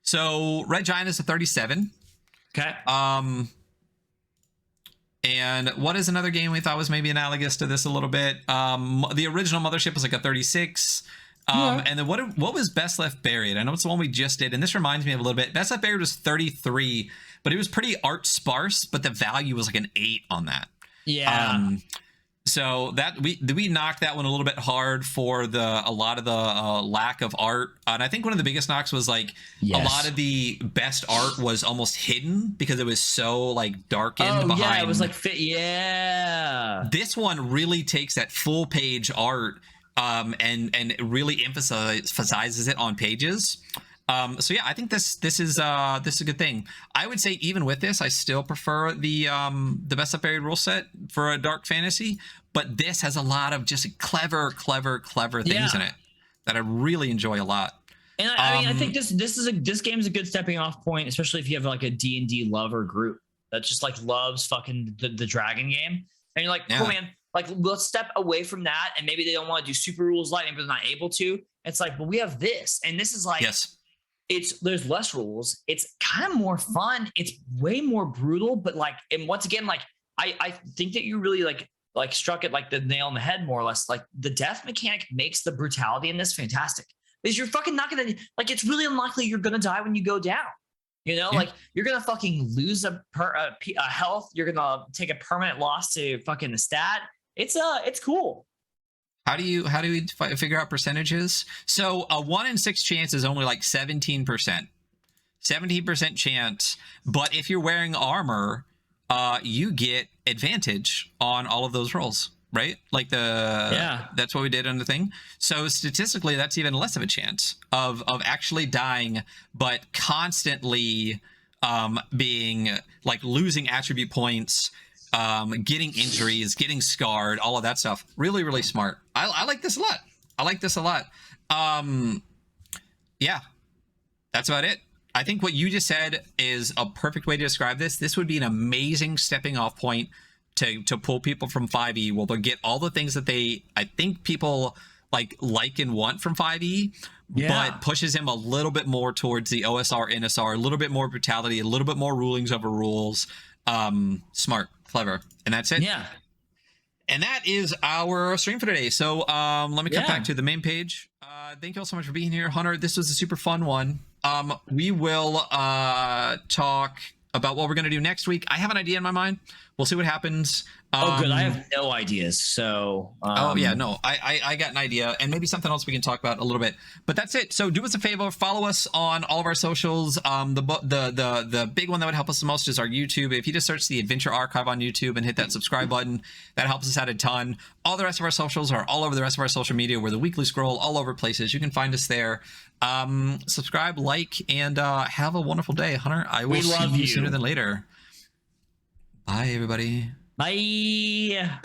So Red Giant is a 37. Okay. And what is another game we thought was maybe analogous to this a little bit? The original Mothership was like a 36. And then what was Best Left Buried? I know it's the one we just did, and this reminds me of a little bit. Best Left Buried was 33, but it was pretty art sparse, but the value was like an 8 on that. Yeah. So that we knocked that one a little bit hard for a lot of the lack of art, and I think one of the biggest knocks was like a lot of the best art was almost hidden because it was so like darkened behind. Yeah, it was like fit. Yeah, this one really takes that full page art and really emphasizes it on pages. So yeah, I think this is a good thing. I would say even with this, I still prefer the Best Left Buried rule set for a dark fantasy, but this has a lot of just clever things in it that I really enjoy a lot. And I mean, I think this game is a good stepping off point, especially if you have like a D&D lover group that just like loves fucking the dragon game, and you're like, cool, man. Like, let's step away from that, and maybe they don't want to do super rules lightning, but they're not able to. It's like, but we have this, and this is like, there's less rules. It's kind of more fun. It's way more brutal, but like, and once again, like, I think that you really like struck it like the nail on the head, more or less. Like the death mechanic makes the brutality in this fantastic, because you're fucking not gonna, like, it's really unlikely you're gonna die when you go down. Like you're gonna fucking lose a health. You're gonna take a permanent loss to fucking the stat. It's cool. How do we figure out percentages? So a 1 in 6 chance is only like 17%. 17% chance. But if you're wearing armor, you get advantage on all of those rolls, right? Like that's what we did on the thing. So statistically, that's even less of a chance of actually dying, but constantly being like losing attribute points, getting injuries, getting scarred, all of that stuff. Really, really smart. I like this a lot. Yeah, that's about it. I think what you just said is a perfect way to describe this. This would be an amazing stepping off point to pull people from 5e. Well, they'll get all the things that I think people like and want from 5e, but pushes him a little bit more towards the OSR, NSR, a little bit more brutality, a little bit more rulings over rules. Smart, clever, and that's it. Yeah. And that is our stream for today. So let me cut back to the main page. Thank you all so much for being here, Hunter. This was a super fun one. We will talk about what we're going to do next week. I have an idea in my mind. We'll see what happens. Good. I have no ideas. So. I got an idea, and maybe something else we can talk about a little bit. But that's it. So do us a favor, follow us on all of our socials. The big one that would help us the most is our YouTube. If you just search the Adventure Archive on YouTube and hit that subscribe button, that helps us out a ton. All the rest of our socials are all over the rest of our social media. We're the Weekly Scroll, all over places. You can find us there. Subscribe, like, and have a wonderful day, Hunter. I will see you sooner than later. Bye, everybody. Bye.